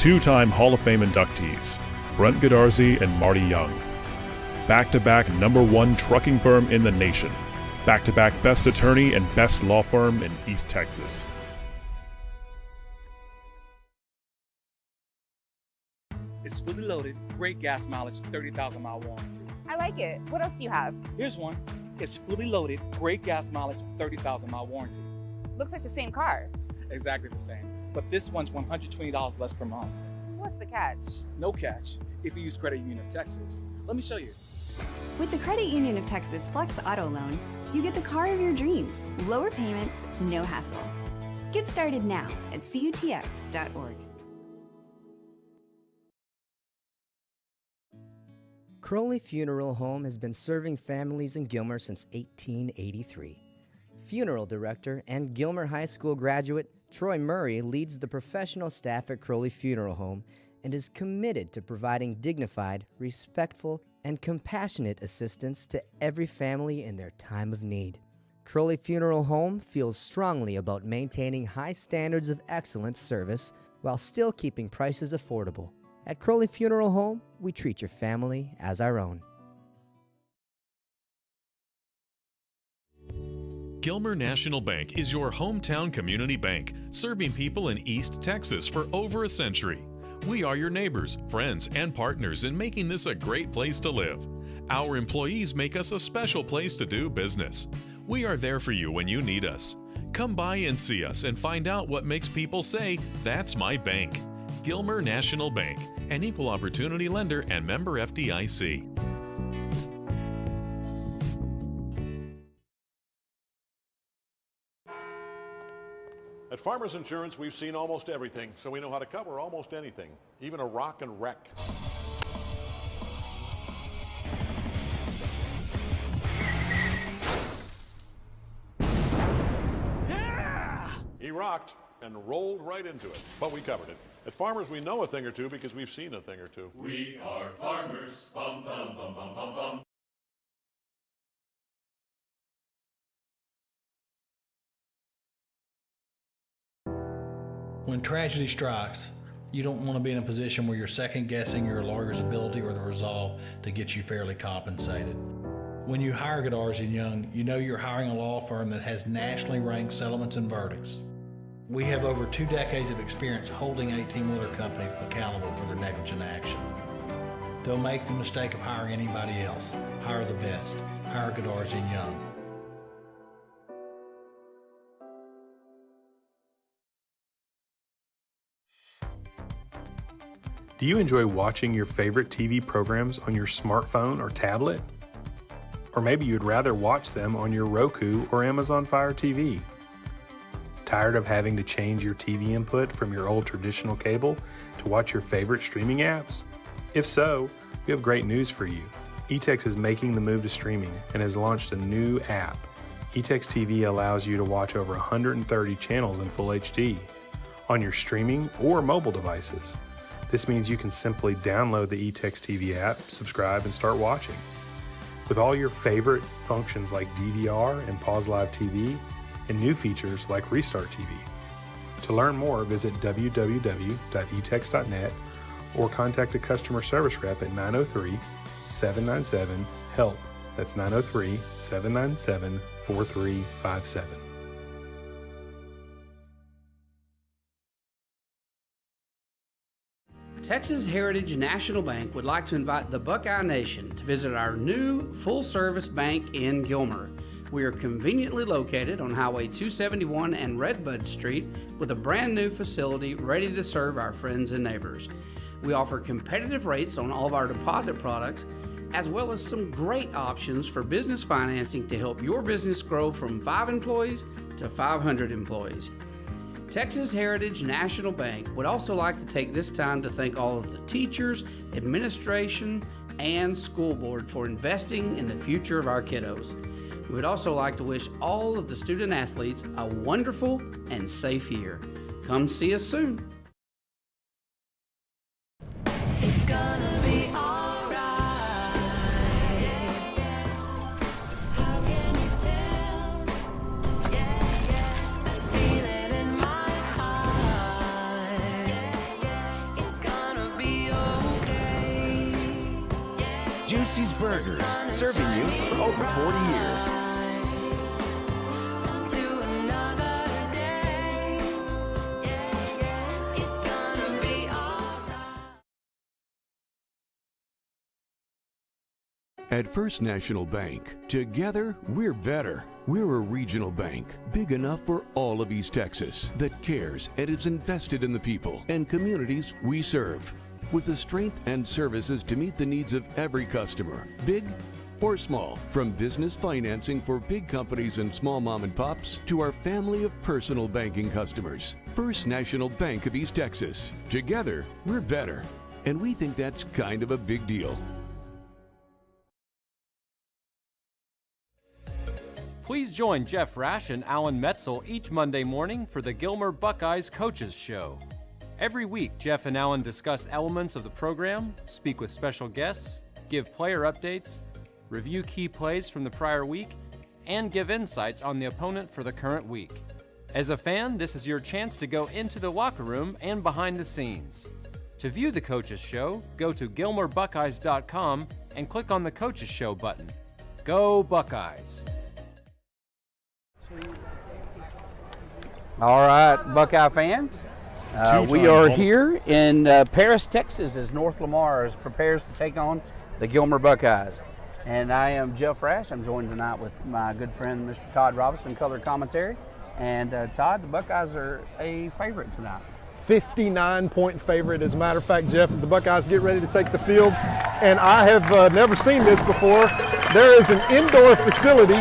Two-time Hall of Fame inductees, Brent Godarzi and Marty Young. Back-to-back #1 trucking firm in the nation. Back-to-back best attorney and best law firm in East Texas. It's fully loaded, great gas mileage, 30,000-mile warranty. I like it. What else do you have? Here's one. It's fully loaded, great gas mileage, 30,000-mile warranty. Looks like the same car. Exactly the same. But this one's $120 less per month. What's the catch? No catch if you use Credit Union of Texas. Let me show you. With the Credit Union of Texas Flex Auto Loan, you get the car of your dreams. Lower payments, no hassle. Get started now at cutx.org. Crowley Funeral Home has been serving families in Gilmer since 1883. Funeral director and Gilmer High School graduate Troy Murray leads the professional staff at Crowley Funeral Home and is committed to providing dignified, respectful, and compassionate assistance to every family in their time of need. Crowley Funeral Home feels strongly about maintaining high standards of excellent service while still keeping prices affordable. At Crowley Funeral Home, we treat your family as our own. Gilmer National Bank is your hometown community bank, serving people in East Texas for over a century. We are your neighbors, friends, and partners in making this a great place to live. Our employees make us a special place to do business. We are there for you when you need us. Come by and see us and find out what makes people say, "That's my bank." Gilmer National Bank, an equal opportunity lender and member FDIC. At Farmers Insurance, we've seen almost everything, so we know how to cover almost anything, even a rock and wreck. Yeah! He rocked and rolled right into it, but we covered it. At Farmers, we know a thing or two because we've seen a thing or two. We are farmers. Bum, bum, bum, bum, bum, bum. When tragedy strikes, you don't want to be in a position where you're second guessing your lawyer's ability or the resolve to get you fairly compensated. When you hire Godarzi & Young, you know you're hiring a law firm that has nationally ranked settlements and verdicts. We have over 2 decades of experience holding 18-wheeler companies accountable for their negligent action. Don't make the mistake of hiring anybody else. Hire the best. Hire Godarzi & Young. Do you enjoy watching your favorite TV programs on your smartphone or tablet? Or maybe you'd rather watch them on your Roku or Amazon Fire TV. Tired of having to change your TV input from your old traditional cable to watch your favorite streaming apps? If so, we have great news for you. eTex is making the move to streaming and has launched a new app. eTex TV allows you to watch over 130 channels in full HD on your streaming or mobile devices. This means you can simply download the eTex TV app, subscribe, and start watching. With all your favorite functions like DVR and Pause Live TV, and new features like Restart TV. To learn more, visit www.etex.net or contact the customer service rep at 903-797-HELP. That's 903-797-4357. Texas Heritage National Bank would like to invite the Buckeye Nation to visit our new full-service bank in Gilmer. We are conveniently located on Highway 271 and Redbud Street with a brand new facility ready to serve our friends and neighbors. We offer competitive rates on all of our deposit products, as well as some great options for business financing to help your business grow from 5 employees to 500 employees. Texas Heritage National Bank would also like to take this time to thank all of the teachers, administration, and school board for investing in the future of our kiddos. We would also like to wish all of the student athletes a wonderful and safe year. Come see us soon. It's gonna be alright. How can you tell? I feel it in my heart. It's Juicy's Burgers, serving you for over 40 years. At First National Bank, together we're better. We're a regional bank, big enough for all of East Texas, that cares and is invested in the people and communities we serve, with the strength and services to meet the needs of every customer, big or small. From business financing for big companies and small mom and pops to our family of personal banking customers. First National Bank of East Texas. Together, we're better. And we think that's kind of a big deal. Please join Jeff Rash and Alan Metzel each Monday morning for the Gilmer Buckeyes Coaches Show. Every week, Jeff and Alan discuss elements of the program, speak with special guests, give player updates, review key plays from the prior week, and give insights on the opponent for the current week. As a fan, this is your chance to go into the locker room and behind the scenes. To view the Coaches Show, go to GilmerBuckeyes.com and click on the Coaches Show button. Go Buckeyes! All right, Buckeye fans, we are here in Paris, Texas, as North Lamar prepares to take on the Gilmer Buckeyes. And I am Jeff Rash. I'm joined tonight with my good friend, Mr. Todd Robinson, color commentary. And Todd, the Buckeyes are a favorite tonight. 59-point favorite. As a matter of fact, Jeff, as the Buckeyes get ready to take the field, and I have never seen this before, there is an indoor facility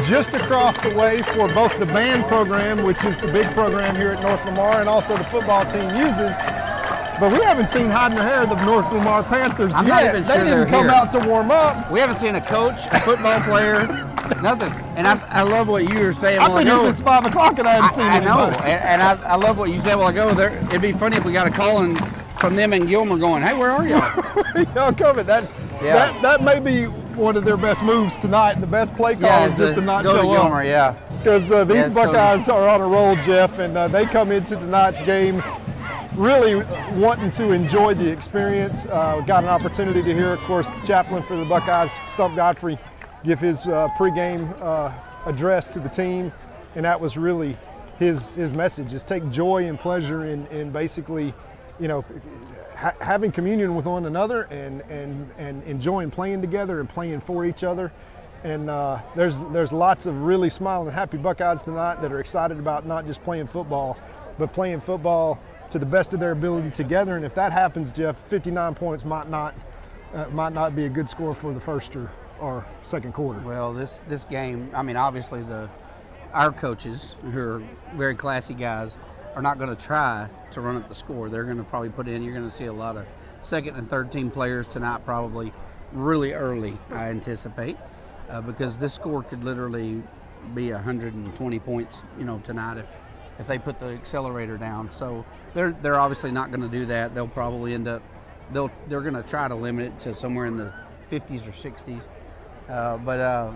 just across the way for both the band program, which is the big program here at North Lamar, and also the football team uses. But we haven't seen hide nor hair of the North Lamar Panthers I'm yet. Not even sure they didn't come out to warm up. We haven't seen a coach, a football player, nothing. And I love what you were saying. I've been here since 5 o'clock and I haven't seen anybody. I know, and I love what you said a while ago. It'd be funny if we got a call from them in Gilmer going, "Hey, where are y'all?" Y'all coming? That may be one of their best moves tonight. The best play call is just to not go show to Gilmer, up. yeah. Because these Buckeyes are on a roll, Jeff, and they come into tonight's game really wanting to enjoy the experience. Got an opportunity to hear, of course, the chaplain for the Buckeyes, Stump Godfrey, give his pregame address to the team, and that was really his message: is take joy and pleasure in basically, having communion with one another and enjoying playing together and playing for each other. And there's lots of really smiling, happy Buckeyes tonight that are excited about not just playing football, but playing football to the best of their ability together. And if that happens, Jeff, 59 points might not be a good score for the first or second quarter. Well, this game, I mean, obviously our coaches, who are very classy guys, are not going to try to run up the score. They're going to probably put in, you're going to see a lot of second and third team players tonight, probably really early, I anticipate, because this score could literally be 120 points, tonight if they put the accelerator down. So they're obviously not going to do that. They'll probably end up, they're going to try to limit it to somewhere in the 50s or 60s. But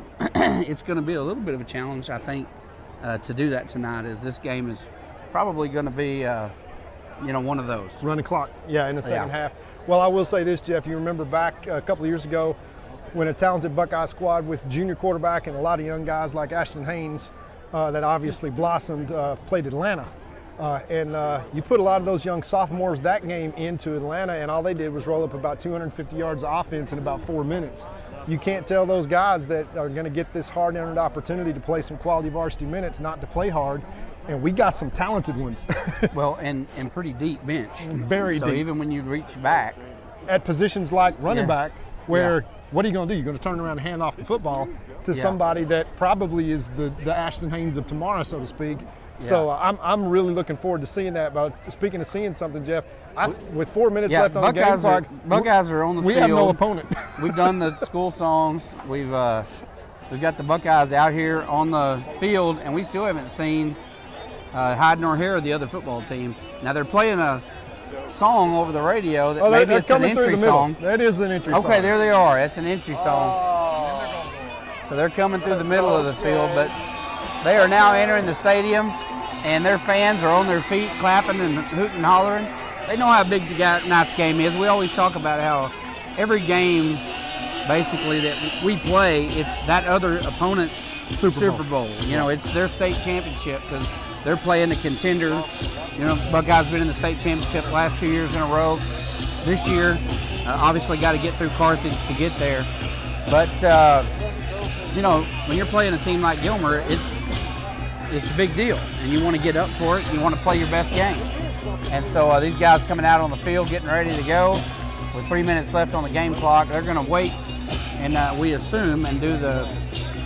it's going to be a little bit of a challenge, I think, to do that tonight, as this game is probably going to be, one of those. Running clock, in the second half. Well, I will say this, Jeff, you remember back a couple of years ago when a talented Buckeye squad with junior quarterback and a lot of young guys like Ashton Haynes that obviously blossomed, played Atlanta. And you put a lot of those young sophomores that game into Atlanta, and all they did was roll up about 250 yards of offense in about 4 minutes. You can't tell those guys that are going to get this hard-earned opportunity to play some quality varsity minutes not to play hard. And we got some talented ones. Well, and pretty deep bench. Very deep. So even when you reach back. At positions like running back, where what are you going to do? You're going to turn around and hand off the football to somebody that probably is the Ashton Haynes of tomorrow, so to speak. Yeah. So I'm really looking forward to seeing that. But speaking of seeing something, Jeff, with 4 minutes left on the game clock, Buckeyes are on the field. We have no opponent. We've done the school songs. We've got the Buckeyes out here on the field, and we still haven't seen hide nor hair of the other football team. Now they're playing a song over the radio that maybe it's an entry song. That is an entry song. Okay, there they are. That's an entry song. So they're coming through the middle of the field, but they are now entering the stadium, and their fans are on their feet clapping and hooting and hollering. They know how big tonight's game is. We always talk about how every game basically that we play, it's that other opponent's Super Bowl. You know, it's their state championship because they're playing the contender. You know, Buckeyes been in the state championship last 2 years in a row. This year, obviously got to get through Carthage to get there. But, you know, when you're playing a team like Gilmer, it's a big deal, and you want to get up for it. You want to play your best game. And so these guys coming out on the field, getting ready to go, with 3 minutes left on the game clock, they're going to wait, and we assume, and do the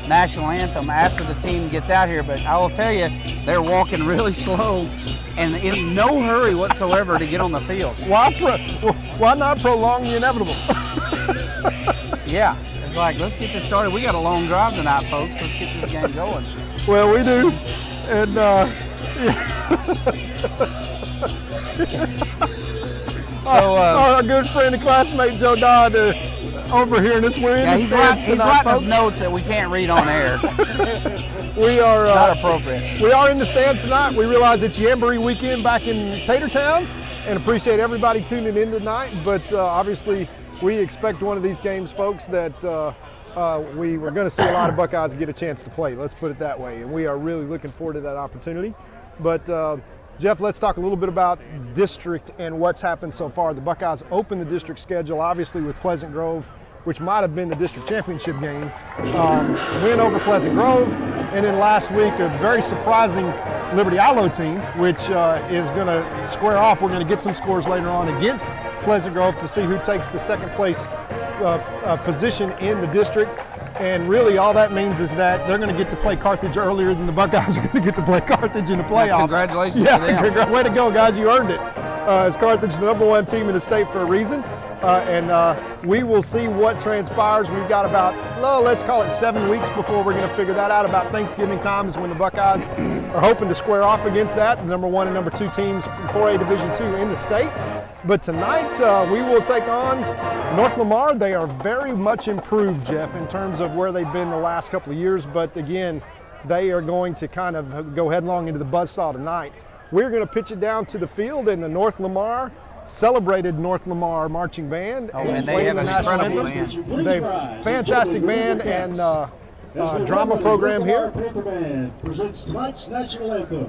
national anthem after the team gets out here. But I will tell you, they're walking really slow and in no hurry whatsoever to get on the field. Why not prolong the inevitable? Yeah, it's like, let's get this started. We got a long drive tonight, folks. Let's get this game going. Well, we do, and so our good friend and classmate Joe Dodd over here in this we're in the stands he's tonight, writing us folks. notes that we can't read on air. We are not appropriate. We are in the stands tonight. We realize it's Jamboree weekend back in Tatertown, and appreciate everybody tuning in tonight. But obviously, we expect one of these games, folks, that we were going to see a lot of Buckeyes get a chance to play. Let's put it that way, and we are really looking forward to that opportunity. But Jeff, let's talk a little bit about district and what's happened so far. The Buckeyes opened the district schedule, obviously, with Pleasant Grove, which might have been the district championship game. Win over Pleasant Grove, and then last week a very surprising Liberty Ilo team, which is going to square off. We're going to get some scores later on against Pleasant Grove to see who takes the second place position in the district. And really all that means is that they're going to get to play Carthage earlier than the Buckeyes are going to get to play Carthage in the playoffs. Well, congratulations to them. Way to go, guys. You earned it. It's Carthage, the #1 team in the state for a reason. And we will see what transpires. We've got about, let's call it 7 weeks before we're going to figure that out. About Thanksgiving time is when the Buckeyes are hoping to square off against that, the #1 and #2 teams in 4A Division II in the state. But tonight we will take on North Lamar. They are very much improved, Jeff, in terms of where they've been the last couple of years. But again, they are going to kind of go headlong into the buzzsaw tonight. We're going to pitch it down to the field in the North Lamar celebrated North Lamar marching band. And they have an incredible band. They've fantastic band and drama program here.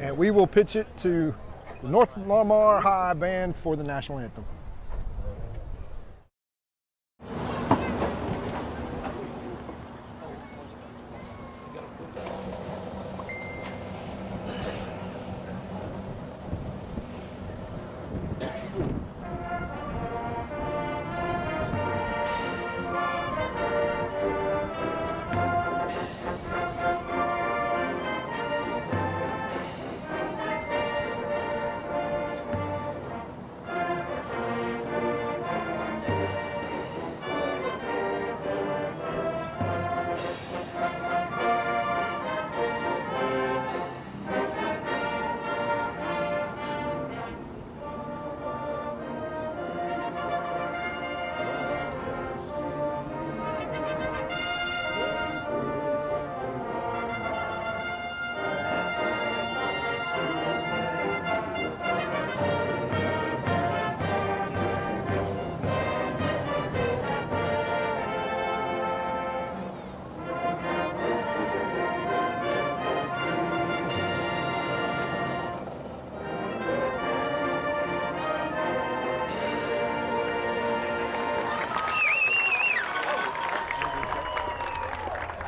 And we will pitch it to the North Lamar High Band for the national anthem.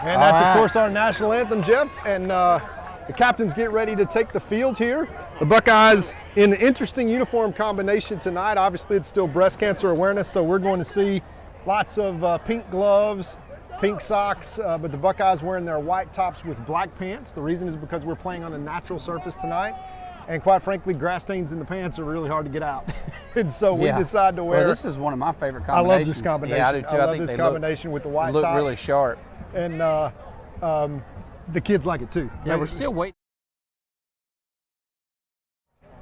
And that's, of course, our national anthem, Jeff. And the captains get ready to take the field here. The Buckeyes in an interesting uniform combination tonight. Obviously, it's still breast cancer awareness, so we're going to see lots of pink gloves, pink socks, but the Buckeyes wearing their white tops with black pants. The reason is because we're playing on a natural surface tonight. And quite frankly, grass stains in the pants are really hard to get out. And so we decide to wear. Well, this is one of my favorite combinations. I love this combination. Yeah, I do too. I love this combination with the white look tops. really sharp. And the kids like it too. Yeah, we're still waiting.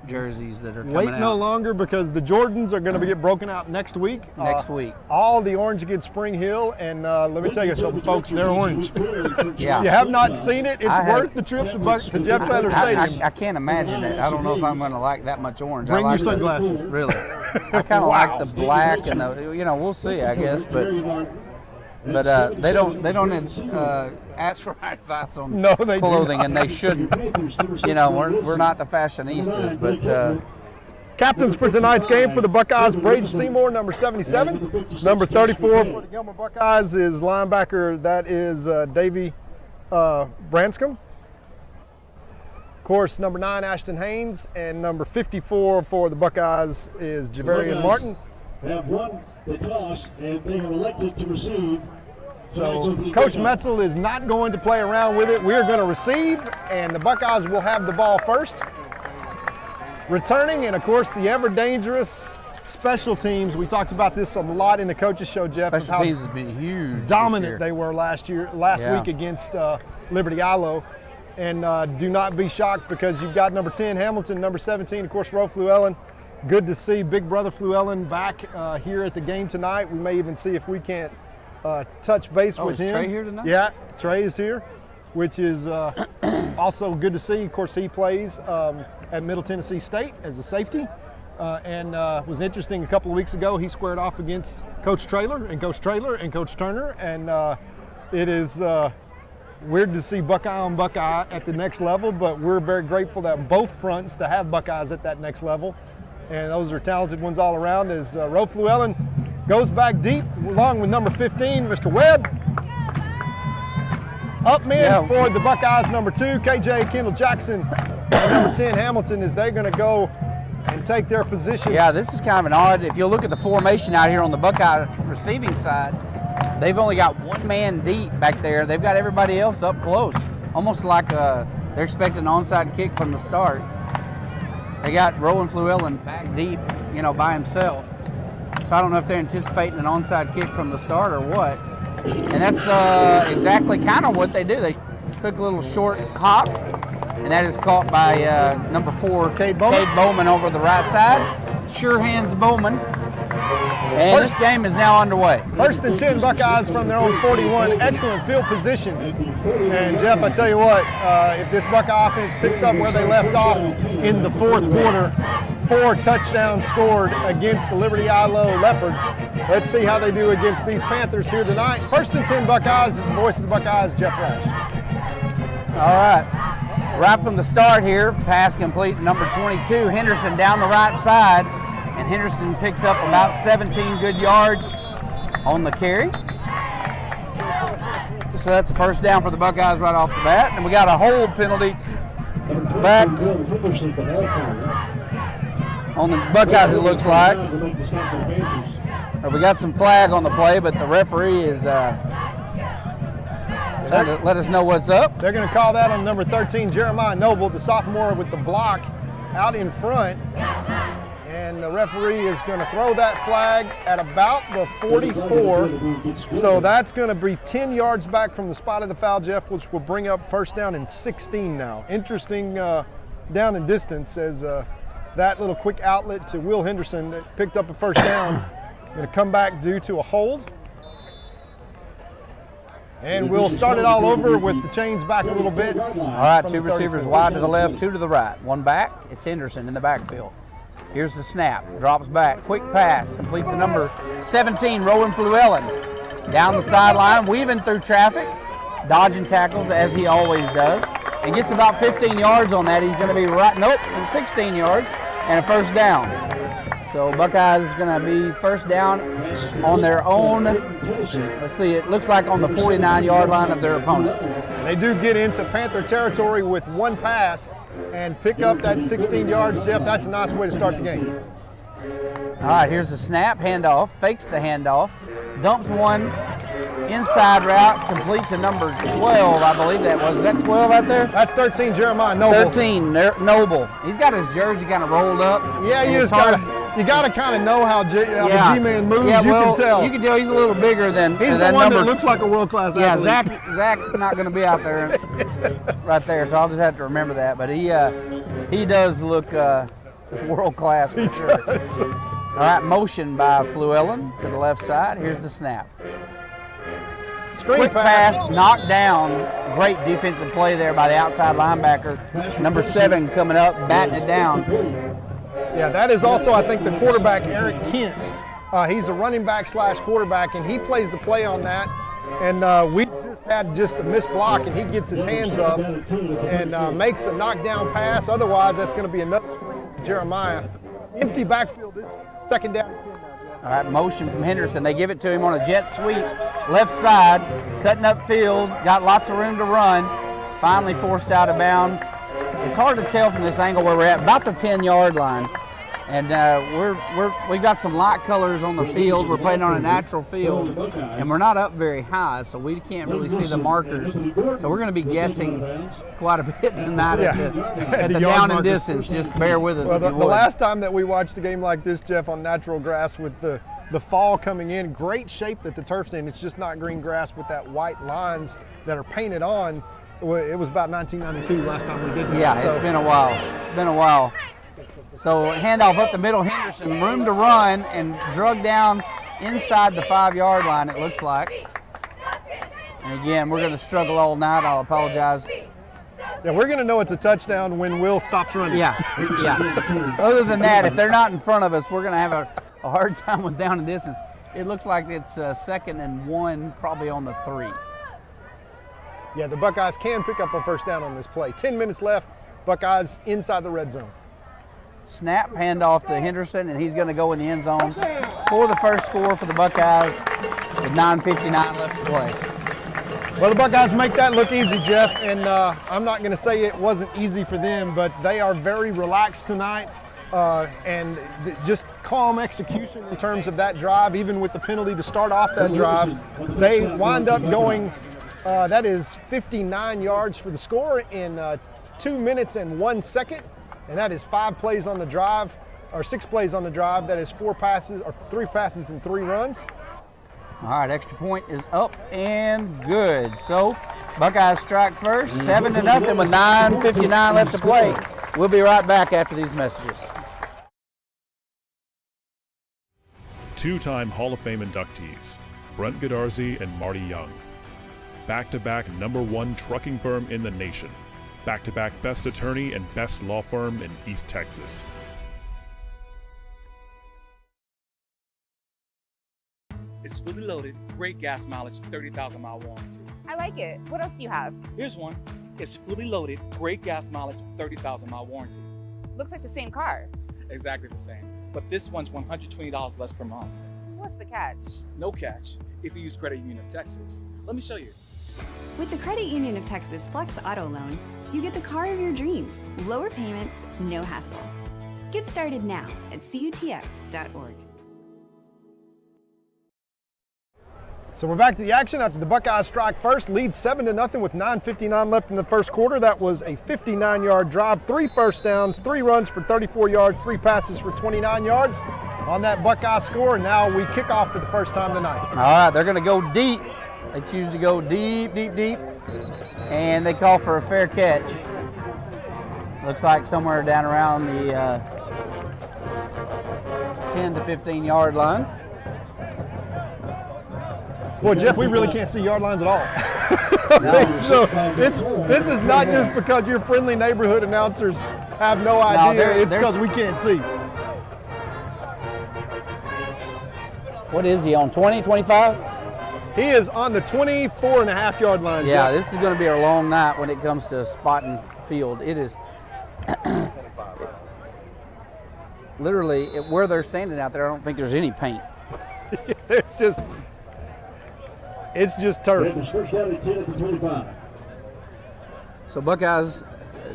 Jerseys that are coming Wait out. no longer, because the Jordans are going to get broken out next week. Next week. All the orange against Spring Hill, and let me tell you something, folks, they're orange. Yeah. You have not seen it. It's worth the trip to Jeff Feather Stadium. I can't imagine it. I don't know if I'm going to like that much orange. Bring I like your sunglasses. Really. I kind of like the black and the, we'll see, I guess. But But they don't ask for advice on clothing, and they shouldn't. You know, we're not the fashionistas, but. Captains for tonight's game for the Buckeyes, Braden Seymour, number 77. Number 34 for the Gilmer Buckeyes is linebacker, that is Davey Branscombe. Of course, number 9, Ashton Haynes, and number 54 for the Buckeyes is Javarian Martin. Have won the toss, and they have elected to receive. So Coach Metzel is not going to play around with it. We're going to receive, and the Buckeyes will have the ball first. Returning, and of course, the ever-dangerous special teams. We talked about this a lot in the coaches show, Jeff. Special teams has been huge. Dominant they were last week against Liberty Ilo. And do not be shocked, because you've got number 10, Hamilton, number 17, of course, Ro Fluellen. Good to see big brother Fluellen back here at the game tonight. We may even see if we can't touch base with him. Is Trey here tonight? Yeah, Trey is here, which is also good to see. Of course, he plays at Middle Tennessee State as a safety, and was interesting a couple of weeks ago. He squared off against Coach Traylor and Coach Turner, and it is weird to see Buckeye on Buckeye at the next level, but we're very grateful that both fronts to have Buckeyes at that next level, and those are talented ones all around. As Ro Fluellen goes back deep along with number 15, Mr. Webb. Up men for the Buckeyes, number 2, KJ Kendall Jackson, and number 10, Hamilton, as they're going to go and take their positions. Yeah, this is kind of an odd, if you look at the formation out here on the Buckeye receiving side, they've only got one man deep back there. They've got everybody else up close, almost like they're expecting an onside kick from the start. They got Rowan Fluellen back deep, you know, by himself. So I don't know if they're anticipating an onside kick from the start or what. And that's exactly kind of what they do. They took a little short hop, and that is caught by number 4, Cade Bowman over the right side. Sure hands Bowman. And this game is now underway. 1st and 10 Buckeyes from their own 41. Excellent field position. And Jeff, I tell you what, if this Buckeye offense picks up where they left off in the 4th quarter, 4 touchdowns scored against the Liberty Ilo Leopards. Let's see how they do against these Panthers here tonight. 1st and 10 Buckeyes, and the voice of the Buckeyes, Jeff Rash. All right, right from the start here, pass complete to number 22, Henderson down the right side, and Henderson picks up about 17 good yards on the carry. So that's a first down for the Buckeyes right off the bat, and we got a hold penalty back on the Buckeyes, it looks like. We got some flag on the play, but the referee is trying to let us know what's up. They're going to call that on number 13, Jeremiah Noble, the sophomore with the block out in front. And the referee is going to throw that flag at about the 44. So that's going to be 10 yards back from the spot of the foul, Jeff, which will bring up first down and 16 now. Interesting down and distance as that little quick outlet to Will Henderson that picked up a first down. Going to come back due to a hold. And we'll start it all over with the chains back a little bit. All right, 2 receivers wide to the left, 2 to the right. One back, it's Henderson in the backfield. Here's the snap, drops back, quick pass, complete to number 17, Rowan Fluellen. Down the sideline, weaving through traffic, dodging tackles as he always does. He gets about 15 yards on that. He's going to be in 16 yards and a first down. So Buckeyes is going to be first down on their own. Let's see, it looks like on the 49-yard line of their opponent. They do get into Panther territory with one pass and pick up that 16 yards, Jeff. That's a nice way to start the game. All right, here's the snap, handoff, fakes the handoff, dumps one inside route, complete to number 12, I believe that was. Is that 12 out there? That's 13, Jeremiah Noble. 13, Noble. He's got his jersey kind of rolled up. Yeah, you gotta kind of know how the G-man moves. Yeah, you can tell. You can tell he's a little bigger than he's the one that looks like a world-class athlete. Yeah, Zach's not going to be out there right there, so I'll just have to remember that. But he does look world-class for sure. Does. All right, motion by Fluellen to the left side. Here's the snap. Quick pass, knocked down. Great defensive play there by the outside linebacker. Number 7 coming up, batting it down. Yeah, that is also, I think, the quarterback, Eric Kent. He's a running back / quarterback, and he plays the play on that. And we just had a missed block, and he gets his hands up and makes a knockdown pass. Otherwise, that's going to be another screen to Jeremiah. Empty backfield, this second down and 10 now. All right, motion from Henderson. They give it to him on a jet sweep, left side, cutting up field, got lots of room to run, finally forced out of bounds. It's hard to tell from this angle where we're at, about the 10-yard line. And we've got some light colors on the field. We're playing on a natural field, and we're not up very high, so we can't really see the markers. So we're going to be guessing quite a bit tonight at the down and distance. Just bear with us. Well, the last time that we watched a game like this, Jeff, on natural grass with the fall coming in, great shape that the turf's in. It's just not green grass with that white lines that are painted on. It was about 1992 last time we did that. Yeah, so. It's been a while. It's been a while. So handoff up the middle, Henderson, room to run and drug down inside the 5-yard line, it looks like. And again, we're going to struggle all night. I'll apologize. Yeah, we're going to know it's a touchdown when Will stops running. Yeah. Other than that, if they're not in front of us, we're going to have a hard time with down and distance. It looks like it's 2nd and 1, probably on the 3. Yeah, the Buckeyes can pick up a first down on this play. 10 minutes left, Buckeyes inside the red zone. Snap, handoff to Henderson, and he's going to go in the end zone for the first score for the Buckeyes with 9:59 left to play. Well, the Buckeyes make that look easy, Jeff, and I'm not going to say it wasn't easy for them, but they are very relaxed tonight and just calm execution in terms of that drive, even with the penalty to start off that drive. They wind up going, that is 59 yards for the score in 2 minutes and 1 second. And that is 5 plays on the drive, or 6 plays on the drive. That is 4 passes, or 3 passes and 3 runs. All right, extra point is up and good. So Buckeyes strike first, 7-0 with 9:59 left to play. We'll be right back after these messages. Two-time Hall of Fame inductees, Brent Godarzi and Marty Young. Back-to-back #1 trucking firm in the nation. Back-to-back best attorney and best law firm in East Texas. It's fully loaded, great gas mileage, 30,000-mile warranty. I like it. What else do you have? Here's one. It's fully loaded, great gas mileage, 30,000-mile warranty. Looks like the same car. Exactly the same. But this one's $120 less per month. What's the catch? No catch if you use Credit Union of Texas. Let me show you. With the Credit Union of Texas Flex Auto Loan, you get the car of your dreams, lower payments, no hassle. Get started now at cutx.org. So we're back to the action after the Buckeyes strike first, lead 7-0 with 9:59 left in the first quarter. That was a 59-yard drive, 3 first downs, 3 runs for 34 yards, 3 passes for 29 yards on that Buckeye score. And now we kick off for the first time tonight. All right, they're going to go deep. They choose to go deep, and they call for a fair catch. Looks like somewhere down around the 10 to 15-yard line. Boy, Jeff, we really can't see yard lines at all. So this is not just because your friendly neighborhood announcers have no idea. It's because we can't see. What is he on, 20, 25? He is on the 24.5-yard line. Yeah, Jeff. this is going to be our long night when it comes to spotting field. It is literally where they're standing out there. I don't think there's any paint. It's just turf. First down at 10 at the 25. So Buckeyes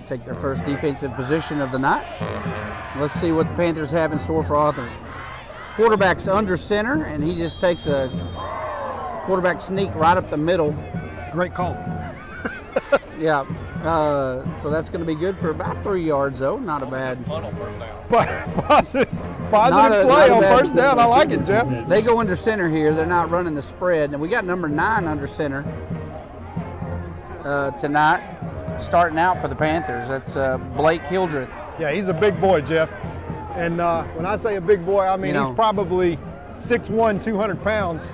take their first defensive position of the night. Let's see what the Panthers have in store for Arthur. Quarterback's under center, and he just takes a quarterback sneak right up the middle. Great call. Yeah, so that's going to be good for about 3 yards, though. Not a bad. Positive play on first down. I like it, Jeff. They go under center here. They're not running the spread. And we got number 9 under center tonight, starting out for the Panthers. That's Blake Hildreth. Yeah, he's a big boy, Jeff. And when I say a big boy, I mean he's probably 6'1", 200 pounds.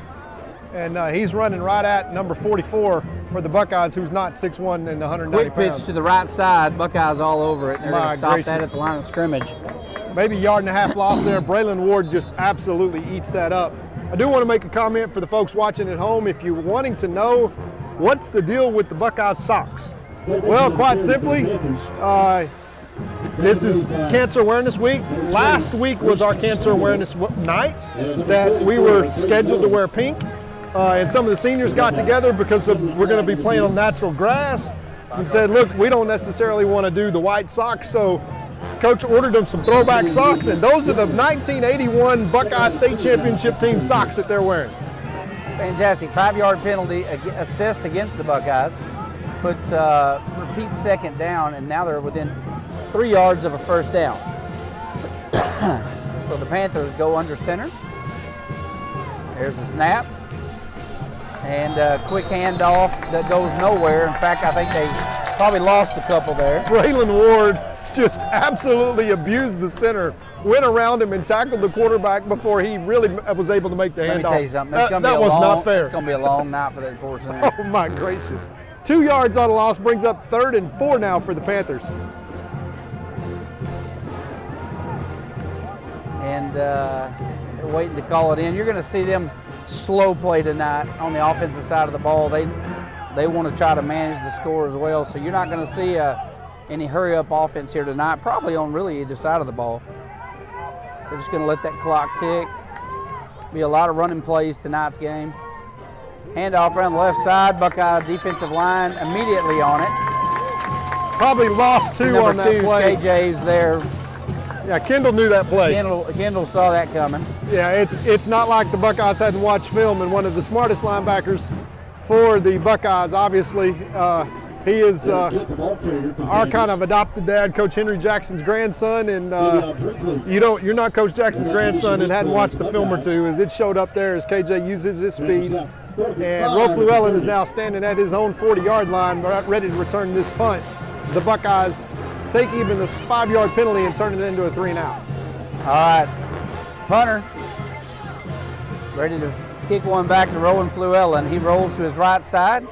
And he's running right at number 44 for the Buckeyes, who's not 6'1" and 190 Quick pitch pounds. to the right side. Buckeyes all over it. They're going to stop that at the line of scrimmage. Maybe a yard and a half loss there. Braylon Ward just absolutely eats that up. I do want to make a comment for the folks watching at home. If you're wanting to know what's the deal with the Buckeyes socks, well, quite simply, this is Cancer Awareness Week. Last week was our Cancer Awareness night that we were scheduled to wear pink. And some of the seniors got together because we're going to be playing on natural grass and said, look, we don't necessarily want to do the white socks. So Coach ordered them some throwback socks, and those are the 1981 Buckeye State Championship team socks that they're wearing. Fantastic. 5-yard penalty assist against the Buckeyes. Puts repeat second down, and now they're within 3 yards of a first down. So the Panthers go under center. There's the snap. And a quick handoff that goes nowhere. In fact, I think they probably lost a couple there. Braylon Ward just absolutely abused the center, went around him and tackled the quarterback before he really was able to make the handoff. Let me tell you something. That was not fair. It's going to be a long night for that poor center. Oh, my gracious. 2 yards on a loss brings up 3rd and 4 now for the Panthers. And they're waiting to call it in. You're going to see them slow play tonight on the offensive side of the ball. They want to try to manage the score as well, so you're not going to see any hurry-up offense here tonight, probably on really either side of the ball. They're just going to let that clock tick. Be a lot of running plays tonight's game. Handoff around the left side. Buckeye defensive line immediately on it. Probably lost 2 on that play. KJ's there. Yeah, Kendall knew that play. Kendall saw that coming. Yeah, it's not like the Buckeyes hadn't watched film, and one of the smartest linebackers for the Buckeyes, obviously, he is our kind of adopted dad, Coach Henry Jackson's grandson, and you're not Coach Jackson's grandson and hadn't watched the film or two, as it showed up there as KJ uses his speed. And Rolf Llewellyn is now standing at his own 40-yard line, ready to return this punt. The Buckeyes take even this 5-yard penalty and turn it into a 3-and-out. All right, punter ready to kick one back to Rowan Llewellyn. He rolls to his right side,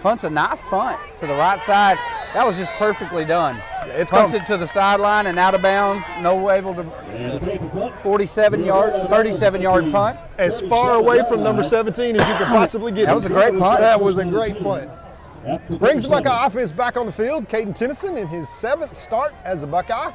punts a nice punt to the right side. That was just perfectly done. It's punts it to the sideline and out of bounds. No able to 37-yard punt. As far away from number 17 as you could possibly get. That was a great punt. That was a great punt. Brings the Buckeye offense back on the field. Caden Tennyson in his 7th start as a Buckeye.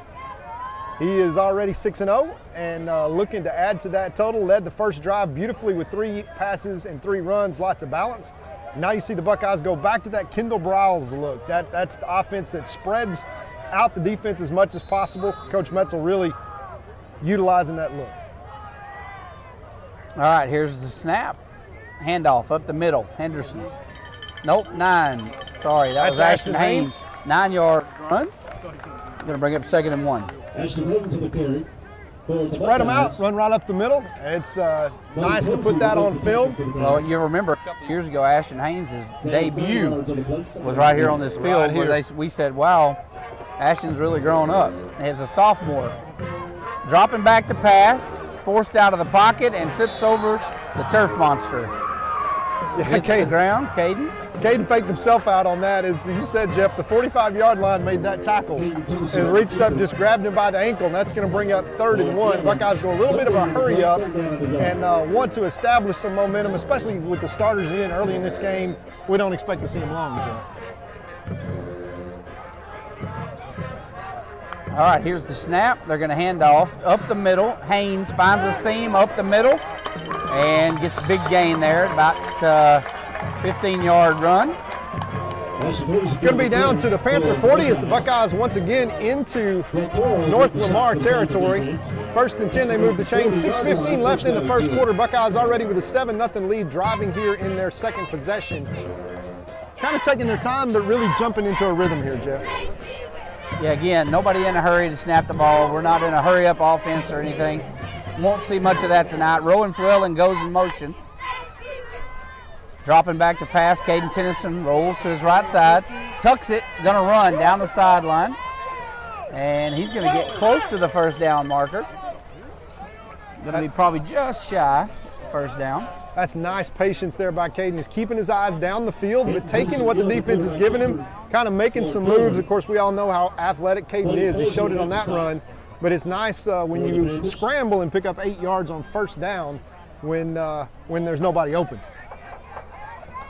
He is already 6-0 and looking to add to that total. Led the first drive beautifully with 3 passes and 3 runs, lots of balance. Now you see the Buckeyes go back to that Kendall Briles look. That's the offense that spreads out the defense as much as possible. Coach Metzel really utilizing that look. All right, here's the snap. Handoff up the middle. Henderson. Nope, 9. Sorry, that was Ashton Haynes. 9-yard run. Going to bring up 2nd and 1. Ashton Haynes in the carry. Spread them out, run right up the middle. It's nice to put that on film. Well, you remember a couple of years ago, Ashton Haynes' debut was right here on this field where we said, wow, Ashton's really grown up. As a sophomore. Dropping back to pass, forced out of the pocket and trips over the turf monster. Hits the ground, Caden. Caden faked himself out on that. As you said, Jeff, the 45-yard line made that tackle and reached up, just grabbed him by the ankle, and that's going to bring up 3rd and 1. Buckeyes go a little bit of a hurry up and want to establish some momentum, especially with the starters in early in this game. We don't expect to see them long, Jeff. All right, here's the snap. They're going to hand off up the middle. Haynes finds a seam up the middle and gets a big gain there, about 15-yard run. It's going to be down to the Panther 40 as the Buckeyes once again into North Lamar territory. 1st and 10, they move the chain. 6:15 left in the first quarter. Buckeyes already with a 7-0 lead, driving here in their 2nd possession. Kind of taking their time, but really jumping into a rhythm here, Jeff. Yeah, again, nobody in a hurry to snap the ball. We're not in a hurry-up offense or anything. Won't see much of that tonight. Rowan Llewellyn goes in motion. Dropping back to pass, Caden Tennyson rolls to his right side, tucks it, gonna run down the sideline, and he's gonna get close to the first down marker. Gonna be probably just shy, first down. That's nice patience there by Caden. He's keeping his eyes down the field, but taking what the defense is giving him, kind of making some moves. Of course, we all know how athletic Caden is. He showed it on that run, but it's nice when you scramble and pick up 8 yards on first down when there's nobody open.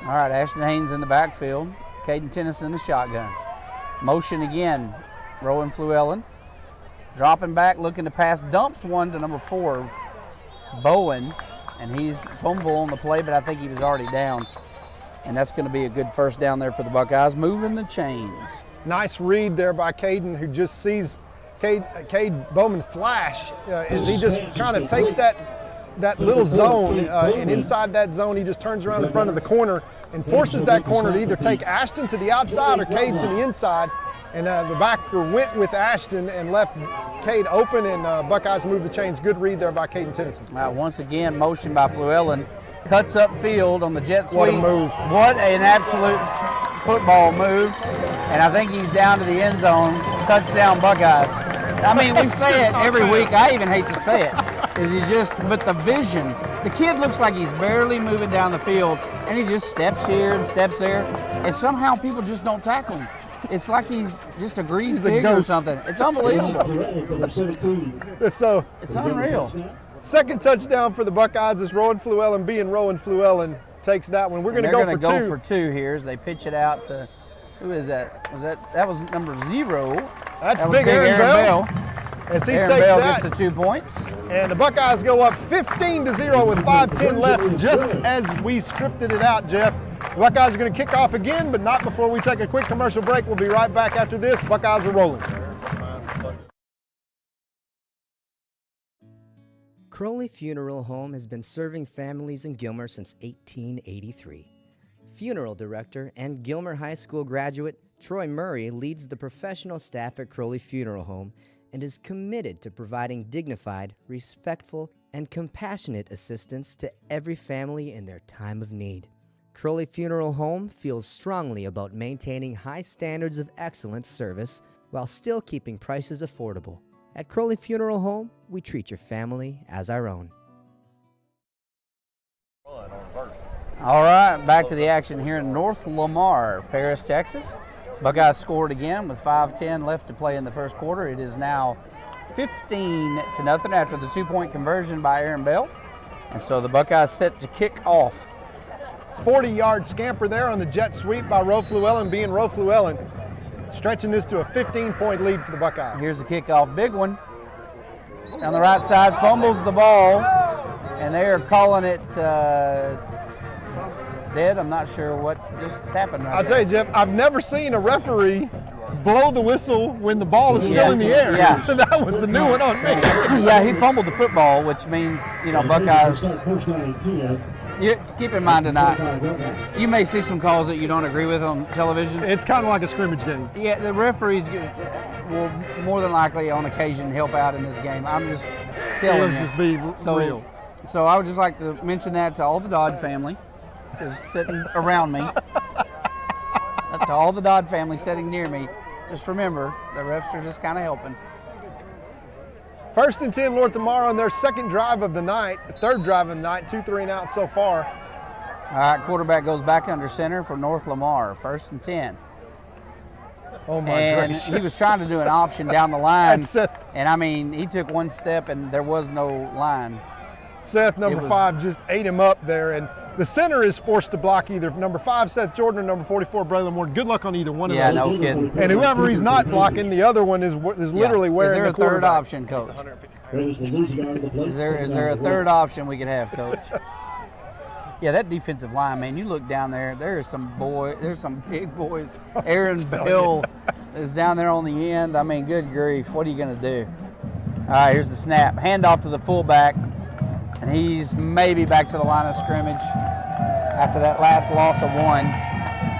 All right, Ashton Haynes in the backfield. Caden Tennyson in the shotgun. Motion again, Rowan Fluellen. Dropping back, looking to pass, dumps one to number 4, Bowen, and he's fumble on the play, but I think he was already down. And that's going to be a good first down there for the Buckeyes, moving the chains. Nice read there by Caden, who just sees Cade Bowman flash as he just kind of takes that little zone, and inside that zone he just turns around in front of the corner and forces that corner to either take Ashton to the outside or Cade to the inside. And the backer went with Ashton and left Cade open, and Buckeyes move the chains. Good read there by Caden Tennyson. Once again, motion by Fluellen. Cuts upfield on the jet sweep. What a move. What an absolute football move. And I think he's down to the end zone. Touchdown Buckeyes. I mean, we say it every week. I even hate to say it. But the vision, the kid looks like he's barely moving down the field, and he just steps here and steps there, and somehow people just don't tackle him. It's like he's just a greased pig or something. It's unbelievable. It's unreal. Second touchdown for the Buckeyes is Rowan Fluellen, being Rowan Fluellen takes that one. We're going to go for 2. They're going to go for 2 here as they pitch it out to, who is that? That was number 0. That's big Aaron Bell. As he Aaron takes Bell that. gets the 2 points. And the Buckeyes go up 15-0 with 5:10 left, just as we scripted it out, Jeff. The Buckeyes are going to kick off again, but not before we take a quick commercial break. We'll be right back after this. Buckeyes are rolling. Crowley Funeral Home has been serving families in Gilmer since 1883. Funeral director and Gilmer High School graduate Troy Murray leads the professional staff at Crowley Funeral Home and is committed to providing dignified, respectful, and compassionate assistance to every family in their time of need. Crowley Funeral Home feels strongly about maintaining high standards of excellent service while still keeping prices affordable. At Crowley Funeral Home, we treat your family as our own. All right, back to the action here in North Lamar, Paris, Texas. Buckeyes scored again with 5:10 left to play in the first quarter. It is now 15-0 after the 2-point conversion by Aaron Bell. And so the Buckeyes set to kick off. 40-yard scamper there on the jet sweep by Ro Fluellen, being Ro Fluellen, stretching this to a 15-point lead for the Buckeyes. Here's the kickoff, big one. On the right side, fumbles the ball, and they are calling it dead. I'm not sure what just happened right I'll tell you, Jeff, I've never seen a referee blow the whistle when the ball is still in the air. Yeah. That was a new one on me. Yeah, he fumbled the football, which means, Buckeyes. Keep in mind tonight, you may see some calls that you don't agree with on television. It's kind of like a scrimmage game. Yeah, the referees will more than likely on occasion help out in this game. I'm just telling you. Let's just be real. So I would just like to mention that to all the Dodd family who's sitting around me. To all the Dodd family sitting near me, just remember the refs are just kind of helping. 1st and 10 North Lamar on their second drive of the night, third drive of the night, 2 3 and out so far. All right, quarterback goes back under center for North Lamar, 1st and 10. Oh my gracious. He was trying to do an option down the line, Seth. And he took one step and there was no line. Seth, number 5, just ate him up there, and the center is forced to block either number 5, Seth Jordan, or number 44, Braylon Moore. Good luck on either one of those. Yeah, no kidding. And whoever he's not blocking, the other one is literally wearing the quarterback. Is there a third option, Coach? Is there a third option we could have, Coach? Yeah, that defensive line, man, you look down there, there's some big boys. Aaron Bell is down there on the end. I mean, good grief, what are you going to do? All right, here's the snap. Handoff to the fullback, and he's maybe back to the line of scrimmage after that last loss of 1.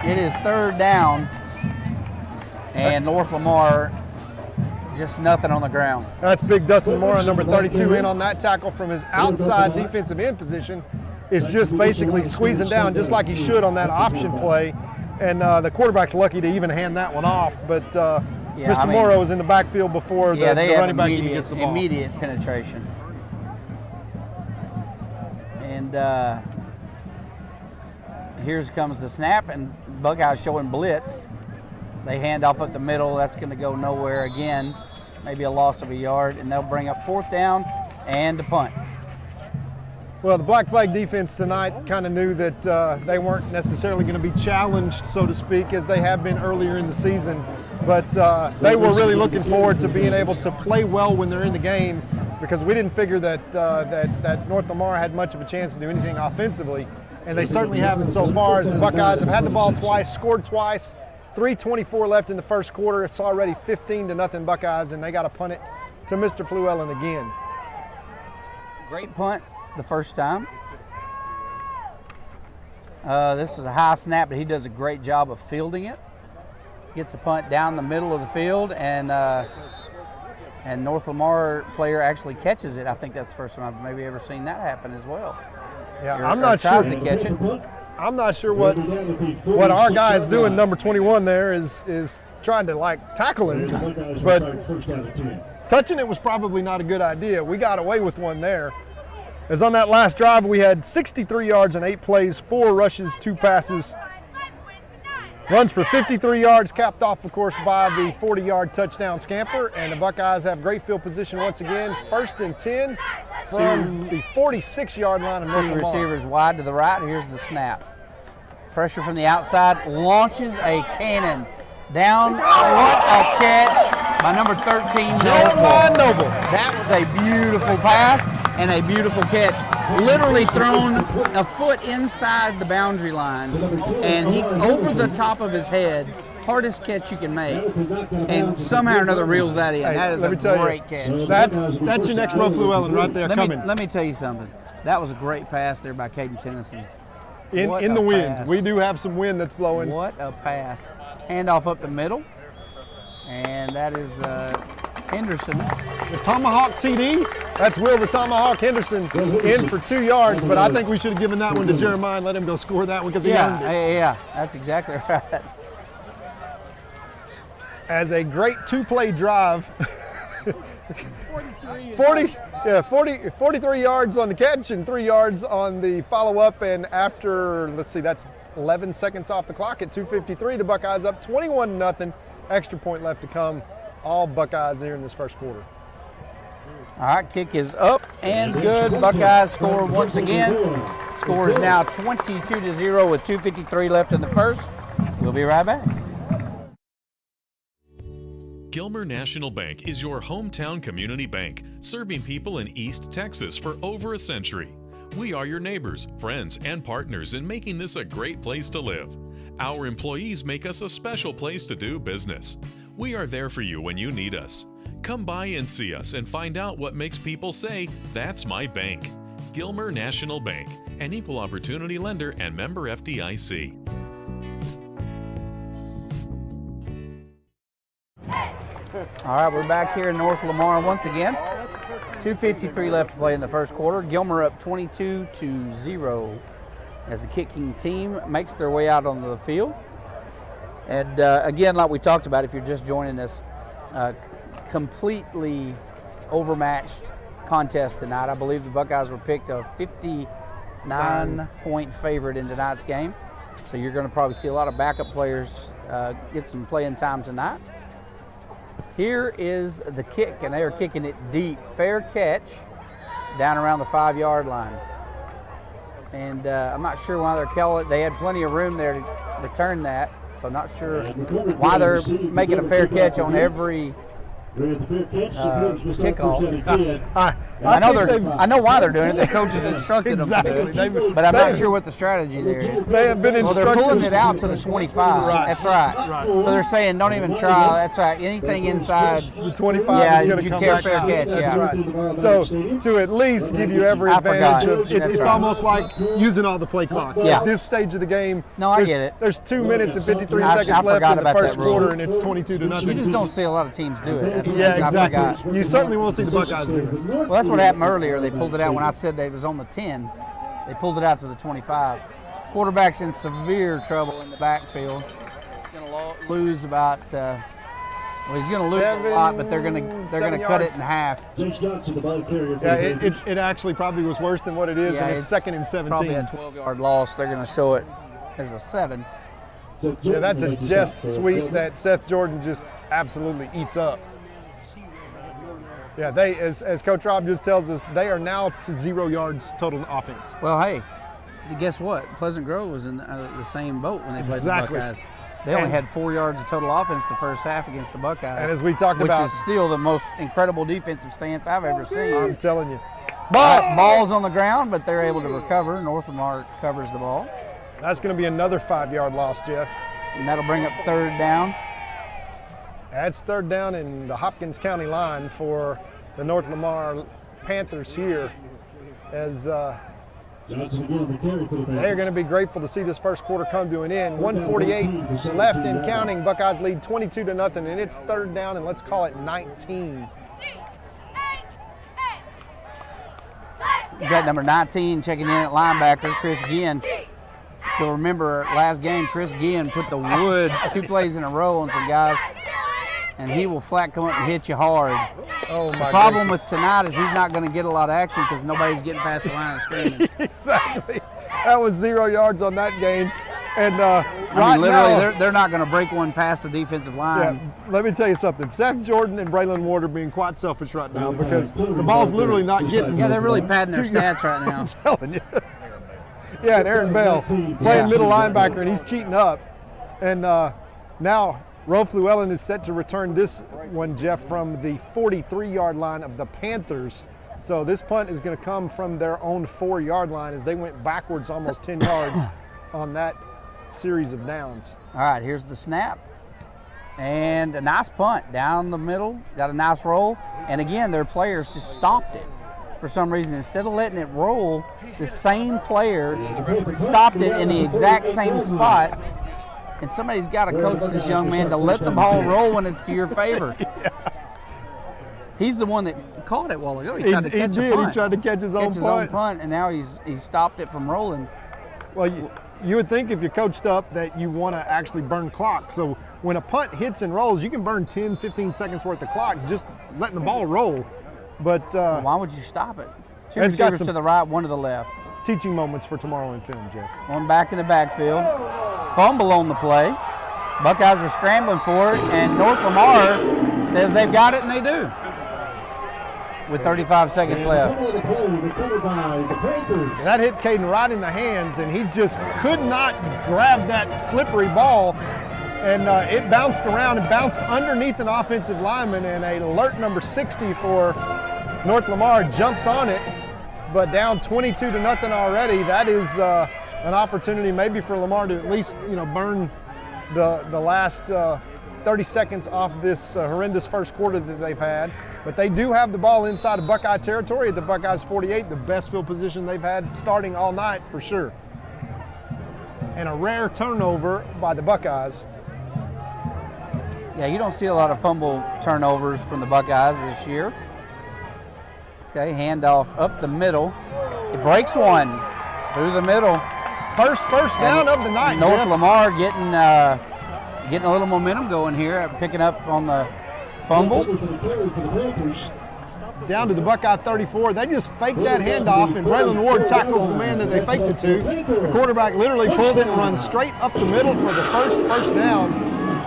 It is 3rd down, and North Lamar just nothing on the ground. That's big Dustin Moore on number 32 in on that tackle from his outside defensive end position. Is just basically squeezing down just like he should on that option play. And the quarterback's lucky to even hand that one off. But Mr. Morrow is in the backfield before the running back even gets the ball. Immediate penetration. And here comes the snap, and Buckeyes showing blitz. They hand off up the middle. That's going to go nowhere again. Maybe a loss of a yard, and they'll bring up 4th down and a punt. Well, the Black Flag defense tonight kind of knew that they weren't necessarily going to be challenged, so to speak, as they have been earlier in the season. But they were really looking forward to being able to play well when they're in the game, because we didn't figure that that North Lamar had much of a chance to do anything offensively, and they certainly haven't so far. As the Buckeyes have had the ball twice, scored twice, 3:24 left in the first quarter. It's already 15-0 Buckeyes, and they got to punt it to Mr. Fluellen again. Great punt the first time. This is a high snap, but he does a great job of fielding it. Gets the punt down the middle of the field, and North Lamar player actually catches it. I think that's the first time I've maybe ever seen that happen as well. Yeah, I'm not sure. To catch it. I'm not sure what our guy is doing. Number 21 there is trying to like tackle him, but touching it was probably not a good idea. We got away with one there. As on that last drive, we had 63 yards and 8 plays, 4 rushes, 2 passes. Runs for 53 yards, capped off, of course, by the 40-yard touchdown scamper. And the Buckeyes have great field position once again. 1st and 10 from the 46-yard line of North Lamar. Two receivers wide to the right. Here's the snap. Pressure from the outside, launches a cannon. Down, what a catch by number 13, Noble. That was a beautiful pass and a beautiful catch. Literally thrown a foot inside the boundary line, and he over the top of his head. Hardest catch you can make, and somehow or another reels that in. Hey, that is a great catch. That's your next Mo Fluellen right there coming. Let me tell you something. That was a great pass there by Caden Tennyson. In the wind. We do have some wind that's blowing. What a pass. Handoff up the middle, and that is Henderson. The Tomahawk TD. That's Will the Tomahawk Henderson in for 2 yards, but I think we should have given that one to Jeremiah and let him go score that one because he earned it. Yeah, that's exactly right. As a great 2-play drive. 43 yards on the catch and 3 yards on the follow-up, and after, let's see, that's 11 seconds off the clock at 2:53, the Buckeyes up 21-0, extra point left to come. All Buckeyes here in this first quarter. All right, kick is up and good. Buckeyes score once again. Score is now 22-0 with 2:53 left in the first. We'll be right back. Gilmer National Bank is your hometown community bank, serving people in East Texas for over a century. We are your neighbors, friends, and partners in making this a great place to live. Our employees make us a special place to do business. We are there for you when you need us. Come by and see us and find out what makes people say, "That's my bank." Gilmer National Bank, an equal opportunity lender and member FDIC. All right, we're back here in North Lamar once again. 2:53 left to play in the first quarter. Gilmer up 22-0 as the kicking team makes their way out onto the field. And again, like we talked about, if you're just joining us, completely overmatched contest tonight. I believe the Buckeyes were picked a 59-point favorite in tonight's game. So you're going to probably see a lot of backup players get some playing time tonight. Here is the kick, and they are kicking it deep. Fair catch down around the 5-yard line. And I'm not sure why they're calling it. They had plenty of room there to return that, so I'm not sure why they're making a fair catch on every kickoff. I know why they're doing it. The coaches instructed them to do it, but I'm not sure what the strategy there is. They have been instructed. Well, they're pulling it out to the 25. Right. That's right. So they're saying don't even try. That's right. Anything inside the 25 is going to come back fair out. catch. That's Yeah. Right. So to at least give you every advantage of it's almost like using all the play clock. Yeah. At this stage of the game, I get it. There's 2 minutes and 53 seconds left in the first quarter, and it's 22-0. You just don't see a lot of teams do it. Yeah, exactly. You certainly won't see the Buckeyes do it. Well, that's what happened earlier. They pulled it out when I said they was on the 10. They pulled it out to the 25. Quarterback's in severe trouble in the backfield. He's going to lose about. He's going to lose a lot, but they're going to cut it in half. Yeah, it actually probably was worse than what it is, and it's 2nd and 17. Probably a 12-yard loss. They're going to show it as a 7. Yeah, that's a Jess sweep that Seth Jordan just absolutely eats up. Yeah, they, as Coach Rob just tells us, they are now to 0 yards total offense. Well, hey, guess what? Pleasant Grove was in the same boat when they played the Buckeyes. They only had 4 yards of total offense the first half against the Buckeyes. And as we talked about, which is still the most incredible defensive stance I've ever seen. I'm telling you. Ball's on the ground, but they're able to recover. North Lamar covers the ball. That's going to be another 5-yard loss, Jeff. And that'll bring up 3rd down. That's 3rd down in the Hopkins County line for the North Lamar Panthers here, as they're going to be grateful to see this first quarter come to an end. 1:48 left in counting. Buckeyes lead 22-0, and it's 3rd down, and let's call it 19. You got number 19 checking in at linebacker, Chris Ginn. You'll remember last game, Chris Ginn put the wood 2 plays in a row on some guys, and he will flat come up and hit you hard. Oh, my The problem gracious. with tonight is he's not going to get a lot of action because nobody's getting past the line of scrimmage. Exactly. That was 0 yards on that game. And literally, they're not going to break one past the defensive line. Yeah, let me tell you something. Seth Jordan and Braylon Ward are being quite selfish right now because the ball's literally not getting. Yeah, they're really padding their stats right now. I'm telling you. Yeah, and Aaron Bell playing middle linebacker, and he's cheating up. And now Rolf Llewellyn is set to return this one, Jeff, from the 43-yard line of the Panthers. So this punt is going to come from their own 4-yard line as they went backwards almost 10 yards on that series of downs. All right, here's the snap. And a nice punt down the middle, got a nice roll. And again, their players just stopped it for some reason. Instead of letting it roll, the same player stopped it in the exact same spot. And somebody's got to coach this young man to let the ball roll when it's to your favor. Yeah. He's the one that caught it a while ago. He tried to catch a punt. He tried to catch his own punt. And now he's stopped it from rolling. Well, you would think if you're coached up that you want to actually burn clock. So when a punt hits and rolls, you can burn 10, 15 seconds worth of clock just letting the ball roll. But why would you stop it? Two receivers to the right, one to the left. Teaching moments for tomorrow in film, Jeff. One back in the backfield. Fumble on the play. Buckeyes are scrambling for it, and North Lamar says they've got it, and they do. With 35 seconds left. That hit Caden right in the hands, and he just could not grab that slippery ball. And it bounced around and bounced underneath an offensive lineman, and an alert number 60 for North Lamar jumps on it, but down 22-0 already. That is an opportunity maybe for Lamar to at least burn the last 30 seconds off this horrendous first quarter that they've had. But they do have the ball inside of Buckeye territory at the Buckeyes 48, the best field position they've had starting all night for sure. And a rare turnover by the Buckeyes. Yeah, you don't see a lot of fumble turnovers from the Buckeyes this year. Okay, handoff up the middle. It breaks one through the middle. First down of the night, North Jeff. Lamar getting a little momentum going here, picking up on the fumble. Down to the Buckeye 34. They just faked that handoff, and Braylon Ward tackles the man that they faked it to. The quarterback literally pulled it and run straight up the middle for the first down.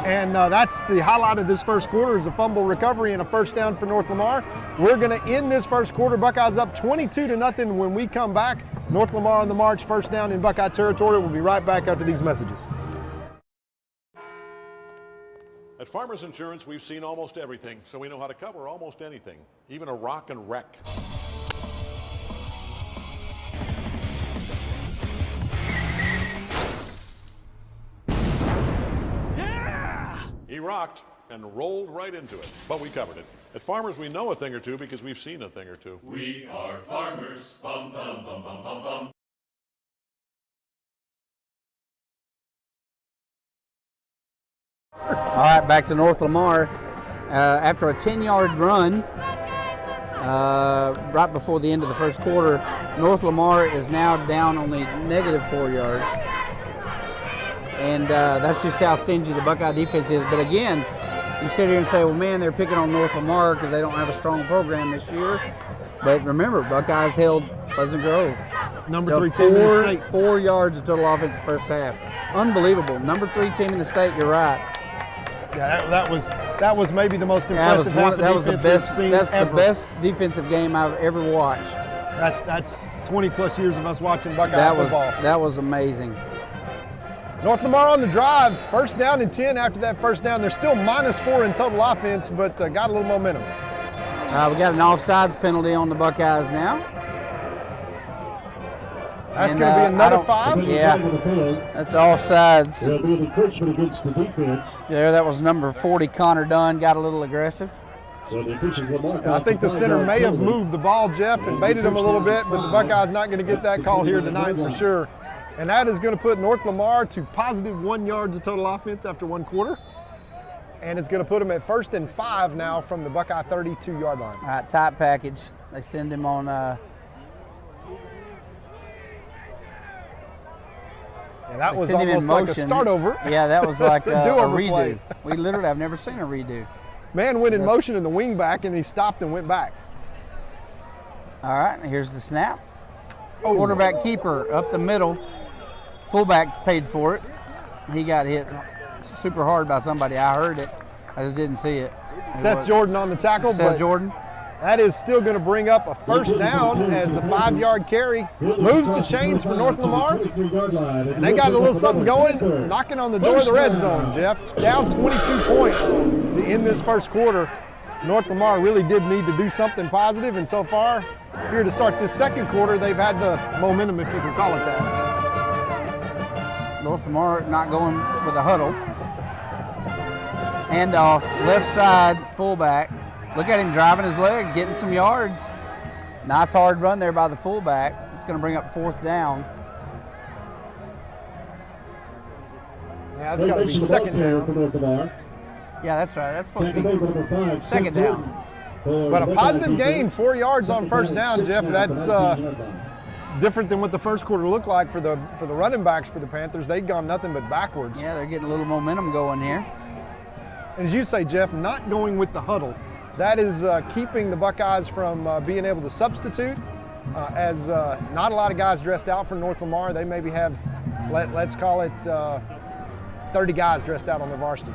And that's the highlight of this first quarter is a fumble recovery and a first down for North Lamar. We're going to end this first quarter. Buckeyes up 22-0 when we come back. North Lamar on the march, first down in Buckeye territory. We'll be right back after these messages. At Farmers Insurance, we've seen almost everything, so we know how to cover almost anything, even a rock and wreck. He rocked and rolled right into it, but we covered it. At Farmers, we know a thing or two because we've seen a thing or two. We are farmers. Bum, bum, bum, bum, bum, bum. All right, back to North Lamar. After a 10-yard run right before the end of the first quarter, North Lamar is now down only -4 yards. And that's just how stingy the Buckeye defense is. But again, you sit here and say, well, man, they're picking on North Lamar because they don't have a strong program this year. But remember, Buckeyes held Pleasant Grove. Number 3 team in the state. 4 yards of total offense the first half. Unbelievable. Number 3 team in the state, you're right. Yeah, that was maybe the most impressive half of defense we've seen That's ever. the best defensive game I've ever watched. That's 20 plus years of us watching Buckeye football. That was amazing. North Lamar on the drive, 1st down and 10 after that 1st down. They're still -4 in total offense, but got a little momentum. We got an offsides penalty on the Buckeyes now. That's going to be another 5? Yeah, that's offsides. There'll be an encouragement against the defense. There, that was number 40, Connor Dunn, got a little aggressive. So the officials will mark I think the center may have moved the ball, Jeff, and baited him a little bit, but the Buckeyes not going to get that call here tonight for sure. And that is going to put North Lamar to +1 yards of total offense after 1 quarter. And it's going to put them at 1st and 5 now from the Buckeye 32-yard line. All right, tight package. They send him on. Yeah, that was almost like a start over. Yeah, that was like a redo. Play. We literally have never seen a redo. Man went in motion in the wing back, and he stopped and went back. All right, here's the snap. Quarterback keeper up the middle. Fullback paid for it. He got hit super hard by somebody. I heard it. I just didn't see it. Seth Jordan on the tackle. Seth Jordan. That is still going to bring up a 1st down as a 5-yard carry. Moves the chains for North Lamar. And they got a little something going, knocking on the door of the red zone, Jeff. Down 22 points to end this 1st quarter. North Lamar really did need to do something positive, and so far, here to start this 2nd quarter, they've had the momentum, if you can call it that. North Lamar not going with a huddle. Handoff, left side, fullback. Look at him driving his legs, getting some yards. Nice hard run there by the fullback. It's going to bring up 4th down. Yeah, it's got to be 2nd down. Yeah, that's right. That's supposed to be 2nd down. But a positive gain, 4 yards on 1st down, Jeff. That's different than what the 1st quarter looked like for the running backs for the Panthers. They'd gone nothing but backwards. Yeah, they're getting a little momentum going here. And as you say, Jeff, not going with the huddle. That is keeping the Buckeyes from being able to substitute. As not a lot of guys dressed out for North Lamar. They maybe have, let's call it 30 guys dressed out on their varsity.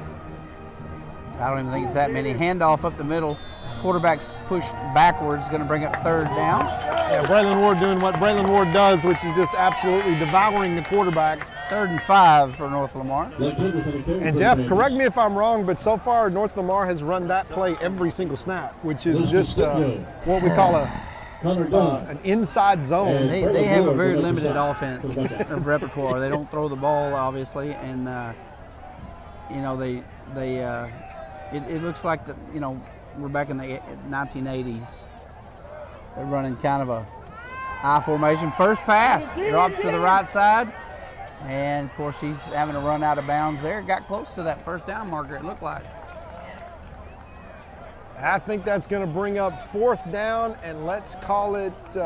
I don't even think it's that many. Handoff up the middle. Quarterback's pushed backwards, going to bring up 3rd down. Yeah, Braylon Ward doing what Braylon Ward does, which is just absolutely devouring the quarterback. 3rd and 5 for North Lamar. And Jeff, correct me if I'm wrong, but so far North Lamar has run that play every single snap, which is just what we call an inside zone. They have a very limited offense of repertoire. They don't throw the ball, obviously, and you know it looks like we're back in the 1980s. They're running kind of a I formation. First pass drops to the right side, and of course he's having to run out of bounds there. Got close to that 1st down marker, it looked like. I think that's going to bring up 4th down, and let's call it 2.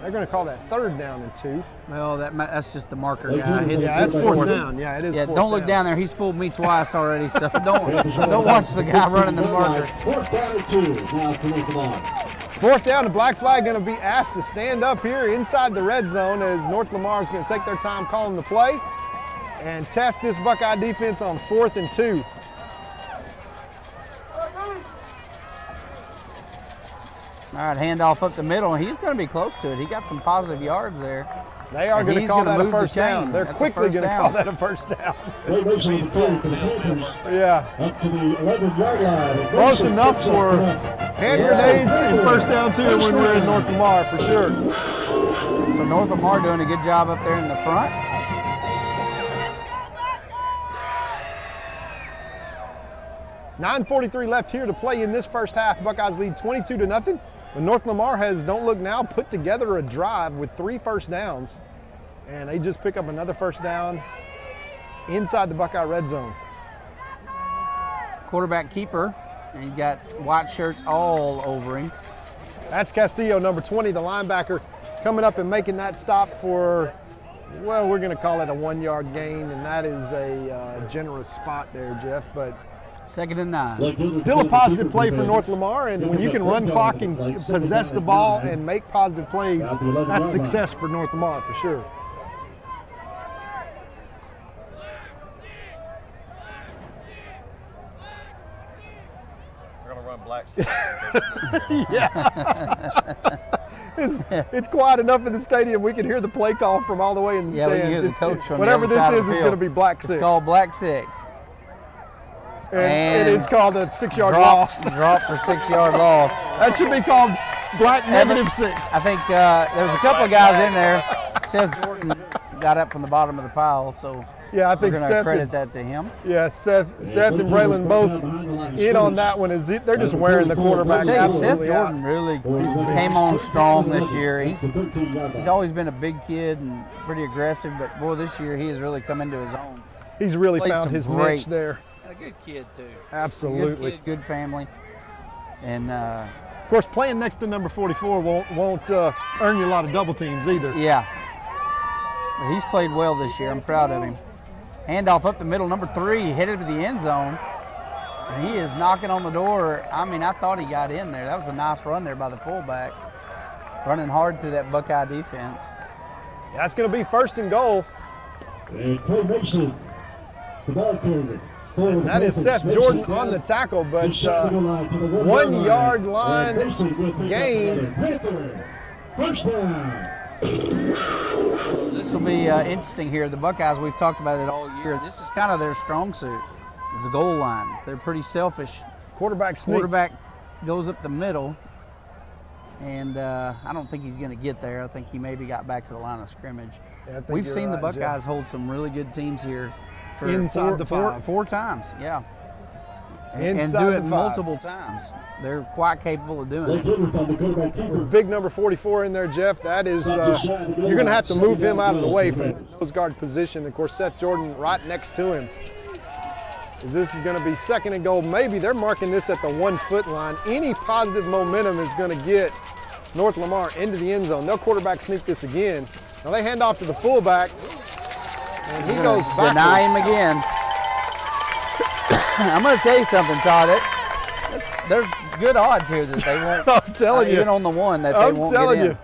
They're going to call that 3rd down and 2. Well, that's just the marker guy. Yeah, that's 4th down. Yeah, it is. Yeah, 4th don't look down there. He's fooled me twice already, so don't watch the guy running the marker. 4th down and 2. Now for North Lamar. 4th down, the black flag going to be asked to stand up here inside the red zone as North Lamar is going to take their time calling the play and test this Buckeye defense on 4th and 2. All right, handoff up the middle. He's going to be close to it. He got some positive yards there. They are going to call that a 1st down. They're quickly going to call that a 1st down. Yeah. Up to the 11-yard line. Close enough for hand grenades and 1st downs here when we're in North Lamar, for sure. So North Lamar doing a good job up there in the front. $9:43 left here to play in this 1st half. Buckeyes lead 22-0. But North Lamar has, don't look now, put together a drive with 3 1st downs. And they just pick up another 1st down inside the Buckeye red zone. Quarterback keeper, and he's got white shirts all over him. That's Castillo, number 20, the linebacker, coming up and making that stop for, well, we're going to call it a 1-yard gain, and that is a generous spot there, Jeff. But 2nd and 9. Still a positive play for North Lamar, and when you can run clock and possess the ball and make positive plays, that's success for North Lamar for sure. It's quiet enough in the stadium. We can hear the play call from all the way in the stands. Yeah, we can hear the coach from whatever the this other side is, of the it's field. going to be black 6. It's called black 6. And it's called a 6-yard drop, loss. Drop for 6-yard loss. That should be called black -6. I think there was a couple of guys in there. Seth Jordan got up from the bottom of the pile, so yeah, I think we're going to credit that to him. Yeah, Seth and Braylon both in on that one. They're just wearing the quarterback. I tell you, Seth Jordan really came on strong this year. He's always been a big kid and pretty aggressive, but boy, this year he has really come into his own. He's really found his niche there. And a good kid too. Absolutely. Good kid, good family, and of course, playing next to number 44 won't earn you a lot of double teams either. Yeah, but he's played well this year. I'm proud of him. Handoff up the middle, number 3 headed to the end zone. And he is knocking on the door. I mean, I thought he got in there. That was a nice run there by the fullback, running hard through that Buckeye defense. That's going to be 1st and goal. And Clay Mason, the ball carrier. That is Seth Jordan on the tackle, but 1 yard line gain. First down. So this will be interesting here. The Buckeyes, we've talked about it all year. This is kind of their strong suit. It's the goal line. They're pretty selfish. Quarterback sneak. Quarterback goes up the middle, and I don't think he's going to get there. I think he maybe got back to the line of scrimmage. Yeah, we've seen right, the Buckeyes Jeff. hold some really good teams here for inside the 5. 4 times, yeah. And Inside do the it 5. multiple times. They're quite capable of doing it. With big number 44 in there, Jeff, that is, you're going to have to move him out of the way from the nose guard position. Of course, Seth Jordan right next to him. This is going to be 2nd and goal. Maybe they're marking this at the 1-foot line. Any positive momentum is going to get North Lamar into the end zone. They'll quarterback sneak this again. Now they hand off to the fullback, and he goes backwards. Deny him again. I'm going to tell you something, Todd. There's good odds here that they won't. I'm telling you. Even on the 1 that they won't get in. I'm telling you.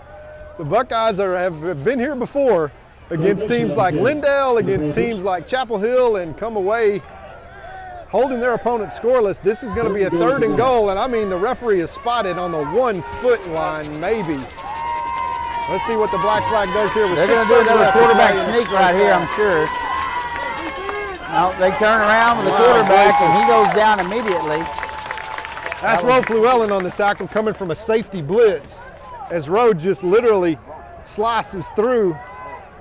The Buckeyes have been here before against teams like Lindale, against teams like Chapel Hill, and come away holding their opponent scoreless. This is going to be a 3rd and goal, and I mean the referee is spotted on the 1-foot line, maybe. Let's see what the black flag does here. They're going to do another quarterback sneak right here, I'm sure. No, they turn around with the quarterback, and he goes down immediately. That's Roe Fluellen on the tackle, coming from a safety blitz, as Roe just literally slices through,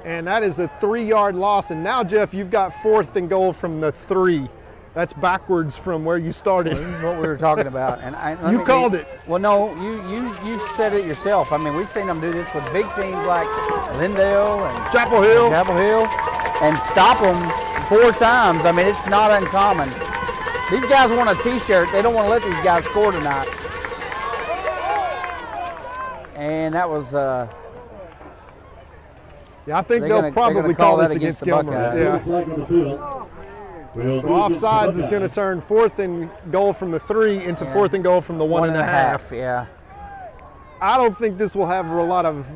and that is a 3-yard loss. And now, Jeff, you've got 4th and goal from the 3. That's backwards from where you started. Well, this is what we were talking about. And you called it. Well, no, you said it yourself. I mean, we've seen them do this with big teams like Lindale and Chapel Hill, and stop them 4 times. I mean, it's not uncommon. These guys want a T-shirt. They don't want to let these guys score tonight. And that was. Yeah, I think they'll probably call this against Gilmer. Yeah. So offsides is going to turn 4th and goal from the 3 into 4th and goal from the 1.5. Yeah. I don't think this will have a lot of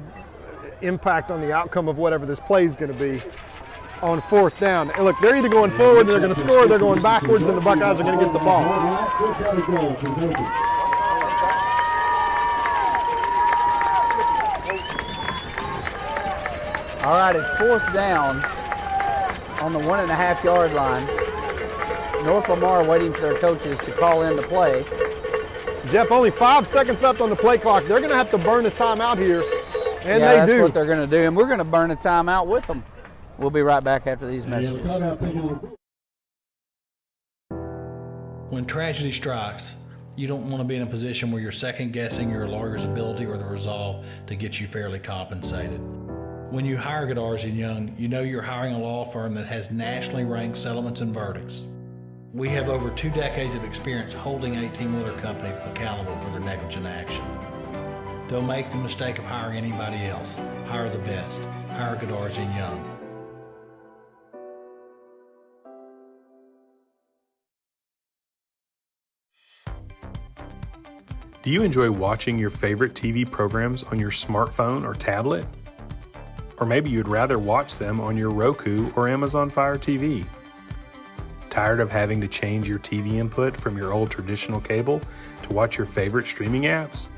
impact on the outcome of whatever this play is going to be on 4th down. And look, they're either going forward and they're going to score, or they're going backwards, and the Buckeyes are going to get the ball. All right, it's 4th down on the 1.5 yard line. North Lamar waiting for their coaches to call in the play. Jeff, only 5 seconds left on the play clock. They're going to have to burn a timeout here, and yeah, they that's do. What they're going to do, and we're going to burn a timeout with them. We'll be right back after these messages. When tragedy strikes, you don't want to be in a position where you're second guessing your lawyer's ability or the resolve to get you fairly compensated. When you hire Godarzi & Young, you know you're hiring a law firm that has nationally ranked settlements and verdicts. We have over 2 decades of experience holding 18-wheeler companies accountable for their negligent action. Don't make the mistake of hiring anybody else. Hire the best. Hire Godarzi & Young. Do you enjoy watching your favorite TV programs on your smartphone or tablet? Or maybe you'd rather watch them on your Roku or Amazon Fire TV. Tired of having to change your TV input from your old traditional cable to watch your favorite streaming apps?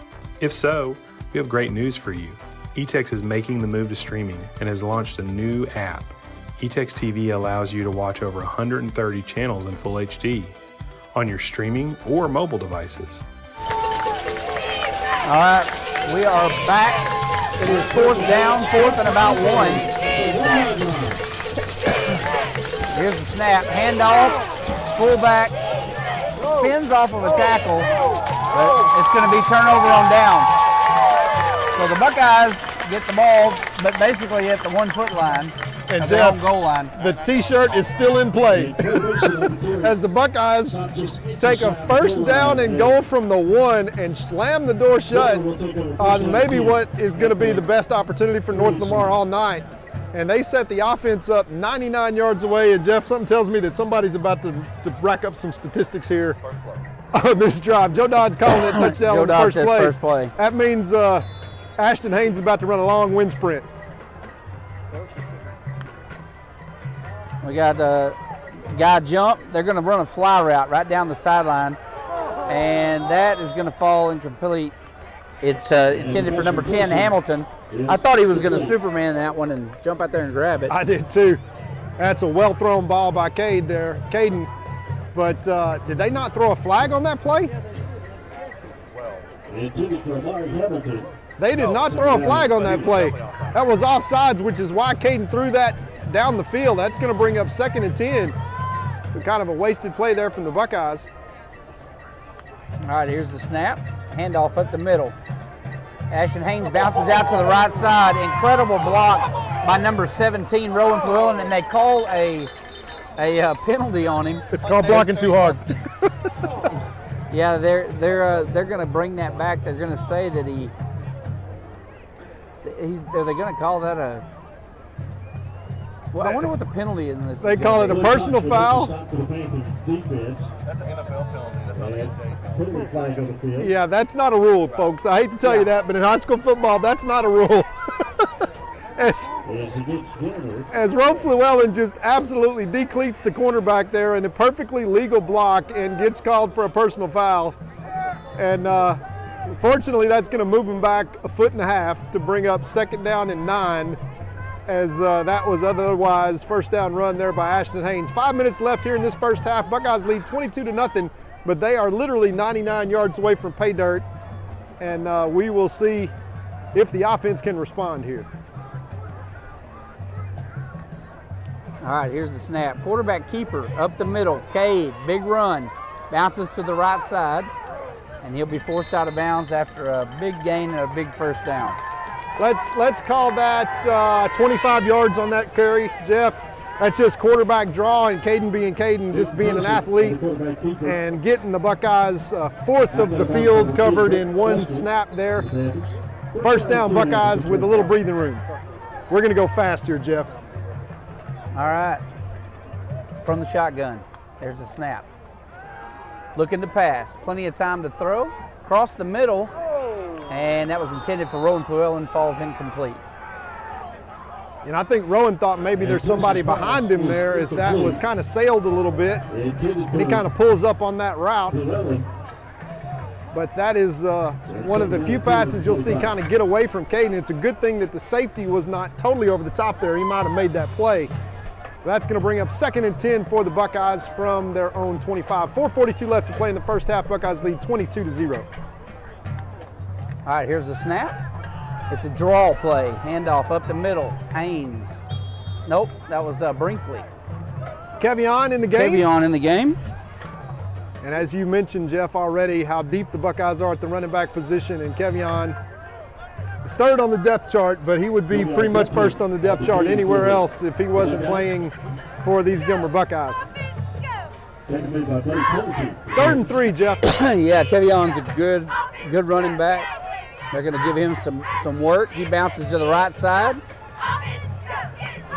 If so, we have great news for you. eTex is making the move to streaming and has launched a new app. eTex TV allows you to watch over 130 channels in full HD on your streaming or mobile devices. All right, we are back. It is fourth down, fourth and about 1. Here's the snap, handoff, fullback, spins off of a tackle, but it's going to be turnover on down. So the Buckeyes get the ball, but basically at the 1 foot line, and their Jeff, own goal line. The T-shirt is still in play as the Buckeyes take a first down and goal from the 1 and slam the door shut on maybe what is going to be the best opportunity for North Lamar all night. And they set the offense up 99 yards away. And Jeff, something tells me that somebody's about to rack up some statistics here on this drive. Joe Dodd's calling it touchdown on the first play. That means Ashton Haynes is about to run a long wind sprint. We got a guy jump. They're going to run a fly route right down the sideline, and that is going to fall incomplete. It's intended for number 10, Hamilton. I thought he was going to Superman that one and jump out there and grab it. I did too. That's a well-thrown ball by Caden. But did they not throw a flag on that play? They did not throw a flag on that play. That was offsides, which is why Caden threw that down the field. That's going to bring up 2nd and 10. So kind of a wasted play there from the Buckeyes. All right, here's the snap. Handoff up the middle. Ashton Haynes bounces out to the right side. Incredible block by number 17, Rowan Llewellyn, and they call a penalty on him. It's called blocking too hard. Yeah, they're going to bring that back. They're going to say that are they going to call that a? Well, I wonder what the penalty in this. They call it a personal foul. That's an NFL penalty. That's all they say. Yeah, that's not a rule, folks. I hate to tell you that, but in high school football, that's not a rule. As Rowan Llewellyn just absolutely decleats the cornerback there in a perfectly legal block and gets called for a personal foul. And fortunately, that's going to move him back 1.5 feet to bring up 2nd down and 9. As that was otherwise first down run there by Ashton Haynes. 5 minutes left here in this first half. Buckeyes lead 22-0, but they are literally 99 yards away from pay dirt. And we will see if the offense can respond here. All right, here's the snap. Quarterback keeper up the middle. Cade, big run. Bounces to the right side, and he'll be forced out of bounds after a big gain and a big first down. Let's call that 25 yards on that carry, Jeff. That's just quarterback draw and Caden being Caden, just being an athlete and getting the Buckeyes 4th of the field covered in 1 snap there. First down, Buckeyes with a little breathing room. We're going to go fast here, Jeff. All right. From the shotgun, there's a snap. Looking to pass, plenty of time to throw. Across the middle. And that was intended for Rowan Llewellyn, falls incomplete. And I think Rowan thought maybe there's somebody behind him there as that was kind of sailed a little bit. And he kind of pulls up on that route. But that is one of the few passes you'll see kind of get away from Caden. It's a good thing that the safety was not totally over the top there. He might have made that play. That's going to bring up 2nd and 10 for the Buckeyes from their own 25. 4:42 left to play in the first half. Buckeyes lead 22-0. All right, here's the snap. It's a draw play. Handoff up the middle. Haynes. Nope, that was Brinkley. Kevion in the game. Kevion in the game. And as you mentioned, Jeff, already, how deep the Buckeyes are at the running back position. And Kevion is 3rd on the depth chart, but he would be pretty much 1st on the depth chart anywhere else if he wasn't playing for these Gilmer Buckeyes. 3rd and 3, Jeff. Yeah, Kevion's a good running back. They're going to give him some work. He bounces to the right side,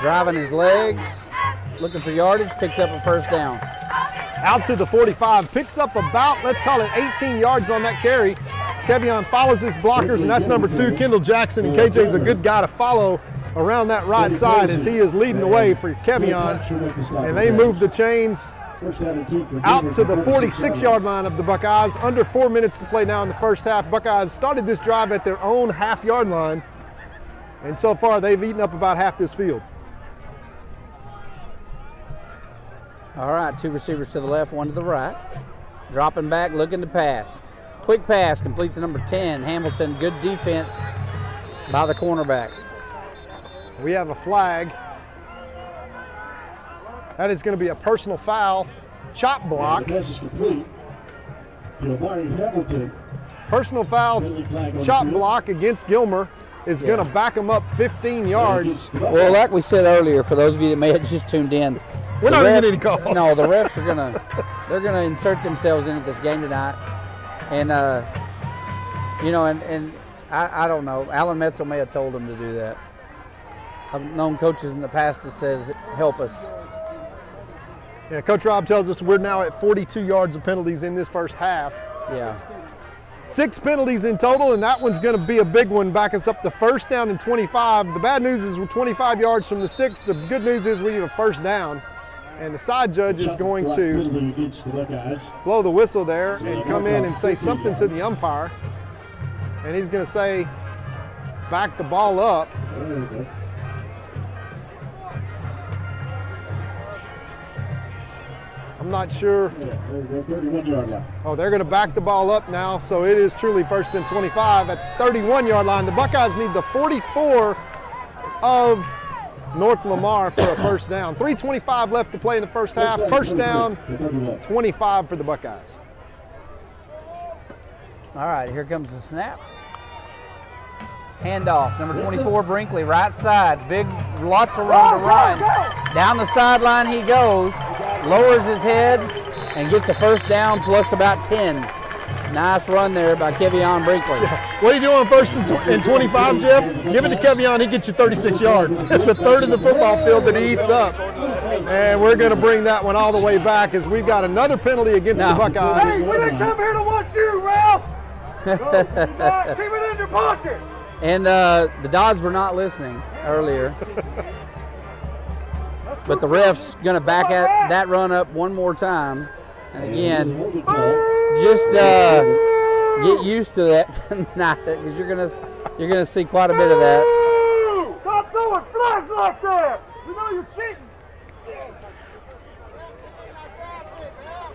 driving his legs, looking for yardage, picks up a first down. Out to the 45, picks up about, let's call it 18 yards on that carry. As Kevion follows his blockers, and that's number 2, Kendall Jackson, and KJ's a good guy to follow around that right side as he is leading the way for Kevion. And they move the chains First down and 2 for out Gilmer to the from 46-yard line of the Buckeyes. Under 4 minutes to play now in the first half. Buckeyes started this drive at their own half-yard line, and so far they've eaten up about half this field. All right, 2 receivers to the left, 1 to the right. Dropping back, looking to pass. Quick pass, complete to number 10, Hamilton. Good defense by the cornerback. We have a flag. That is going to be a personal foul. Chop block. The pass is complete to Lamar Hamilton. Personal foul, chop block against Gilmer is going to back him up 15 yards. Well, like we said earlier, for those of you that may have just tuned in, we're not getting any calls. No, the refs are they're gonna insert themselves into this game tonight, and and I don't know. Alan Metzel may have told them to do that. I've known coaches in the past that says help us. Yeah, Coach Rob tells us we're now at 42 yards of penalties in this first half. Yeah. 6 penalties in total, and that one's going to be a big one, back us up to first down and 25. The bad news is we're 25 yards from the sticks. The good news is we have a first down, and the side judge is going to blow the whistle there and come in and say something to the umpire, and he's going to say back the ball up. I'm not sure. Oh, they're going to back the ball up now, so it is truly first and 25 at 31-yard line. The Buckeyes need the 44 of North Lamar for a first down. 3:25 left to play in the first half. First down, 25 for the Buckeyes. All right, here comes the snap. Handoff, number 24, Brinkley, right side. Big, lots of room to run. Down the sideline he goes, lowers his head, and gets a first down plus about 10. Nice run there by Kevion Brinkley. Yeah. What are you doing first and 25, Jeff? Give it to Kevion, he gets you 36 yards. It's a third of the football field that he eats up. And we're going to bring that one all the way back as we've got another penalty against the Buckeyes. Hey, we didn't come here to watch you, Ralph! Keep it in your pocket! And the Dogs were not listening earlier. But the ref's going to back at that run up one more time. And again, just get used to that tonight, because you're gonna see quite a bit of that. Stop throwing flags like that! You know you're cheating!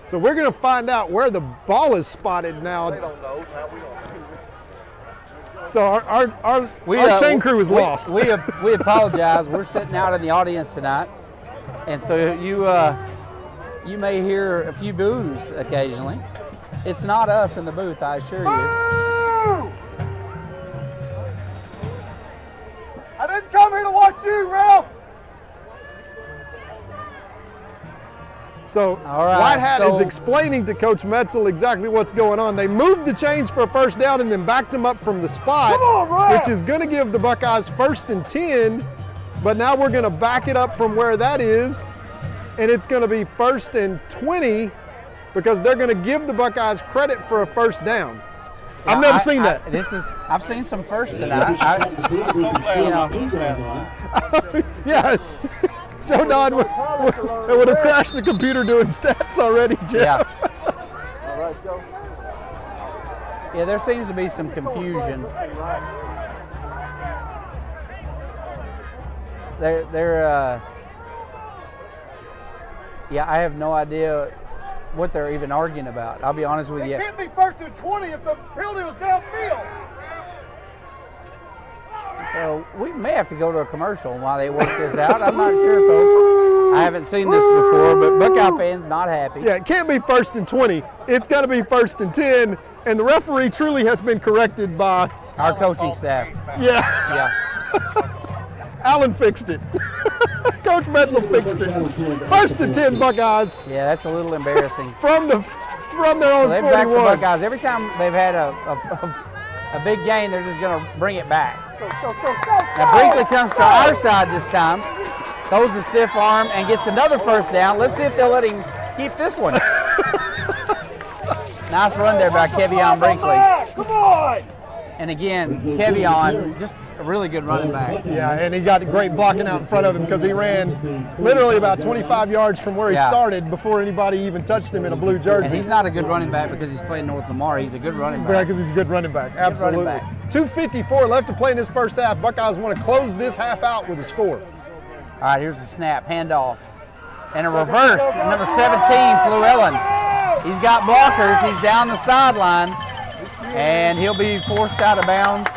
So we're going to find out where the ball is spotted now. They don't know. Now we don't. So our chain crew is lost. We apologize. We're sitting out in the audience tonight, and so you may hear a few boos occasionally. It's not us in the booth, I assure you. I didn't come here to watch you, Ralph. So right, White Hat is explaining to Coach Metzel exactly what's going on. They moved the chains for a first down and then backed them up from the spot, which is going to give the Buckeyes first and 10. But now we're going to back it up from where that is, and it's going to be first and 20 because they're going to give the Buckeyes credit for a first down. Yeah, I've never seen that. I've seen some first tonight. Yeah. Joe Dodd would have crashed the computer doing stats already, Jeff. Yeah. All right, Joe. Yeah, there seems to be some confusion. Yeah, I have no idea what they're even arguing about. I'll be honest with you. It can't be first and 20 if the penalty was downfield. So we may have to go to a commercial while they work this out. I'm not sure, folks. I haven't seen this before, but Buckeye fans not happy. Yeah, it can't be first and 20. It's got to be first and 10, and the referee truly has been corrected by our coaching staff. Yeah. Alan fixed it. Coach Metzel fixed it. First and 10 Buckeyes. Yeah, that's a little embarrassing. From their own 41. They've backed the Buckeyes. Every time they've had a big gain, they're just going to bring it back. Now Brinkley comes to our side this time, throws the stiff arm and gets another first down. Let's see if they'll let him keep this one. Nice run there by Kevion Brinkley. Come on! And again, Kevion just a really good running back. Yeah, and he got great blocking out in front of him because he ran literally about 25 yards from where he started before anybody even touched him in a blue jersey. And he's not a good running back because he's playing North Lamar. He's a good running back. Yeah, because he's a good running back. Absolutely. 2:54 left to play in this first half. Buckeyes want to close this half out with a score. All right, here's the snap, handoff. And a reverse, number 17, Llewellyn. He's got blockers, he's down the sideline, and he'll be forced out of bounds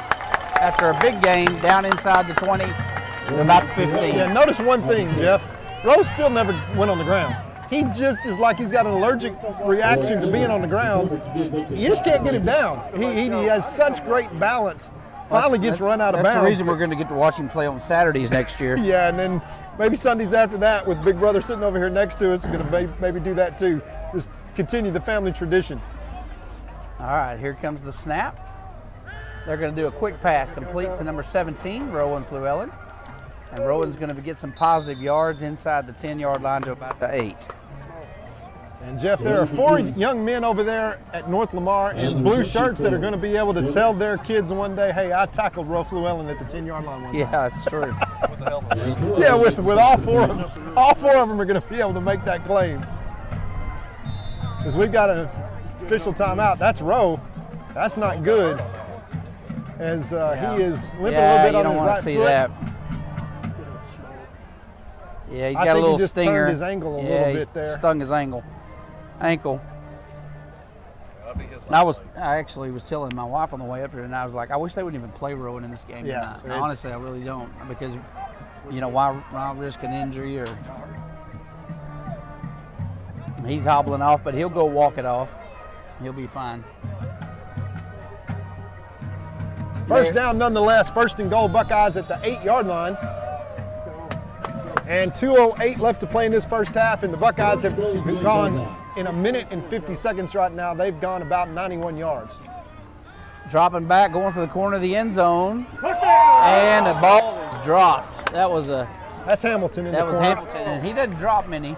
after a big gain down inside the 20 to about the 15. Yeah, notice one thing, Jeff. Rose still never went on the ground. He just is like he's got an allergic reaction to being on the ground. You just can't get him down. He has such great balance. Finally gets run out of bounds. That's the reason we're going to get to watch him play on Saturdays next year. Yeah, and then maybe Sundays after that with Big Brother sitting over here next to us. We're going to maybe do that too. Just continue the family tradition. All right, here comes the snap. They're going to do a quick pass, complete to number 17, Rowan Llewellyn. And Rowan's going to get some positive yards inside the 10-yard line to about the 8. And Jeff, there are 4 young men over there at North Lamar in blue shirts that are going to be able to tell their kids one day, hey, I tackled Rolf Llewellyn at the 10-yard line one time. Yeah, that's true. Yeah, with all 4 of them. All 4 of them are going to be able to make that claim. Because we've got an official timeout. That's Rowe. That's not good. As he is limping a little bit on his right foot. Yeah, you don't want to see that. Yeah, he's got a little stinger. Turned his ankle a little bit there. Stung his ankle. And I actually was telling my wife on the way up here, and I was like, I wish they wouldn't even play Rowan in this game tonight. Honestly, I really don't, because why risk an injury? Or he's hobbling off, but he'll go walk it off. He'll be fine. First down nonetheless, 1st and goal, Buckeyes at the 8-yard line. And 2:08 left to play in this first half, and the Buckeyes have gone in 1 minute and 50 seconds right now. They've gone about 91 yards. Dropping back, going for the corner of the end zone, and the ball is dropped. That's Hamilton in the corner. That was Hamilton, and he didn't drop many,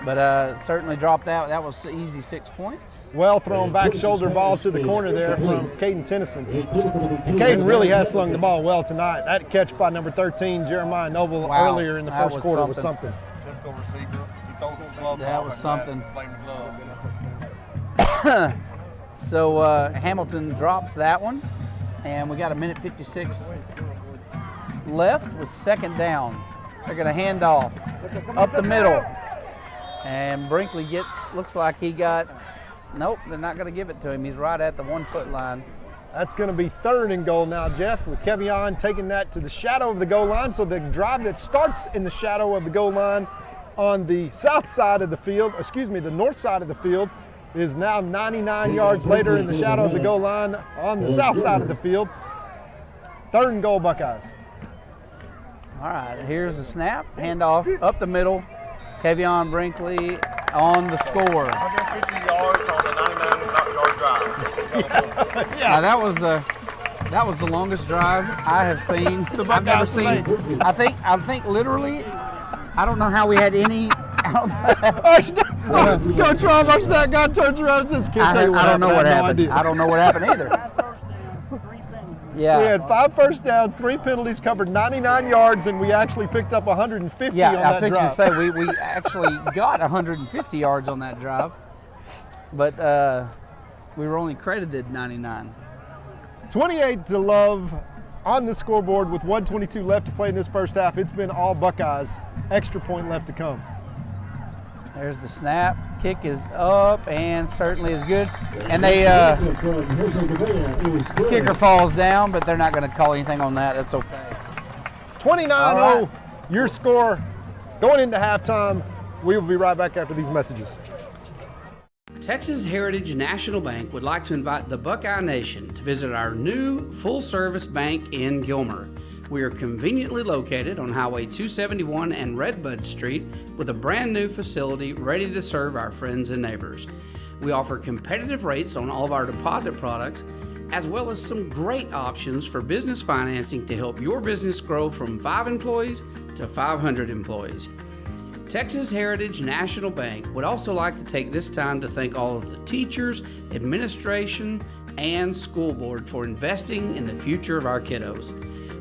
but certainly dropped out. That was easy 6 points. Well thrown back shoulder ball to the corner there from Caden Tennyson. And Caden really has slung the ball well tonight. That catch by number 13, Jeremiah Noble, earlier in the first quarter was something. That was something. So Hamilton drops that one, and we got 1 minute 56 left with 2nd down. They're going to hand off up the middle. And Brinkley looks like he nope, they're not going to give it to him. He's right at the 1-foot line. That's going to be 3rd and goal now, Jeff, with Kevion taking that to the shadow of the goal line. So the drive that starts in the shadow of the goal line on the south side of the field, the north side of the field, is now 99 yards later in the shadow of the goal line on the south side of the field. 3rd and goal, Buckeyes. All right, here's the snap, handoff up the middle. Kevion Brinkley on the score. 150 yards on the 99-yard drive. Now that was the longest drive I have seen. I've never seen. I think literally, I don't know how we had any. Coach Rob, our stat guy turns around and says, "Can't tell you what happened." I don't know what happened either. Yeah. We had 5 first down, 3 penalties, covered 99 yards, and we actually picked up 150 on that drive. Yeah, I fixed to say we actually got 150 yards on that drive, but we were only credited 99. 28 to love on the scoreboard with 1:22 left to play in this first half. It's been all Buckeyes. Extra point left to come. There's the snap. Kick is up and certainly is good. And they kicker falls down, but they're not going to call anything on that. That's okay. 29-0, your score going into halftime. We will be right back after these messages. Texas Heritage National Bank would like to invite the Buckeye Nation to visit our new full-service bank in Gilmer. We are conveniently located on Highway 271 and Redbud Street with a brand new facility ready to serve our friends and neighbors. We offer competitive rates on all of our deposit products, as well as some great options for business financing to help your business grow from 5 employees to 500 employees. Texas Heritage National Bank would also like to take this time to thank all of the teachers, administration, and school board for investing in the future of our kiddos.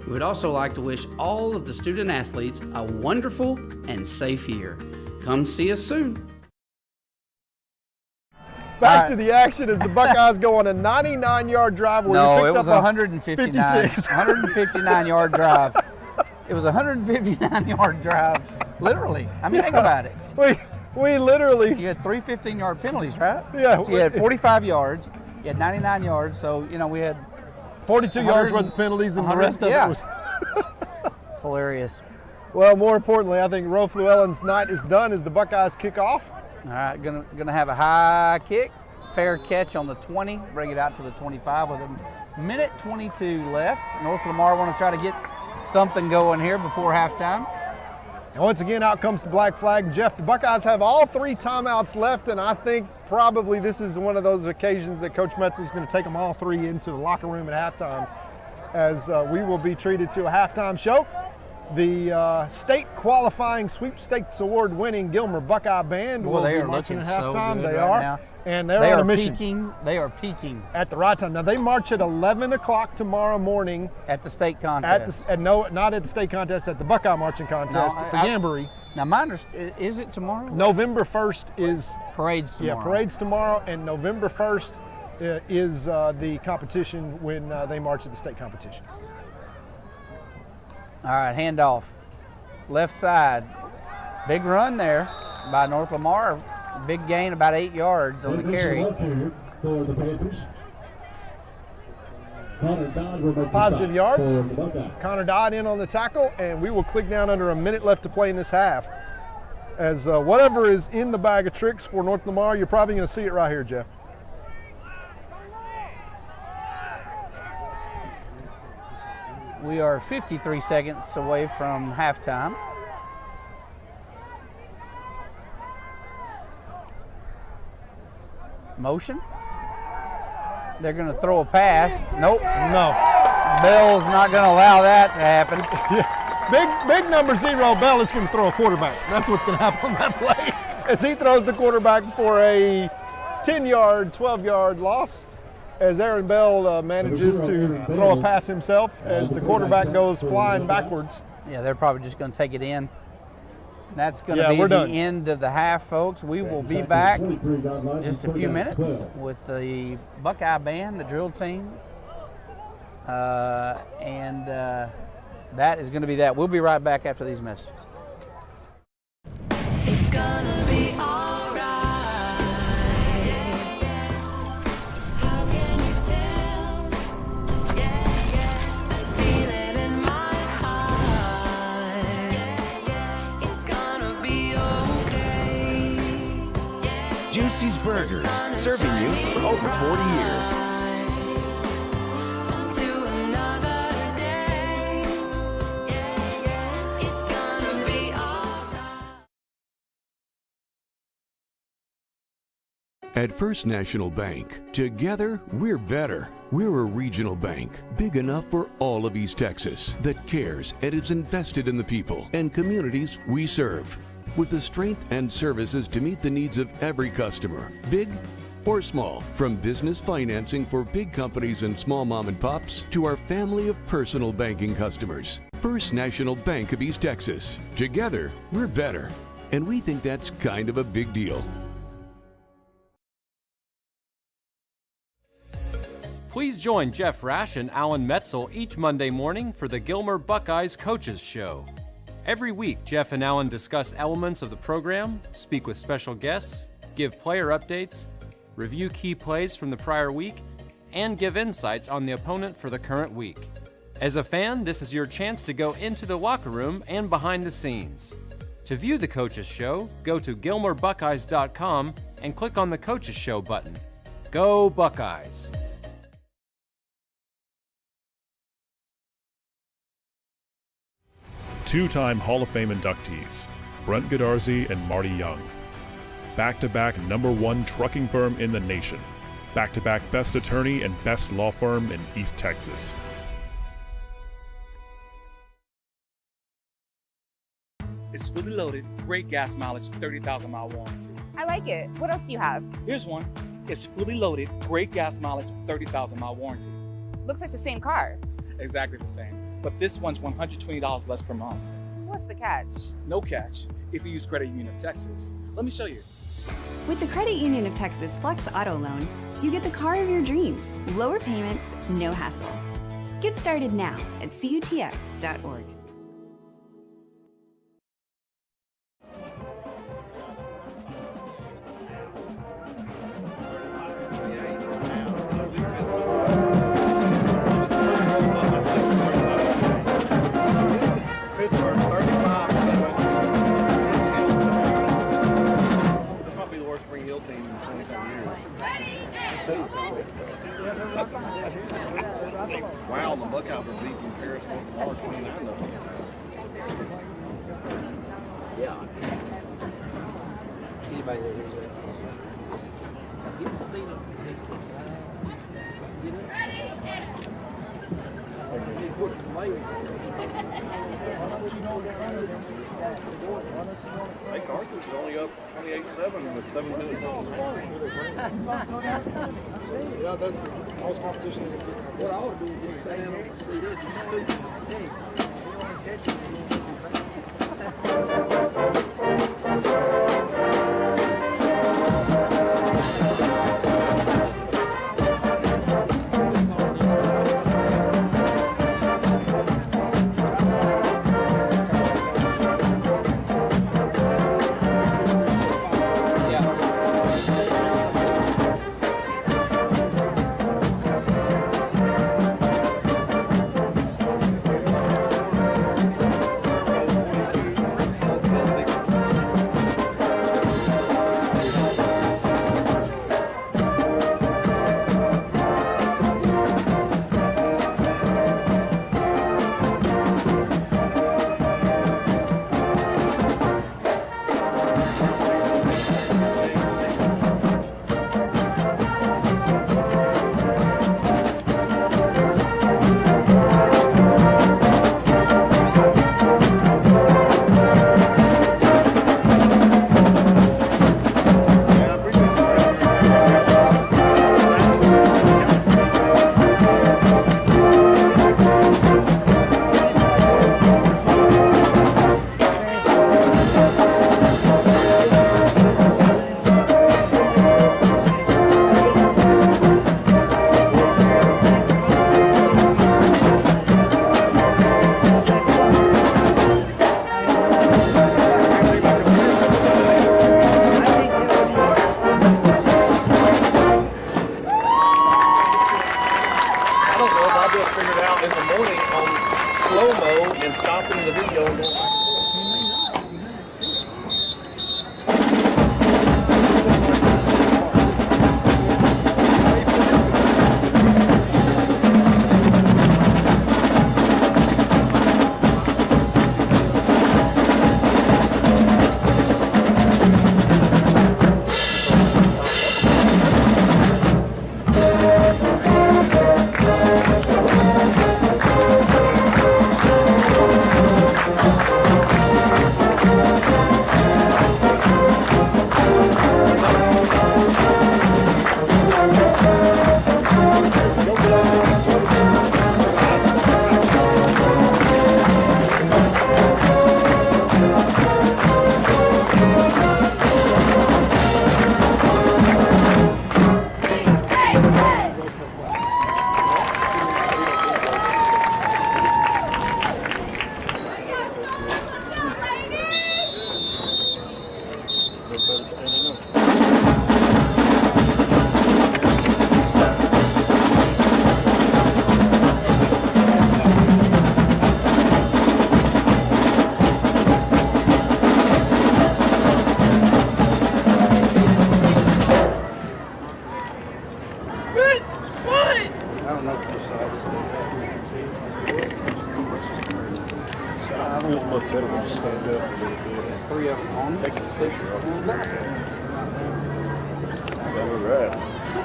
We would also like to wish all of the student athletes a wonderful and safe year. Come see us soon. Back to the action as the Buckeyes go on a 99-yard drive where you picked it was up 159. 159-yard drive. It was a 159-yard drive, literally. I mean, think about it. We literally. You had 3 15-yard penalties, right? Yeah. So you had 45 yards. You had 99 yards. So, you know, we had 42 yards worth of penalties, and the rest of it was. It's hilarious. Well, more importantly, I think Ro Fluellen's night is done as the Buckeyes kick off. All right, gonna have a high kick, fair catch on the 20, bring it out to the 25 with a minute 22 left. North Lamar want to try to get something going here before halftime. And once again, out comes the black flag. Jeff, the Buckeyes have all 3 timeouts left, and I think probably this is one of those occasions that Coach Metzel is going to take them all 3 into the locker room at halftime, as we will be treated to a halftime show. The state qualifying sweepstakes award winning Gilmer Buckeye Band will be marching at halftime. So good they right are. Now. And they're on a mission. Peaking. They are peaking. At the right time. Now they march at 11 o'clock tomorrow morning. At the state contest. No, not at the state contest, at the Buckeye marching contest for Jamboree. Now my understanding, is it tomorrow? November 1st is. Parade's tomorrow. Yeah, parade's tomorrow, and November 1st is the competition when they march at the state competition. All right, handoff. Left side. Big run there by North Lamar. Big gain, about 8 yards on the carry. For the Panthers. Positive yards. Connor Dodd in on the tackle, and we will click down under a minute left to play in this half. As whatever is in the bag of tricks for North Lamar, you're probably going to see it right here, Jeff. We are 53 seconds away from halftime. Motion. They're going to throw a pass. Nope. No. Bell's not going to allow that to happen. Yeah. Big number 0, Bell is going to throw a quarterback. That's what's going to happen on that play. As he throws the quarterback for a 10-yard, 12-yard loss. As Aaron Bell manages to throw a pass himself as the quarterback goes flying backwards. Yeah, they're probably just going to take it in. That's going to be the end of the half, folks. We will be back in just a few minutes with the Buckeye Band, the drill team. And that is going to be that. We'll be right back after these messages. It's gonna be all right. Juicy's Burgers, serving you for over 40 years. At First National Bank, together we're better. We're a regional bank, big enough for all of East Texas, that cares and is invested in the people and communities we serve. With the strength and services to meet the needs of every customer, big or small. From business financing for big companies and small mom and pops to our family of personal banking customers. First National Bank of East Texas. Together, we're better. And we think that's kind of a big deal. Please join Jeff Rash and Alan Metzel each Monday morning for the Gilmer Buckeyes Coaches Show. Every week, Jeff and Alan discuss elements of the program, speak with special guests, give player updates, review key plays from the prior week, and give insights on the opponent for the current week. As a fan, this is your chance to go into the locker room and behind the scenes. To view the Coaches Show, go to GilmerBuckeyes.com and click on the Coaches Show button. Go Buckeyes! Two-time Hall of Fame inductees, Brent Godarzi and Marty Young. Back-to-back #1 trucking firm in the nation. Back-to-back best attorney and best law firm in East Texas. It's fully loaded, great gas mileage, 30,000-mile warranty. I like it. What else do you have? Here's one. It's fully loaded, great gas mileage, 30,000-mile warranty. Looks like the same car. Exactly the same. but this one's $120 less per month. What's the catch? No catch if you use Credit Union of Texas. Let me show you. With the Credit Union of Texas Flex Auto Loan, you get the car of your dreams, lower payments, no hassle. Get started now at cutx.org. Wow, the Buckeyes are beating Paris 29 Yeah. Anybody that hears that? Hey, Carthage is only up 28-7 with 7 minutes left. Yeah, that's the most competition. What I would do is just stand on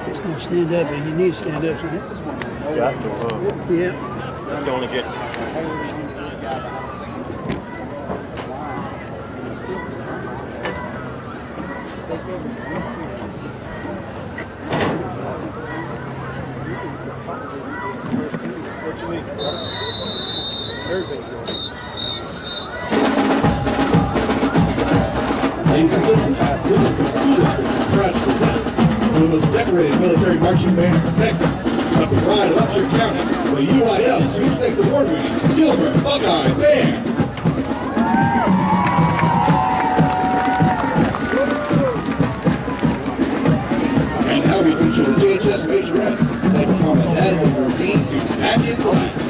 It's going to stand up, and you need to stand up. So this is one. Got to, huh? Yeah. That's the only get. What you need? Ladies and gentlemen, Gilmer School District proud to present one of the most decorated military marching bands in Texas, the pride of Upshur County, the UIL Sweepstakes Award-winning Gilmer Buckeye Band. And now we feature the JHS Majorettes as they perform a dazzling routine to Back in Black.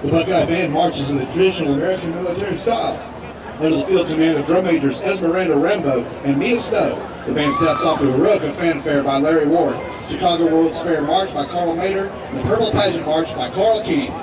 The Buckeye Band marches in the traditional American military style. Under the field command of drum majors Esmeralda Rambo and Mia Stowe, the band steps off to Heroica Fanfare by Larry Ward, Chicago World's Fair March by Carl Mader, and the Purple Pageant March by Carl King.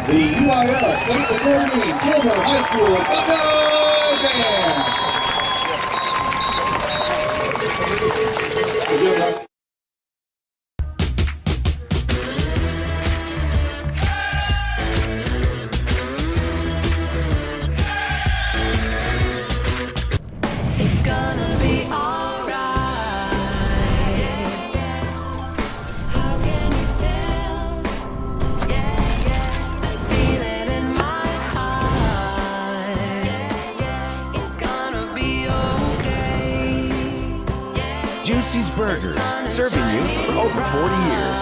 The UIL State Authority Gilmer High School Buckeye Band. It's gonna be alright. How can you tell? I feel it in my heart. It's gonna be okay. Juicy's Burgers, serving you for over 40 years.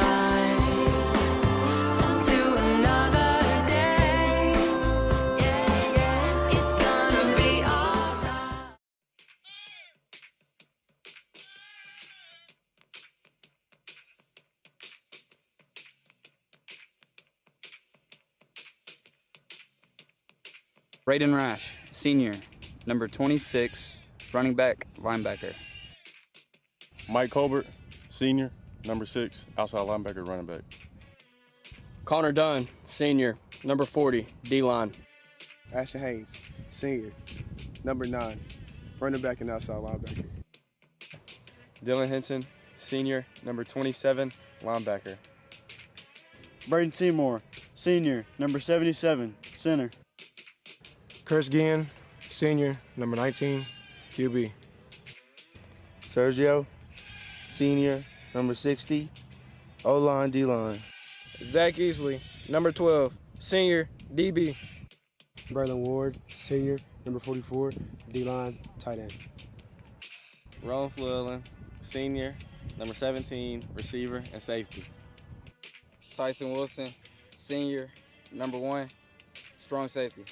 To another day. It's gonna be alright. Braden Rash, senior, number 26, running back, linebacker. Mike Colbert, senior, number 6, outside linebacker, running back. Connor Dunn, senior, number 40, D-line. Ashton Haynes, senior, number 9, running back and outside linebacker. Dylan Henson, senior, number 27, linebacker. Braden Seymour, senior, number 77, center. Chris Guillen, senior, number 19, QB. Sergio, senior, number 60, O-line, D-line. Zach Easley, number 12, senior, DB. Braylon Ward, senior, number 44, D-line, tight end. Ron Llewellyn, senior, number 17, receiver and safety. Tyson Wilson, senior, number 1, strong safety.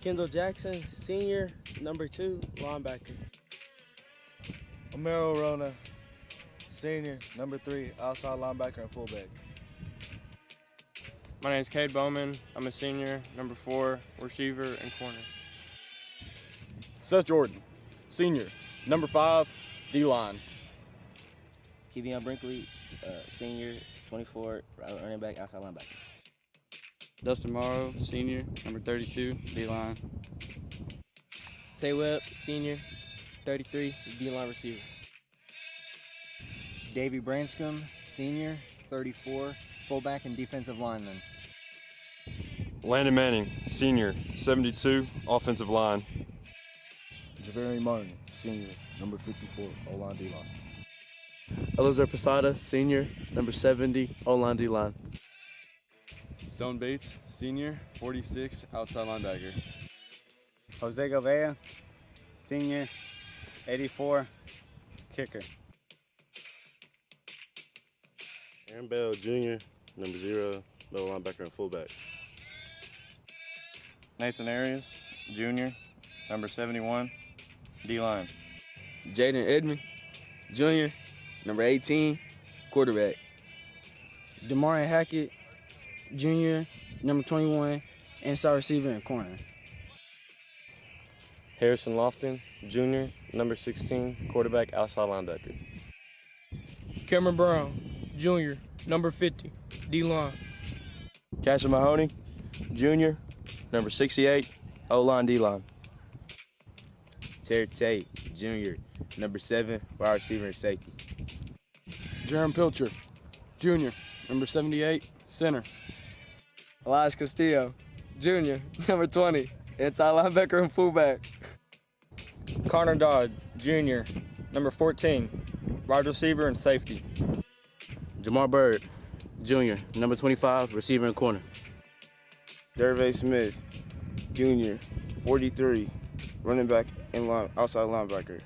Kendall Jackson, senior, number 2, linebacker. Amaro Rona, senior, number 3, outside linebacker and fullback. My name's Cade Bowman. I'm a senior, number 4, receiver and corner. Seth Jordan, senior, number 5, D-line. Kevion Brinkley, senior, 24, running back, outside linebacker. Dustin Morrow, senior, number 32, D-line. Tay Webb, senior, 33, D-line receiver. Davey Branscombe, senior, 34, fullback and defensive lineman. Landon Manning, senior, 72, offensive line. Javarian Martin, senior, number 54, O-line D-line. Eliezer Posada, senior, number 70, O-line D-line. Stone Bates, senior, 46, outside linebacker. Jose Govea, senior, 84, kicker. Aaron Bell, junior, number 0, middle linebacker and fullback. Nathan Arias, junior, number 71, D-line. Jaden Edmond, junior, number 18, quarterback. Demarion Hackett, junior, number 21, inside receiver and corner. Harrison Lofton, junior, number 16, quarterback, outside linebacker. Cameron Brown, junior, number 50, D-line. Cashin Mahoney, junior, number 68, O-line D-line. Terry Tate, junior, number 7, wide receiver and safety. Jerem Pilcher, junior, number 78, center. Elias Castillo, junior, number 20, inside linebacker and fullback. Connor Dodd, junior, number 14, wide receiver and safety. Jamar Bird, junior, number 25, receiver and corner. Dervay Smith, junior, 43, running back and outside linebacker.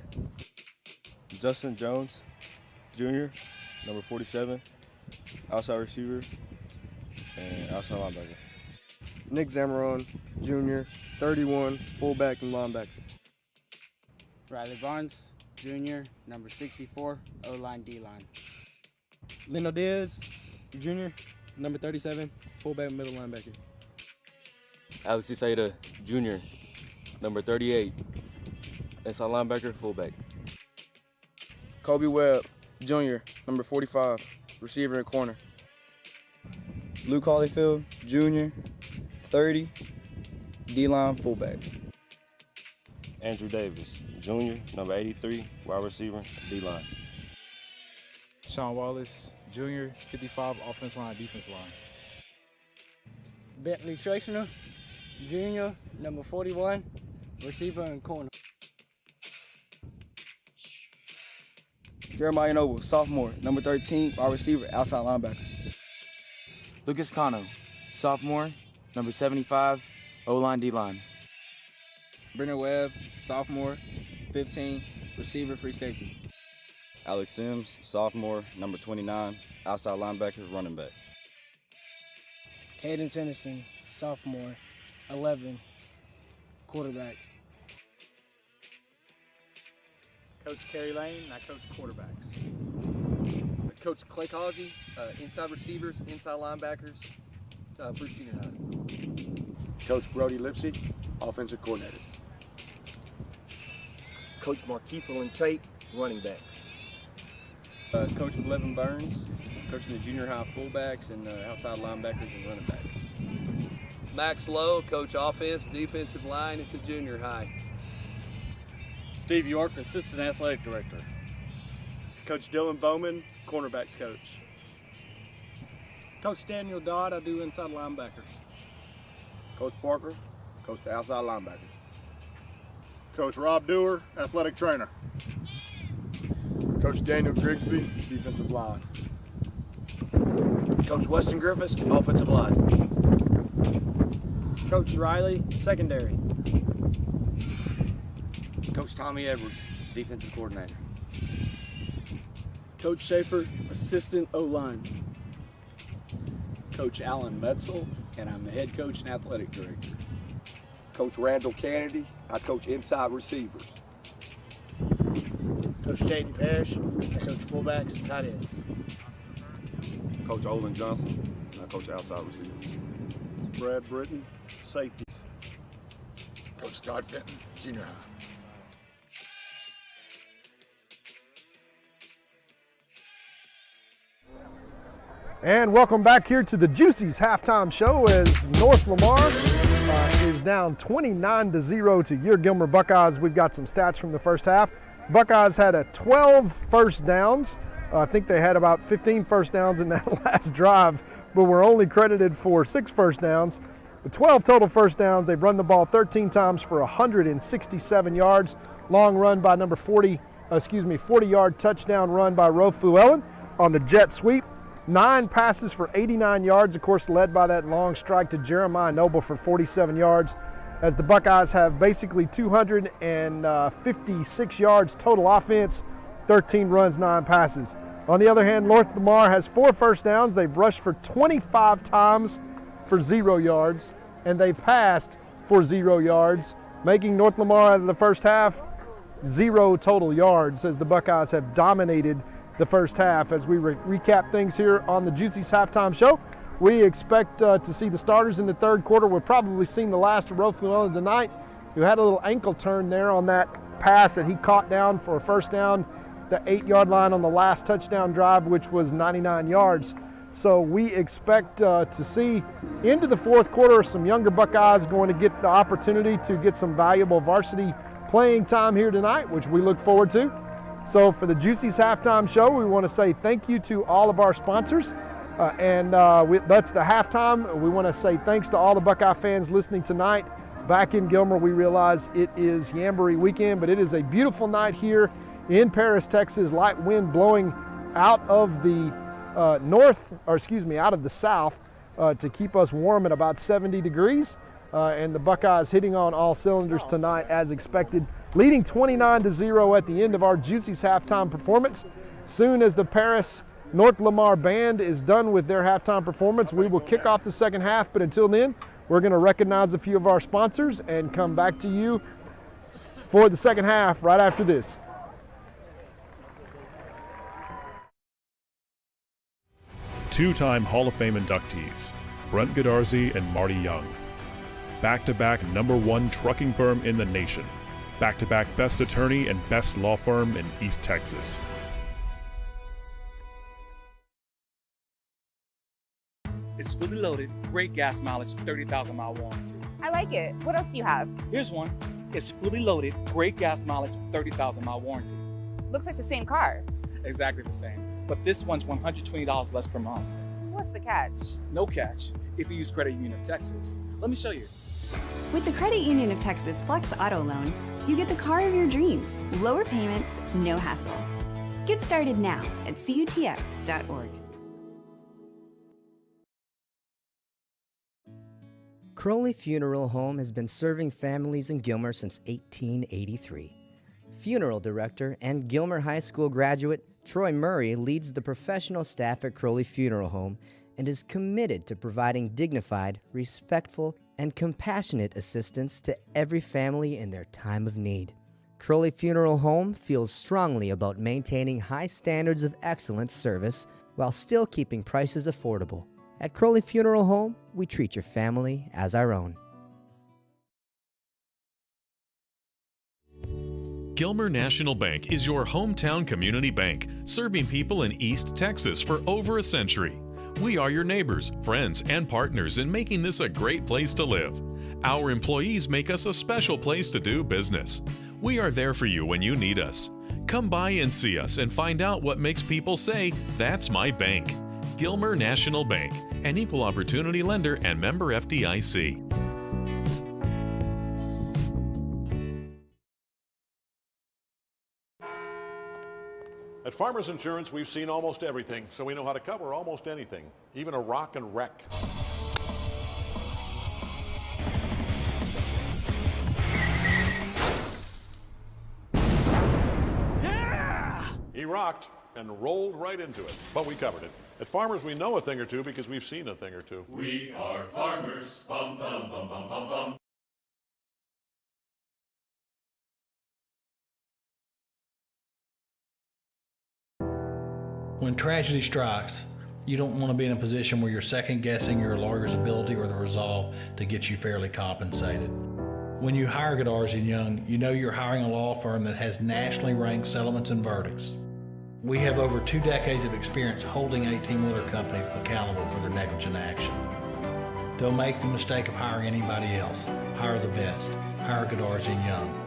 Justin Jones, junior, number 47, outside receiver and outside linebacker. Nick Zamaron, junior, 31, fullback and linebacker. Riley Barnes, junior, number 64, O-line D-line. Leno Diaz, junior, number 37, fullback, middle linebacker. Alex Isaida, junior, number 38, inside linebacker, fullback. Kobe Webb, junior, number 45, receiver and corner. Luke Holyfield, junior, 30, D-line, fullback. Andrew Davis, junior, number 83, wide receiver, D-line. Sean Wallace, junior, 55, offense line, defense line. Bentley Schreiner, junior, number 41, receiver and corner. Jeremiah Noble, sophomore, number 13, wide receiver, outside linebacker. Lucas Cano, sophomore, number 75, O-line D-line. Brenner Webb, sophomore, 15, receiver, free safety. Alex Sims, sophomore, number 29, outside linebacker, running back. Caden Tennyson, sophomore, 11, quarterback. Coach Kerry Lane, and I coach quarterbacks. I coach Clay Causey, inside receivers, inside linebackers, Bruce Junior High. Coach Brody Lipsy, offensive coordinator. Coach Markeithlin Tate, running backs. Coach Blevin Burns, coach of the junior high fullbacks and outside linebackers and running backs. Max Lowe, coach offense, defensive line at the junior high. Steve York, assistant athletic director. Coach Dylan Bowman, cornerbacks coach. Coach Daniel Dodd, I do inside linebackers. Coach Parker, coach the outside linebackers. Coach Rob Dewar, athletic trainer. Coach Daniel Grigsby, defensive line. Coach Weston Griffiths, offensive line. Coach Riley, secondary. Coach Tommy Edwards, defensive coordinator. Coach Schaefer, assistant O-line. Coach Alan Metzel, and I'm the head coach and athletic director. Coach Randall Kennedy, I coach inside receivers. Coach Jaden Parrish, I coach fullbacks and tight ends. Coach Olin Johnson, and I coach outside receiver. Brad Britton, safeties. Coach Todd Fenton, junior high. And welcome back here to the Juicy's halftime show as North Lamar is down 29-0 to your Gilmer Buckeyes. We've got some stats from the first half. Buckeyes had 12 first downs. I think they had about 15 first downs in that last drive, but were only credited for 6 first downs. With 12 total first downs, they've run the ball 13 times for 167 yards. Long run by 40-yard touchdown run by Rofu Ellen on the jet sweep. 9 passes for 89 yards, of course, led by that long strike to Jeremiah Noble for 47 yards, as the Buckeyes have basically 256 yards total offense, 13 runs, 9 passes. On the other hand, North Lamar has 4 first downs. They've rushed for 25 times for 0 yards, and they've passed for 0 yards, making North Lamar out of the first half 0 total yards, as the Buckeyes have dominated the first half. As we recap things here on the Juicy's halftime show, we expect to see the starters in the third quarter. We've probably seen the last of Rofu Ellen tonight, who had a little ankle turn there on that pass that he caught down for a first down, the 8-yard line on the last touchdown drive, which was 99 yards. So we expect to see into the fourth quarter some younger Buckeyes going to get the opportunity to get some valuable varsity playing time here tonight, which we look forward to. So for the Juicy's halftime show, we want to say thank you to all of our sponsors. That's the halftime. We want to say thanks to all the Buckeye fans listening tonight. Back in Gilmer, we realize it is Jamboree weekend, but it is a beautiful night here in Paris, Texas. Light wind blowing out of the out of the south to keep us warm at about 70 degrees. And the Buckeyes hitting on all cylinders tonight as expected, leading 29-0 at the end of our Juicy's halftime performance. Soon as the Paris North Lamar band is done with their halftime performance, we will kick off the second half, but until then, we're going to recognize a few of our sponsors and come back to you for the second half right after this. Two-time Hall of Fame inductees, Brent Godarzi and Marty Young. Back-to-back #1 trucking firm in the nation. Back-to-back best attorney and best law firm in East Texas. It's fully loaded, great gas mileage, 30,000-mile warranty. I like it. What else do you have? Here's one. It's fully loaded, great gas mileage, 30,000-mile warranty. Looks like the same car. Exactly the same. But this one's $120 less per month. What's the catch? No catch if you use Credit Union of Texas. Let me show you. With the Credit Union of Texas Flex Auto Loan, you get the car of your dreams. Lower payments, no hassle. Get started now at cutx.org. Crowley Funeral Home has been serving families in Gilmer since 1883. Funeral director and Gilmer High School graduate Troy Murray leads the professional staff at Crowley Funeral Home and is committed to providing dignified, respectful, and compassionate assistance to every family in their time of need. Crowley Funeral Home feels strongly about maintaining high standards of excellent service while still keeping prices affordable. At Crowley Funeral Home, we treat your family as our own. Gilmer National Bank is your hometown community bank, serving people in East Texas for over a century. We are your neighbors, friends, and partners in making this a great place to live. Our employees make us a special place to do business. We are there for you when you need us. Come by and see us and find out what makes people say, "That's my bank." Gilmer National Bank, an equal opportunity lender and member FDIC. At Farmers Insurance, we've seen almost everything, so we know how to cover almost anything, even a rock and wreck. Yeah! He rocked and rolled right into it, but we covered it. At Farmers, we know a thing or two because we've seen a thing or two. We are farmers. Bum, bum, bum, bum, bum, bum. When tragedy strikes, You don't want to be in a position where you're second guessing your lawyer's ability or the resolve to get you fairly compensated. When you hire Godarzi & Young, you know you're hiring a law firm that has nationally ranked settlements and verdicts. We have over 2 decades of experience holding 18-wheeler companies accountable for their negligent action. Don't make the mistake of hiring anybody else. Hire the best. Hire Godarzi & Young.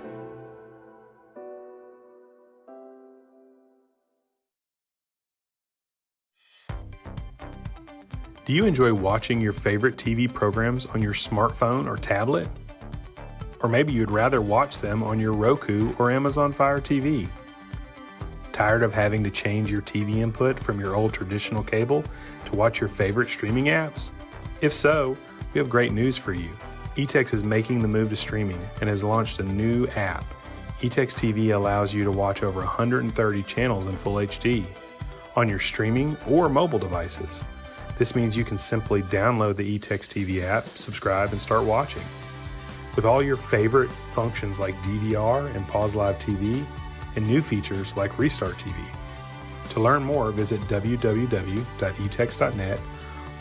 Do you enjoy watching your favorite TV programs on your smartphone or tablet? Or maybe you'd rather watch them on your Roku or Amazon Fire TV. Tired of having to change your TV input from your old traditional cable to watch your favorite streaming apps? If so, we have great news for you. eTex is making the move to streaming and has launched a new app. eTex TV allows you to watch over 130 channels in Full HD on your streaming or mobile devices. This means you can simply download the eTex TV app, subscribe, and start watching. With all your favorite functions like DVR and Pause Live TV, and new features like Restart TV. To learn more, visit www.etex.net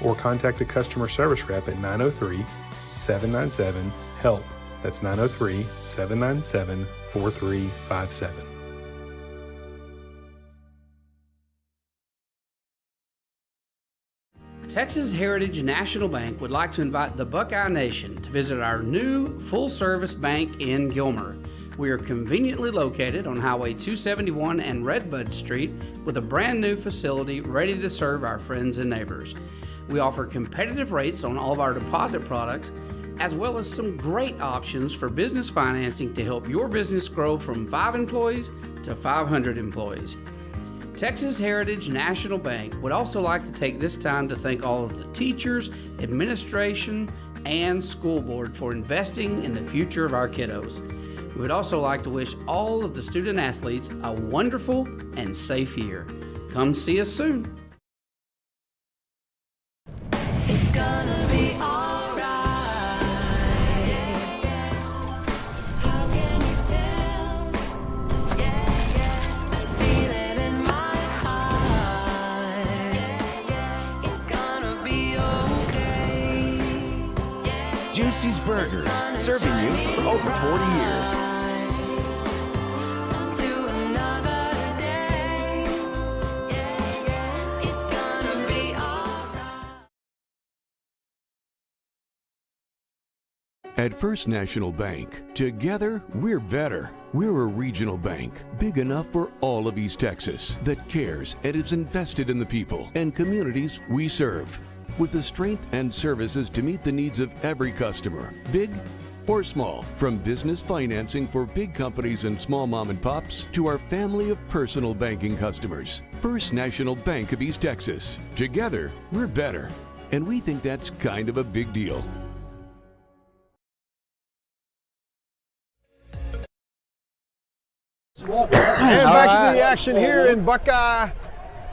or contact a customer service rep at 903-797-HELP. That's 903-797-4357. Texas Heritage National Bank would like to invite the Buckeye Nation to visit our new full-service bank in Gilmer. We are conveniently located on Highway 271 and Redbud Street with a brand new facility ready to serve our friends and neighbors. We offer competitive rates on all of our deposit products, as well as some great options for business financing to help your business grow from 5 employees to 500 employees. Texas Heritage National Bank would also like to take this time to thank all of the teachers, administration, and school board for investing in the future of our kiddos. We would also like to wish all of the student athletes a wonderful and safe year. Come see us soon. It's gonna be alright. How can you tell? I feel it in my heart. It's gonna be okay. Juicy's Burgers, serving you for over 40 years. At First National Bank, together we're better. We're a regional bank, big enough for all of East Texas, that cares and is invested in the people and communities we serve, with the strength and services to meet the needs of every customer, big or small. From business financing for big companies and small mom and pops to our family of personal banking customers. First National Bank of East Texas. Together, we're better. And we think that's kind of a big deal. And back to the action here in Buckeye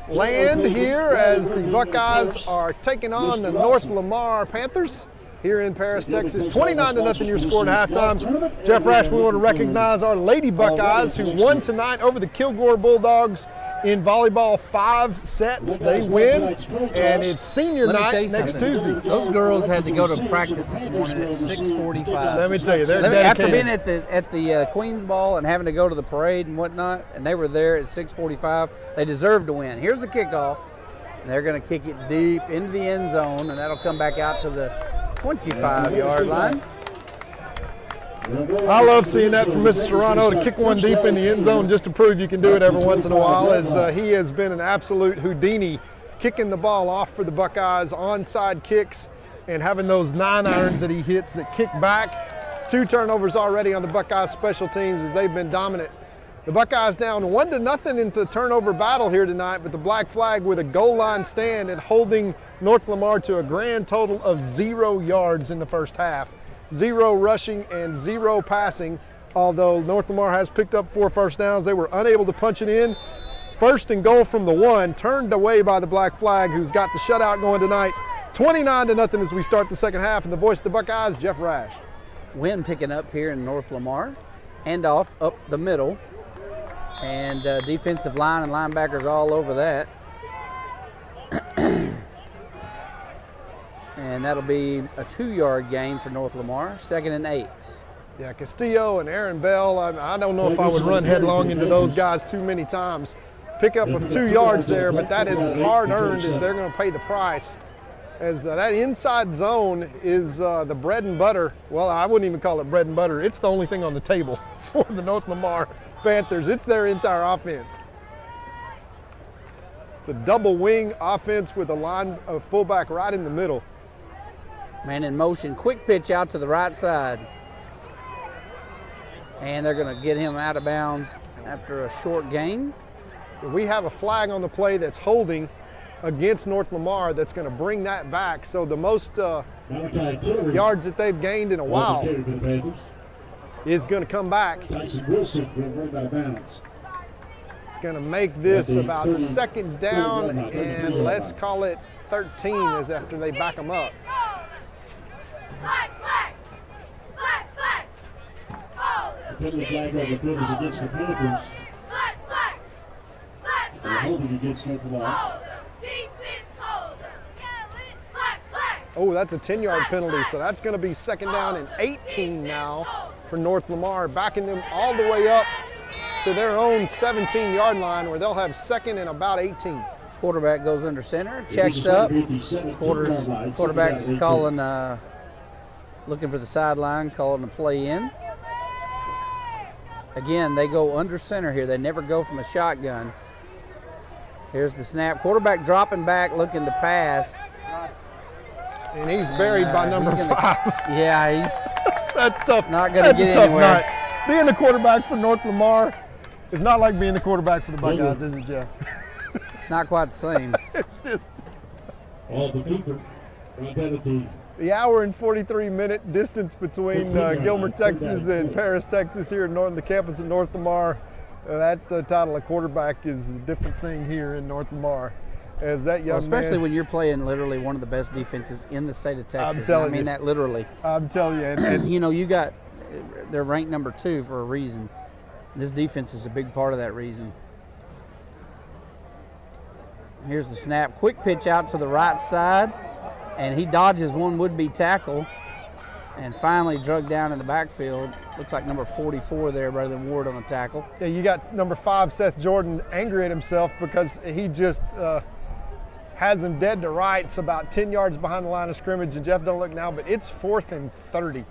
land here as the Buckeyes are taking on the North Lamar Panthers here in Paris, Texas. 29-0 your score at halftime. Jeff Rash, we want to recognize our Lady Buckeyes who won tonight over the Kilgore Bulldogs in volleyball 5 sets. They win, and it's senior night next Tuesday. Those girls had to go to practice this morning at 6:45. Let me tell you, they're dedicated. After being at the Queen's Ball and having to go to the parade and whatnot, and they were there at 6:45. They deserved to win. Here's the kickoff. And they're going to kick it deep into the end zone, and that'll come back out to the 25-yard line. I love seeing that from Mr. Serrano, to kick one deep in the end zone just to prove you can do it every once in a while, as he has been an absolute Houdini kicking the ball off for the Buckeyes, onside kicks, and having those 9-irons that he hits that kick back. 2 turnovers already on the Buckeyes special teams as they've been dominant. The Buckeyes down 1-0 into turnover battle here tonight, but the black flag with a goal line stand and holding North Lamar to a grand total of 0 yards in the first half. 0 rushing and 0 passing, although North Lamar has picked up 4 first downs. They were unable to punch it in. 1st and goal from the 1, turned away by the black flag, who's got the shutout going tonight. 29-0 as we start the second half, and the voice of the Buckeyes, Jeff Rash. Wind picking up here in North Lamar, hand off up the middle, and defensive line and linebackers all over that. And that'll be a 2-yard gain for North Lamar, 2nd and 8. Yeah, Castillo and Aaron Bell, I don't know if I would run headlong into those guys too many times. Pickup of 2 yards there, but that is hard earned as they're going to pay the price. As that inside zone is the bread and butter. Well, I wouldn't even call it bread and butter. It's the only thing on the table for the North Lamar Panthers. It's their entire offense. It's a double wing offense with a line of fullback right in the middle. Man in motion, quick pitch out to the right side. And they're going to get him out of bounds after a short gain. We have a flag on the play that's holding against North Lamar that's going to bring that back. So the most yards that they've gained in a while is going to come back. It's going to make this about 2nd down, and let's call it 13 as after they back them up. Penalty flag on the field is against the Panthers. They're holding against North Lamar. Oh, that's a 10-yard penalty, so that's going to be 2nd down and 18 now for North Lamar, backing them all the way up to their own 17-yard line where they'll have 2nd and about 18. Quarterback goes under center, checks up. Quarterback's calling, looking for the sideline, calling the play in. Again, they go under center here. They never go from a shotgun. Here's the snap. Quarterback dropping back, looking to pass. And he's buried by number 5. Yeah, he's that's tough. Not going to get That's a tough anywhere. night. Being the quarterback for North Lamar is not like being the quarterback for the Buckeyes, is it, Jeff? It's not quite the same. It's just All the people right down at the hour and 43-minute distance between Gilmer, Texas and Paris, Texas here on the campus of North Lamar. That title of quarterback is a different thing here in North Lamar. As that young especially man, when you're playing literally one of the best defenses in the state of Texas. I'm telling I mean you. that literally. I'm telling you. And You know, they're ranked number 2 for a reason. This defense is a big part of that reason. Here's the snap. Quick pitch out to the right side, and he dodges one would-be tackle and finally drug down in the backfield. Looks like number 44 there rather than Ward on the tackle. yeah, you got number 5, Seth Jordan, angry at himself because he just has him dead to rights about 10 yards behind the line of scrimmage. And Jeff, don't look now, but it's 4th and 30.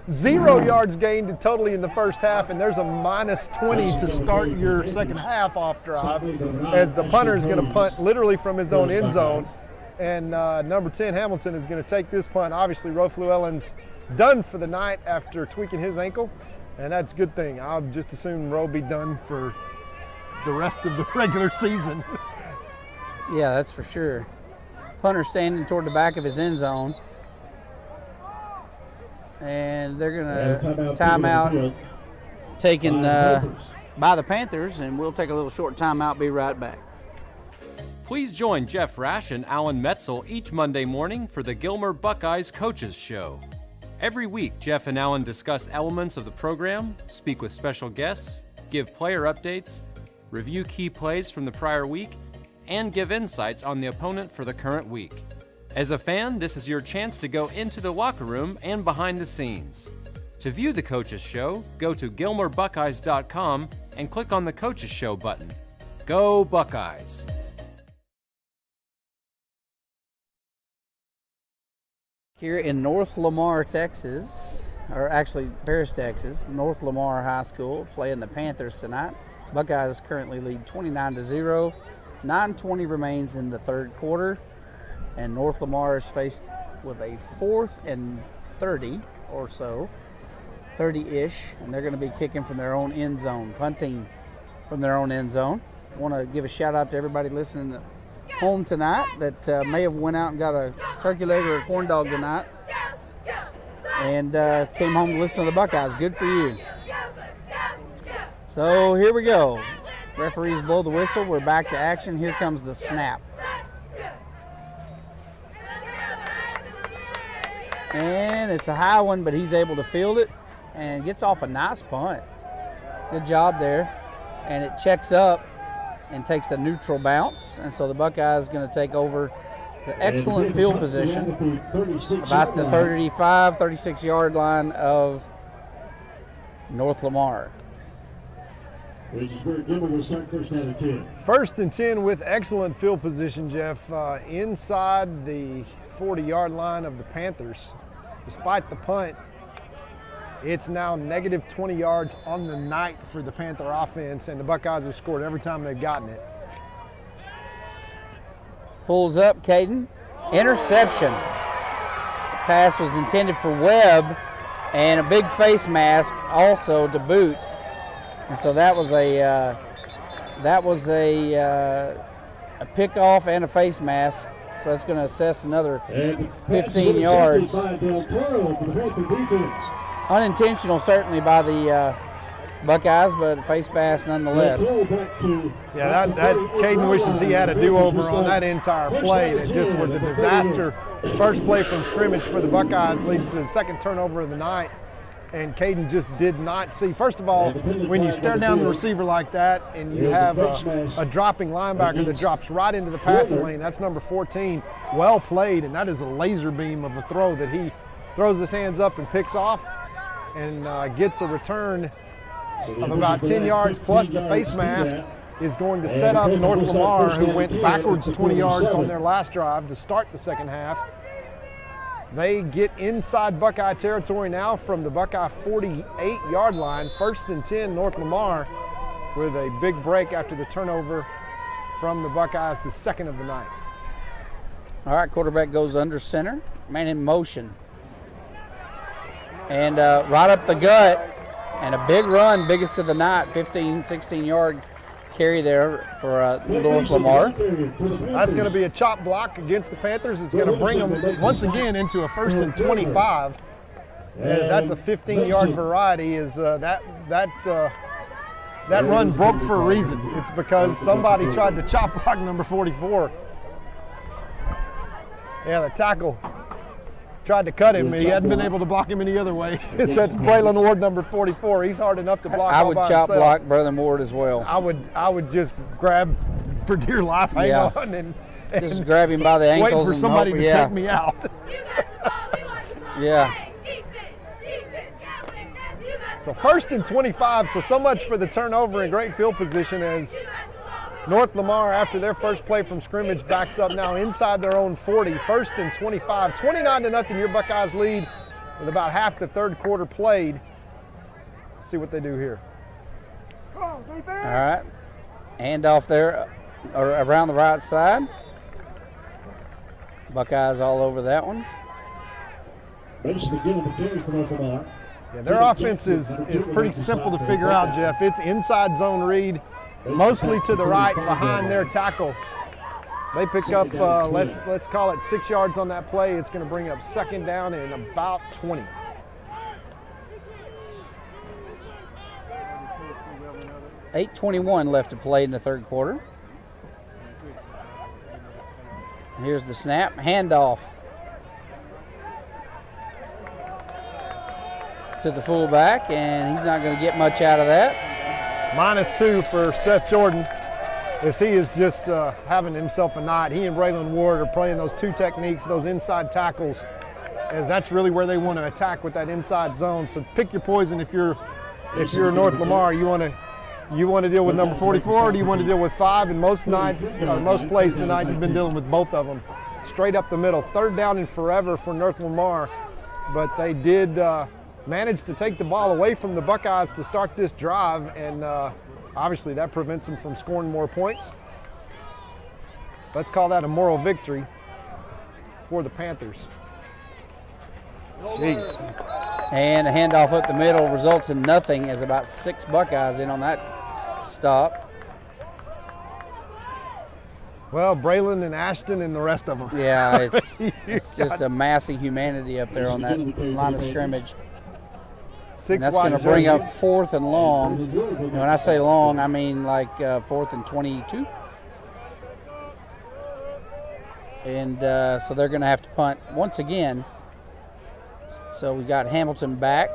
0 yards gained totally in the first half, and there's a -20 to start your second half off drive as the punter is going to punt literally from his own end zone. And number 10, Hamilton, is going to take this punt. Obviously, Ro Fluellen's done for the night after tweaking his ankle, and that's a good thing. I'll just assume Ro be done for the rest of the regular season. Yeah, that's for sure. Punter standing toward the back of his end zone. And they're going to timeout taken by the Panthers, and we'll take a little short timeout, be right back. Please join Jeff Rash and Alan Metzel each Monday morning for the Gilmer Buckeyes Coaches Show. Every week, Jeff and Alan discuss elements of the program, speak with special guests, give player updates, review key plays from the prior week, and give insights on the opponent for the current week. As a fan, this is your chance to go into the locker room and behind the scenes. To view the Coaches Show, go to GilmerBuckeyes.com and click on the Coaches Show button. Go Buckeyes! Here in North Lamar, Texas, or actually Paris, Texas, North Lamar High School playing the Panthers tonight. Buckeyes currently lead 29-0. 9:20 remains in the third quarter, and North Lamar is faced with a 4th and 30 or so, 30-ish, and they're going to be kicking from their own end zone, punting from their own end zone. I want to give a shout out to everybody listening at home tonight that may have went out and got a turkey leg or a corn dog tonight and came home to listen to the Buckeyes. Good for you. So here we go. Referees blow the whistle. We're back to action. Here comes the snap. And it's a high one, but he's able to field it and gets off a nice punt. Good job there. And it checks up and takes a neutral bounce. And so the Buckeyes going to take over the excellent field position, about the 35, 36-yard line of North Lamar. Gilmer will start first down and 10. First and 10 with excellent field position, Jeff, inside the 40-yard line of the Panthers. Despite the punt, it's now negative 20 yards on the night for the Panther offense, and the Buckeyes have scored every time they've gotten it. Pulls up, Caden. Interception. Pass was intended for Webb, and a big face mask also to boot. And so that was a pickoff and a face mask. So it's going to assess another 15 yards. Unintentional, certainly, by the Buckeyes, but face mask nonetheless. Yeah, that Caden wishes he had a do-over on that entire play. That just was a disaster. First play from scrimmage for the Buckeyes leads to the second turnover of the night. And Caden just did not see. First of all, when you stare down the receiver like that and you have a dropping linebacker that drops right into the passing lane, that's number 14. Well played, and that is a laser beam of a throw that he throws his hands up and picks off and gets a return of about 10 yards plus the face mask is going to set up North Lamar, who went backwards 20 yards on their last drive to start the second half. They get inside Buckeye territory now from the Buckeye 48-yard line. First and 10, North Lamar, with a big break after the turnover from the Buckeyes, the second of the night. All right, quarterback goes under center, man in motion. And right up the gut, and a big run, biggest of the night, 15, 16-yard carry there for North Lamar. That's going to be a chop block against the Panthers. It's going to bring them once again into a first and 25. As that's a 15-yard variety. Is that run broke for a reason? It's because somebody tried to chop block number 44. Yeah, the tackle tried to cut him. He hadn't been able to block him any other way. That's Braylon Ward, number 44. He's hard enough to block. I would chop block Braylon Ward as well. I would just grab for dear life, hang on, and just grab him by the ankles wait for somebody and to take me out. Yeah. So first and 25. So much for the turnover and great field position as North Lamar, after their first play from scrimmage, backs up now inside their own 40. First and 25, 29-0, your Buckeyes lead with about half the third quarter played. Let's see what they do here. All right, handoff there around the right side. Buckeyes all over that one. Yeah, their offense is pretty simple to figure out, Jeff. It's inside zone read, mostly to the right behind their tackle. They pick up, let's call it 6 yards on that play. It's going to bring up second down and about 20. $8:21 left to play in the third quarter. Here's the snap, handoff to the fullback, and he's not going to get much out of that. -2 for Seth Jordan, as he is just having himself a night. He and Braylon Ward are playing those two techniques, those inside tackles, as that's really where they want to attack with that inside zone. So pick your poison. If you're North Lamar, you want to deal with number 44, or do you want to deal with 5? And most nights, or most plays tonight, you've been dealing with both of them. Straight up the middle, third down and forever for North Lamar, but they did managed to take the ball away from the Buckeyes to start this drive, and obviously that prevents them from scoring more points. Let's call that a moral victory for the Panthers. Jeez. And a handoff up the middle results in nothing, as about 6 Buckeyes in on that stop. Well, Braylon and Ashton and the rest of them. Yeah, it's just a massive humanity up there on that line of scrimmage. And that's going to bring up 4th and long. And when I say long, I mean like 4th and 22. And so they're going to have to punt once again. So we got Hamilton back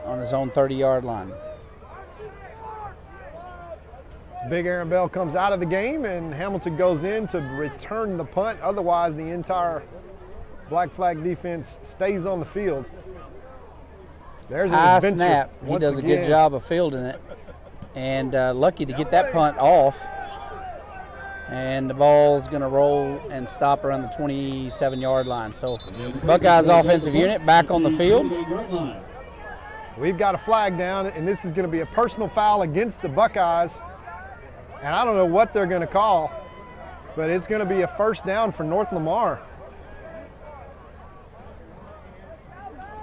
on his own 30-yard line. Big Aaron Bell comes out of the game, and Hamilton goes in to return the punt. Otherwise, the entire Black Flag defense stays on the field. There's an high adventure. snap. He once does a again. good job of fielding it. And lucky to get that punt off. And the ball's going to roll and stop around the 27-yard line. So Buckeyes offensive unit back on the field. We've got a flag down, and this is going to be a personal foul against the Buckeyes. And I don't know what they're going to call, but it's going to be a first down for North Lamar.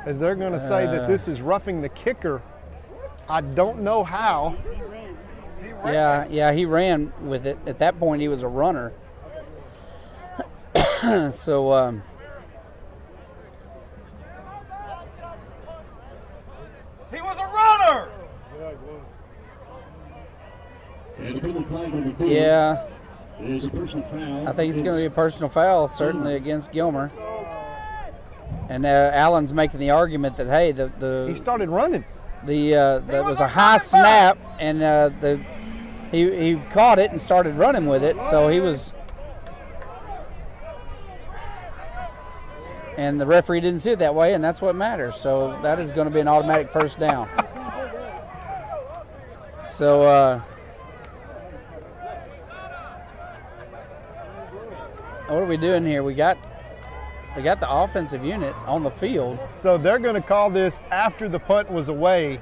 As they're going to say that this is roughing the kicker. I don't know how. Yeah, he ran with it. At that point, he was a runner. So, He was a runner! yeah, There's a personal foul. I think it's going to be a personal foul, certainly against Gilmer. And Allen's making the argument that, hey, he started running. That was a high snap, and he caught it and started running with it. So he was, and the referee didn't see it that way, and that's what matters. So that is going to be an automatic first down. So what are we doing here? We got the offensive unit on the field. So they're going to call this after the punt was away.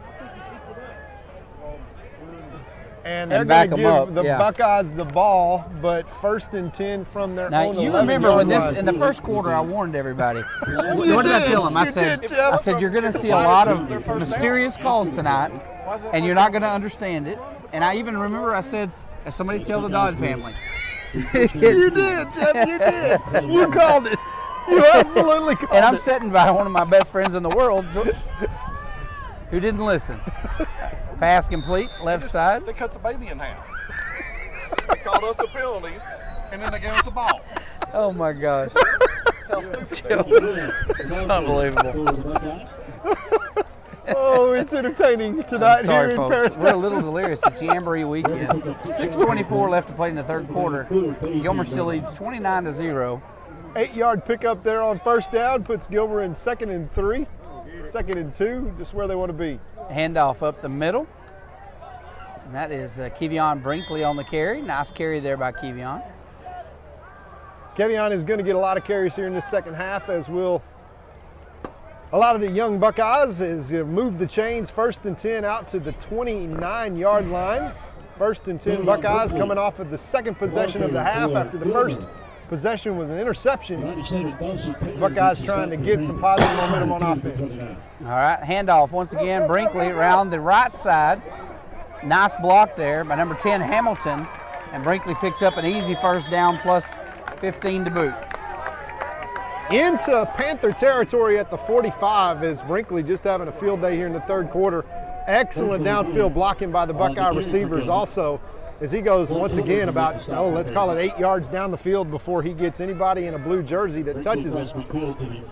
And they're going to give the Buckeyes the ball, but 1st and 10 from their now, own 11-yard you remember when line. in the first quarter I warned everybody. You What did I did. tell them? I You said, did, Jeff. you're going to see a lot of mysterious calls tonight, and you're not going to understand it. And I even remember I said, somebody tell the Dodd family. You did, Jeff, you did. You called it. You absolutely called it. And I'm sitting by one of my best friends in the world who didn't listen. Pass complete, left side. They cut the baby in half. They called us a penalty, and then they gave us the ball. Oh my gosh. It's unbelievable. Oh, it's entertaining tonight I'm sorry, here in folks. Paris, We're a little Texas. delirious. It's Jamboree weekend. 6:24 left to play in the third quarter. Gilmer still leads 29-0. 8-yard pickup there on first down puts Gilmer in 2nd and 3, 2nd and 2, just where they want to be. Handoff up the middle. And that is Kevion Brinkley on the carry. Nice carry there by Kevion. Kevion is going to get a lot of carries here in this second half, as will a lot of the young Buckeyes as you move the chains. 1st and 10 out to the 29-yard line. 1st and 10 Buckeyes coming off of the second possession of the half after the first possession was an interception. Buckeyes trying to get some positive momentum on offense. All right, handoff once again. Brinkley around the right side. Nice block there by number 10, Hamilton. And Brinkley picks up an easy first down plus 15 to boot. Into Panther territory at the 45 as Brinkley just having a field day here in the third quarter. Excellent downfield blocking by the Buckeye receivers also, as he goes once again about, let's call it 8 yards down the field before he gets anybody in a blue jersey that touches him.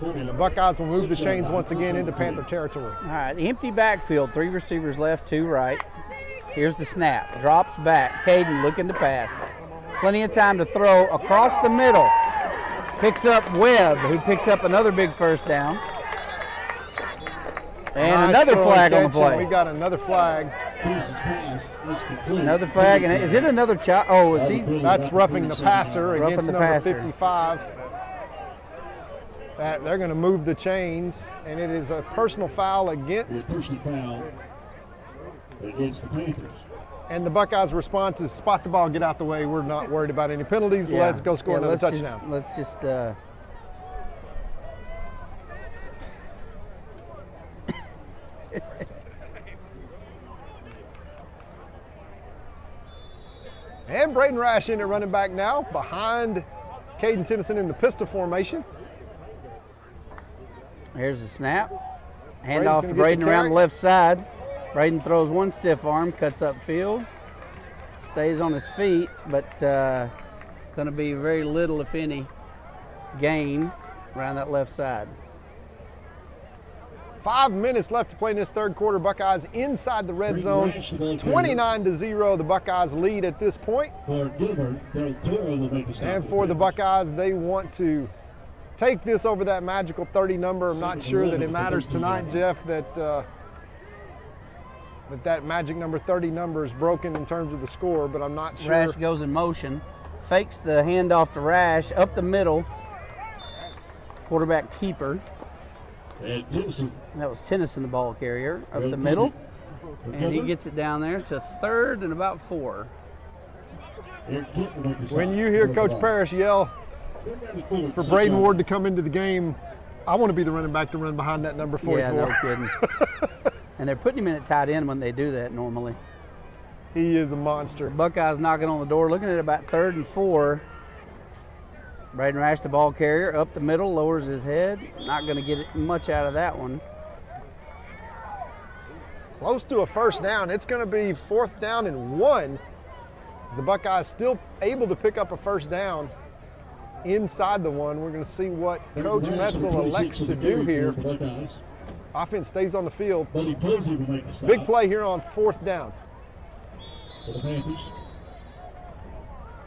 And the Buckeyes will move the chains once again into Panther territory. All right, empty backfield, 3 receivers left, 2 right. Here's the snap, drops back. Caden looking to pass. Plenty of time to throw across the middle. Picks up Webb, who picks up another big first down. And Nice another throw flag on and the catch, play. and we got another flag. Another flag, and is it another child? Oh, is he? That's roughing the passer Roughing against the number passer. 55. They're going to move the chains, and it is a personal foul against. Against the Panthers. And the Buckeyes' response is spot the ball, get out the way. We're not worried about any penalties. Yeah. Let's go score another let's touchdown. Let's just And Braden Rash in at running back now, behind Caden Tennyson in the pistol formation. Here's the snap. Braden's Handoff gonna to get Braden the around carry. the left side. Braden throws one stiff arm, cuts up field, stays on his feet, but going to be very little, if any, gain around that left side. 5 minutes left to play in this third quarter. Buckeyes inside the red zone. 29-0, the Buckeyes lead at this point. For Gilmer, will make the stop. And for the Buckeyes, they want to take this over that magical 30 number. I'm not sure that it matters tonight, Jeff, that that magic number 30 number is broken in terms of the score, but I'm not sure. Rash goes in motion, fakes the handoff to Rash, up the middle. Quarterback keeper. And Tennyson. That was Tennyson, the ball carrier, up the middle. And he gets it down there to third and about 4. When you hear Coach Parrish yell for Braden Ward to come into the game, I want to be the running back to run behind that number 44. Yeah, no kidding. And they're putting him in at tight end when they do that normally. He is a monster. So Buckeyes knocking on the door, looking at about 3rd and 4. Braden Rash, the ball carrier, up the middle, lowers his head. Not going to get much out of that one. Close to a first down. It's going to be 4th down and 1. As the Buckeyes still able to pick up a first down inside the 1. We're going to see what Coach Metzel elects to do here. Offense stays on the field. Big play here on 4th down.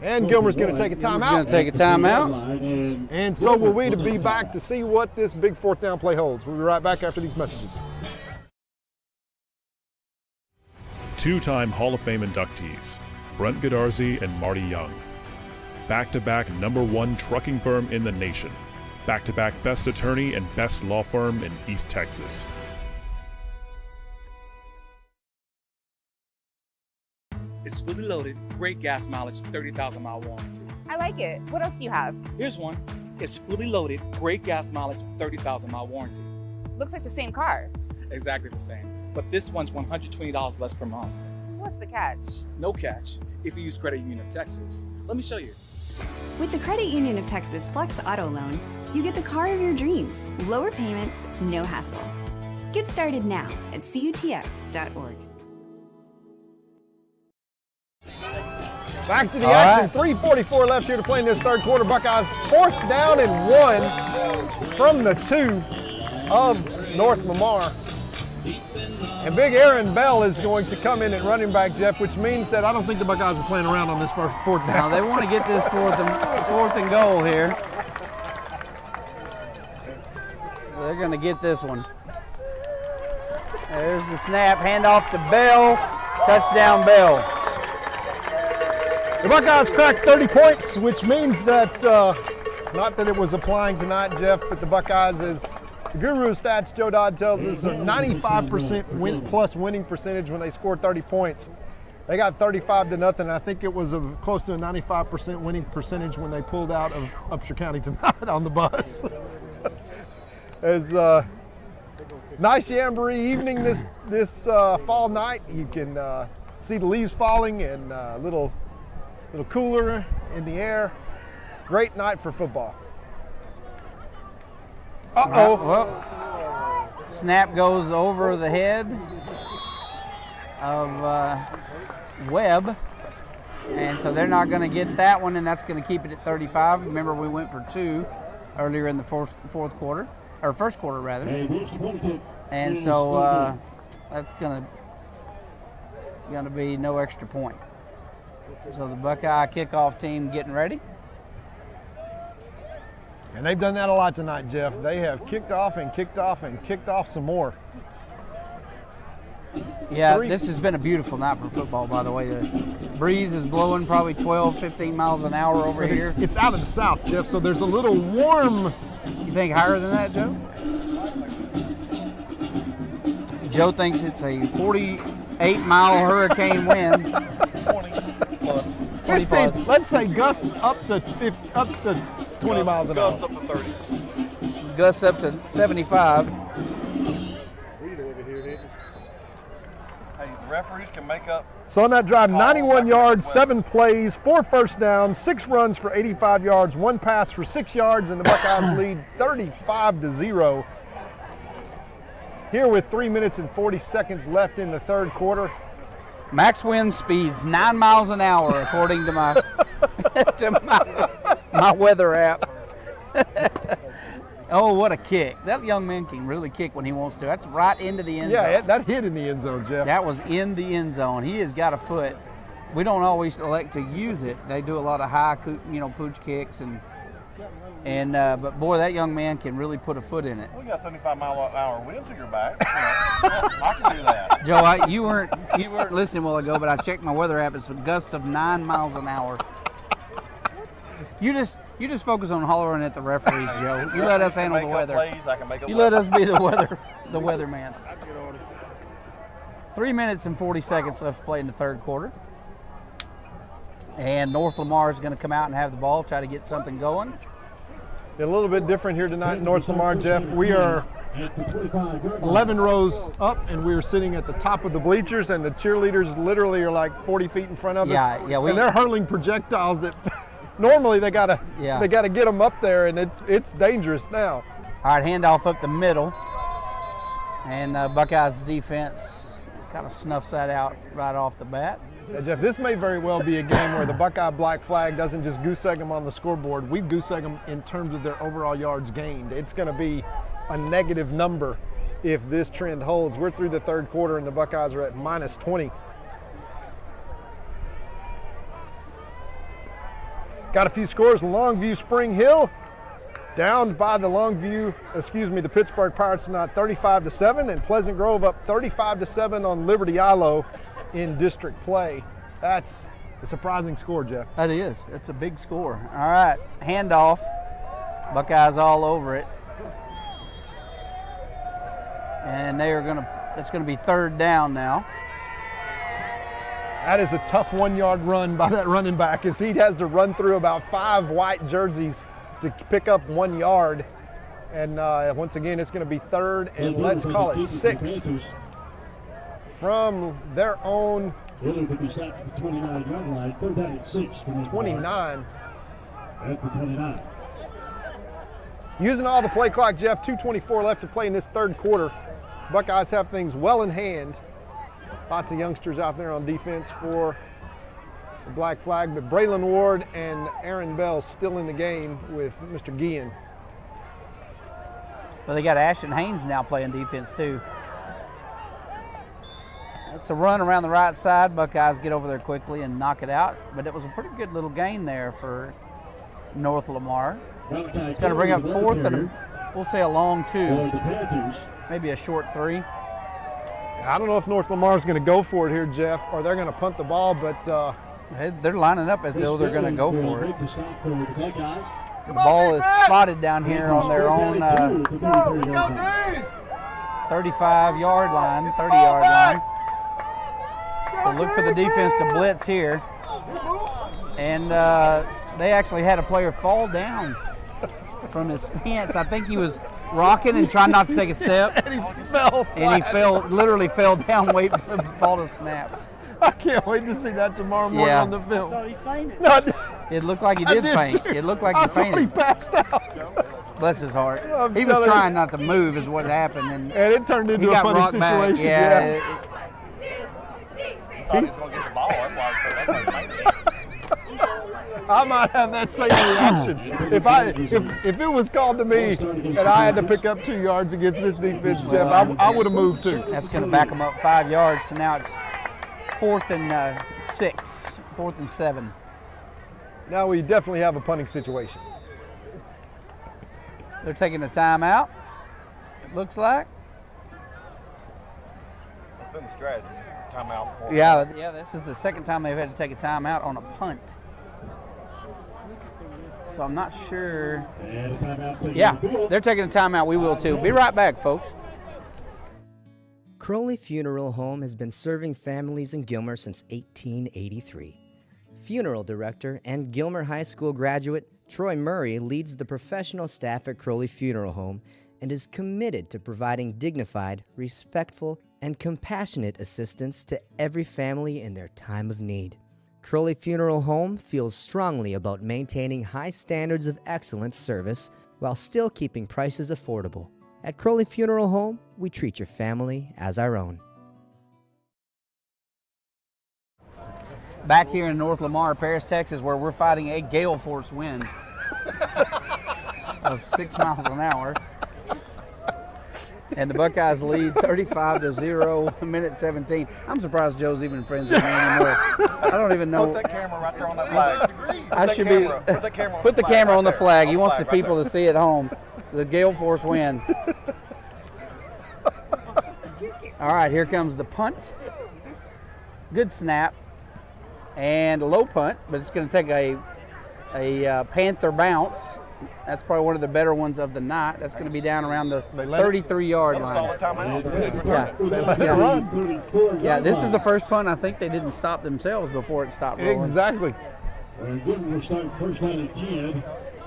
And Gilmer's going to take a timeout. Going to take a timeout. And so will we, to be back to see what this big 4th down play holds. We'll be right back after these messages. Two-time Hall of Fame inductees, Brent Godarzi and Marty Young. Back-to-back #1 trucking firm in the nation. Back-to-back best attorney and best law firm in East Texas. It's fully loaded, great gas mileage, 30,000-mile warranty. I like it. What else do you have? Here's one. It's fully loaded, great gas mileage, 30,000-mile warranty. Looks like the same car. Exactly the same. But this one's $120 less per month. What's the catch? No catch if you use Credit Union of Texas. Let me show you. With the Credit Union of Texas Flex Auto Loan, you get the car of your dreams. Lower payments, no hassle. Get started now at cutx.org. Back to the action. 3:44 left here to play in this third quarter. Buckeyes 4th down and 1 from the 2 of North Lamar. And big Aaron Bell is going to come in at running back, Jeff, which means that I don't think the Buckeyes are playing around on this 4th down. Now they want to get this fourth and goal here. They're going to get this one. There's the snap, handoff to Bell, touchdown Bell. The Buckeyes cracked 30 points, which means that, not that it was applying tonight, Jeff, but the Buckeyes, as the guru of stats, Joe Dodd, tells us, are 95% plus winning percentage when they scored 30 points. They got 35-0. I think it was close to a 95% winning percentage when they pulled out of Upshur County tonight on the bus. As nice jamboree evening this fall night. You can see the leaves falling and a little cooler in the air. Great night for football. Uh-oh. Well, snap goes over the head of Webb. And so they're not going to get that one, and that's going to keep it at 35. Remember, we went for 2 earlier in the fourth quarter, or first quarter rather. And so that's going to be no extra point. So the Buckeye kickoff team getting ready. And they've done that a lot tonight, Jeff. They have kicked off and kicked off and kicked off some more. Yeah, this has been a beautiful night for football, by the way. The breeze is blowing probably 12, 15 miles an hour over here. It's out of the south, Jeff, so there's a little warm. You think higher than that, Joe? Joe thinks it's a 48-mile hurricane wind. 15, plus. Let's say gusts up to 20 miles an hour. Gusts up to 30. Gusts up to 75. Hey, the referees can make up. So on that drive, 91 yards, 7 plays, 4 first downs, 6 runs for 85 yards, 1 pass for 6 yards, and the Buckeyes lead 35-0. Here with 3 minutes and 40 seconds left in the third quarter. Max wind speeds 9 miles an hour, according to my my weather app. Oh, what a kick. That young man can really kick when he wants to. That's right into the end zone. Yeah, that hit in the end zone, Jeff. That was in the end zone. He has got a foot. We don't always elect to use it. They do a lot of high, pooch kicks, but boy, that young man can really put a foot in it. We got 75-mile-an-hour wind to your back. I can do that. Joe, you weren't listening a while ago, but I checked my weather app. It's with gusts of 9 miles an hour. You just focus on hollering at the referees, Joe. You let us handle the weather. You let us be the weatherman. 3 minutes and 40 seconds left to play in the third quarter. And North Lamar is going to come out and have the ball, try to get something going. A little bit different here tonight in North Lamar, Jeff. We are 11 rows up, and we are sitting at the top of the bleachers, and the cheerleaders literally are like 40 feet in front of us. And they're hurling projectiles that normally they gotta get them up there, and it's dangerous now. All right, handoff up the middle, and Buckeyes defense kind of snuffs that out right off the bat. Yeah, Jeff, this may very well be a game where the Buckeye black flag doesn't just goose egg them on the scoreboard. We goose egg them in terms of their overall yards gained. It's going to be a negative number if this trend holds. We're through the third quarter, and the Buckeyes are at -20. Got a few scores. Longview Spring Hill downed by the Pittsburgh Pirates tonight 35-7, and Pleasant Grove up 35-7 on Liberty Ilo in district play. That's a surprising score, Jeff. That is. It's a big score. All right, handoff. Buckeyes all over it. And it's going to be third down now. That is a tough 1 yard run by that running back, as he has to run through about 5 white jerseys to pick up 1 yard. And once again, it's going to be third and let's call it 6 from their own 29-yard line. Third down at 6. 29. At the 29. Using all the play clock, Jeff, 2:24 left to play in this third quarter. Buckeyes have things well in hand. Lots of youngsters out there on defense for the black flag, but Braylon Ward and Aaron Bell still in the game with Mr. Guillen. Well, they got Ashton Haynes now playing defense too. It's a run around the right side. Buckeyes get over there quickly and knock it out, but it was a pretty good little gain there for North Lamar. It's going to bring up fourth and we'll say a long 2, maybe a short 3. I don't know if North Lamar is going to go for it here, Jeff, or they're going to punt the ball, but they're lining up as though they're going to go for it. The ball is spotted down here on their own 35-yard line, 30-yard line. So look for the defense to blitz here. And they actually had a player fall down from his stance. I think he was rocking and trying not to take a step. And he fell. And he literally fell down waiting for the ball to snap. I can't wait to see that tomorrow morning on the film. So he fainted. It looked like he did faint. It looked like he fainted. He passed out. Bless his heart. He was trying not to move is what happened. And it turned into a funny situation. Yeah. I thought he was going to get the ball. That's why he fainted. I might have that same reaction. If it was called to me and I had to pick up 2 yards against this defense, Jeff, I would have moved too. That's going to back them up 5 yards. So now it's 4th and 6, 4th and 7. Now we definitely have a punting situation. They're taking a timeout, it looks like. That's been the strategy. Timeout before. Yeah, this is the second time they've had to take a timeout on a punt. So I'm not sure. Yeah, they're taking a timeout. We will too. Be right back, folks. Crowley Funeral Home has been serving families in Gilmer since 1883. Funeral director and Gilmer High School graduate Troy Murray leads the professional staff at Crowley Funeral Home and is committed to providing dignified, respectful, and compassionate assistance to every family in their time of need. Crowley Funeral Home feels strongly about maintaining high standards of excellent service while still keeping prices affordable. At Crowley Funeral Home, we treat your family as our own. Back here in North Lamar, Paris, Texas, where we're fighting a gale force wind. of 6 miles an hour. And the Buckeyes lead 35-0, minute 17. I'm surprised Joe's even friends with me anymore. I don't even know. Put that camera right there on that flag. Put the camera on the flag. He wants the people to see at home. The Gale Force win. All right, here comes the punt. Good snap and a low punt, but it's going to take a Panther bounce. That's probably one of the better ones of the night. That's going to be down around the 33-yard line. Yeah, this is the first punt. I think they didn't stop themselves before it stopped rolling. Exactly. Gilmer starting first down and 10.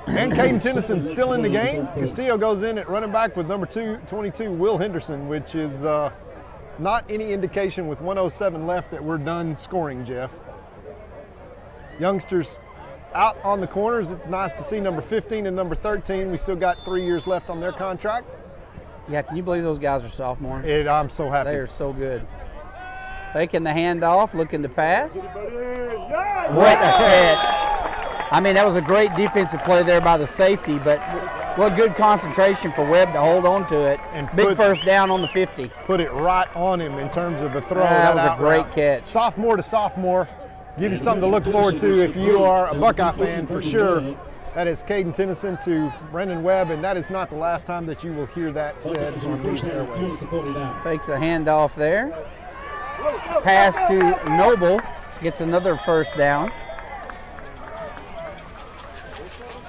And Caden Tennyson's still in the game. Castillo goes in at running back with number 22, Will Henderson, which is not any indication with 1:07 left that we're done scoring, Jeff. Youngsters out on the corners. It's nice to see number 15 and number 13. We still got 3 years left on their contract. Yeah, can you believe those guys are sophomores? I'm so happy. They are so good. Faking the handoff, looking to pass. What a catch. I mean, that was a great defensive play there by the safety, but what good concentration for Webb to hold on to it. And big first down on the 50. Put it right on him in terms of the throw. That was a great catch. Sophomore to sophomore. Give you something to look forward to if you are a Buckeye fan for sure. That is Caden Tennyson to Brendan Webb, and that is not the last time that you will hear that said on these airwaves. Fakes a handoff there. Pass to Noble, gets another first down.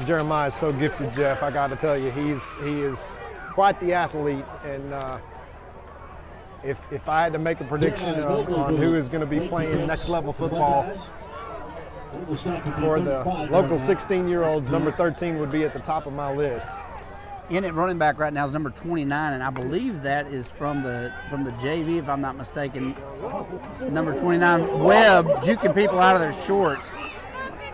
Jeremiah is so gifted, Jeff. I got to tell you, he is quite the athlete, and if I had to make a prediction on who is going to be playing next level football for the local 16-year-olds, number 13 would be at the top of my list. In at running back right now is number 29, and I believe that is from the JV, if I'm not mistaken. Number 29, Webb, juking people out of their shorts.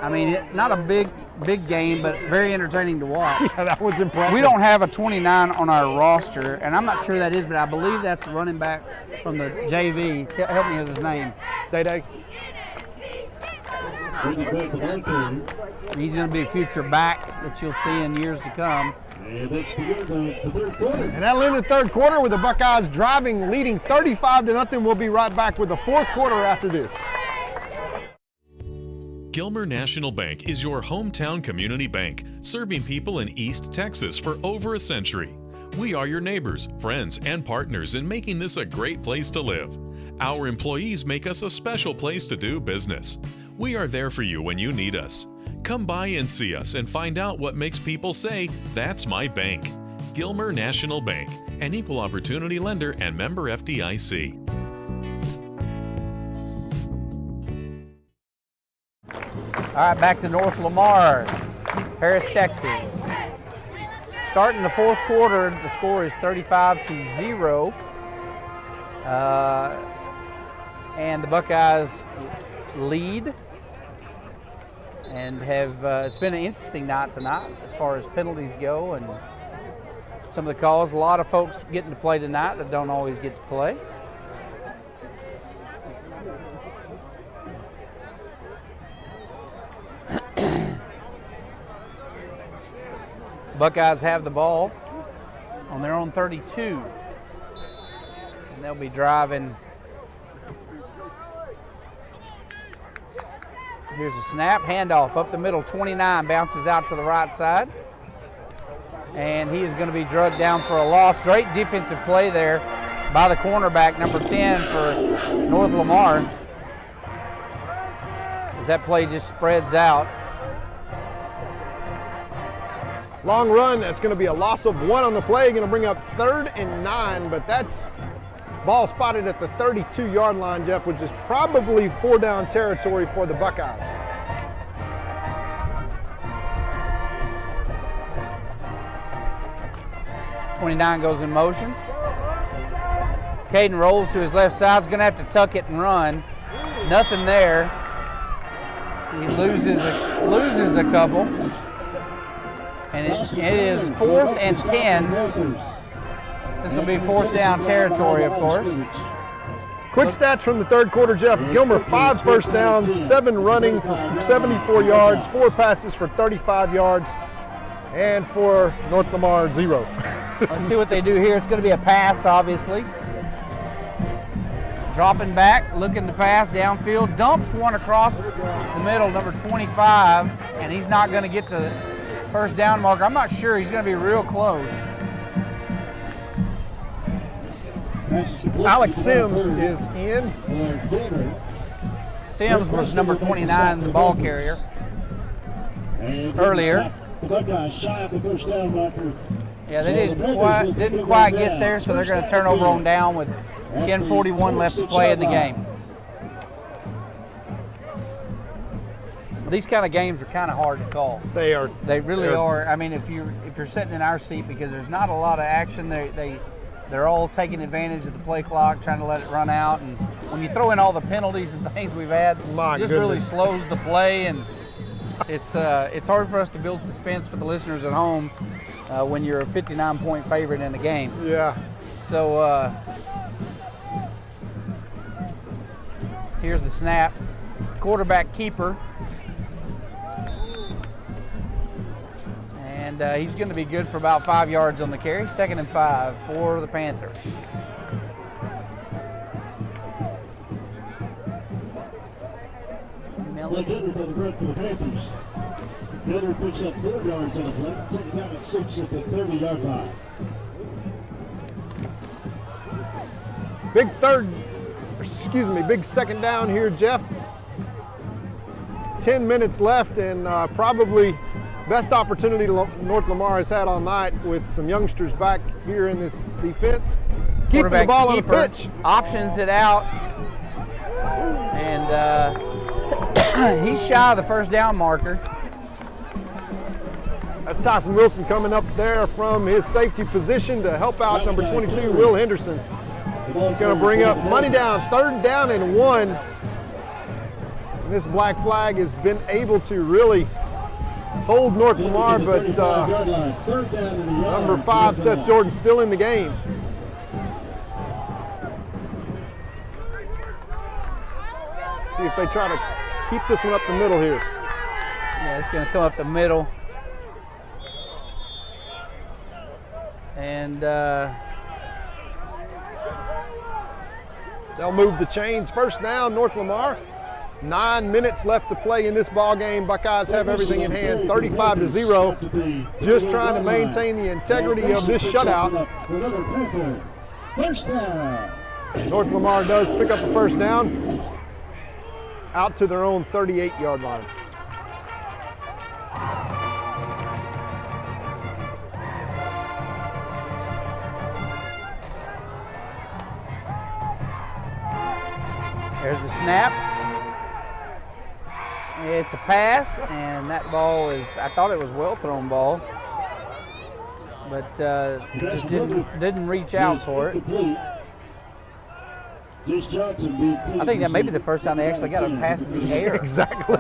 I mean, not a big game, but very entertaining to watch. Yeah, that was impressive. We don't have a 29 on our roster, and I'm not sure that is, but I believe that's the running back from the JV. Help me with his name. Day. He's going to be a future back that you'll see in years to come. And that's the end of the third quarter. And that'll end the third quarter with the Buckeyes driving, leading 35-0. We'll be right back with the fourth quarter after this. Gilmer National Bank is your hometown community bank, serving people in East Texas for over a century. We are your neighbors, friends, and partners in making this a great place to live. Our employees make us a special place to do business. We are there for you when you need us. Come by and see us and find out what makes people say, "That's my bank." Gilmer National Bank, an equal opportunity lender and member FDIC. All right, back to North Lamar, Paris, Texas. Starting the fourth quarter, the score is 35-0. And the Buckeyes lead and have, it's been an interesting night tonight as far as penalties go and some of the calls. A lot of folks getting to play tonight that don't always get to play. Buckeyes have the ball on their own 32, and they'll be driving. Here's a snap, handoff up the middle, 29, bounces out to the right side, and he is going to be drugged down for a loss. Great defensive play there by the cornerback, number 10 for North Lamar, as that play just spreads out. Long run, that's going to be a loss of 1 on the play, going to bring up 3rd and 9, but that's ball spotted at the 32-yard line, Jeff, which is probably 4-down territory for the Buckeyes. '29 goes in motion. Caden rolls to his left side, is going to have to tuck it and run. Nothing there. He loses a couple. And it is 4th and 10. This will be 4th down territory, of course. Quick stats from the third quarter, Jeff. Gilmer, 5 first downs, 7 running for 74 yards, 4 passes for 35 yards. And for North Lamar, 0. Let's see what they do here. It's going to be a pass, obviously. Dropping back, looking to pass downfield, dumps one across the middle, number 25, and he's not going to get the first down marker. I'm not sure. He's going to be real close. Alex Sims is in. Sims was number 29, the ball carrier, earlier. The Buckeyes shy of the first down marker. Yeah, they didn't quite get there, so they're going to turn over on down with 10:41 left to play in the game. These kind of games are kind of hard to call. They are. They really are. I mean, if you're sitting in our seat, because there's not a lot of action, they're all taking advantage of the play clock, trying to let it run out. And when you throw in all the penalties and things we've had, it just really slows the play, and it's hard for us to build suspense for the listeners at home when you're a 59-point favorite in a game. Yeah. So here's the snap. Quarterback keeper. And he's going to be good for about 5 yards on the carry. 2nd and 5 for the Panthers. Gilmer for the run for the Panthers. Gilmer picks up 4 yards on the play. Second down at 6 at the 30-yard line. Big second down here, Jeff. 10 minutes left, and probably best opportunity North Lamar has had all night with some youngsters back here in this defense. Keeping the ball on the pitch. Options it out. And he's shy of the first down marker. That's Tyson Wilson coming up there from his safety position to help out number 22, Will Henderson. He's going to bring up money down, 3rd down and 1. And this black flag has been able to really hold North Lamar, but number 5, Seth Jordan, still in the game. Let's see if they try to keep this one up the middle here. Yeah, it's going to come up the middle. And they'll move the chains. First down, North Lamar. 9 minutes left to play in this ball game. Buckeyes have everything in hand, 35-0. Just trying to maintain the integrity of this shutout. First down. North Lamar does pick up a first down out to their own 38-yard line. there's the snap. It's a pass, and that ball is, I thought it was well thrown ball, but just didn't reach out for it. I think that may be the first time they actually got a pass in the air. Exactly.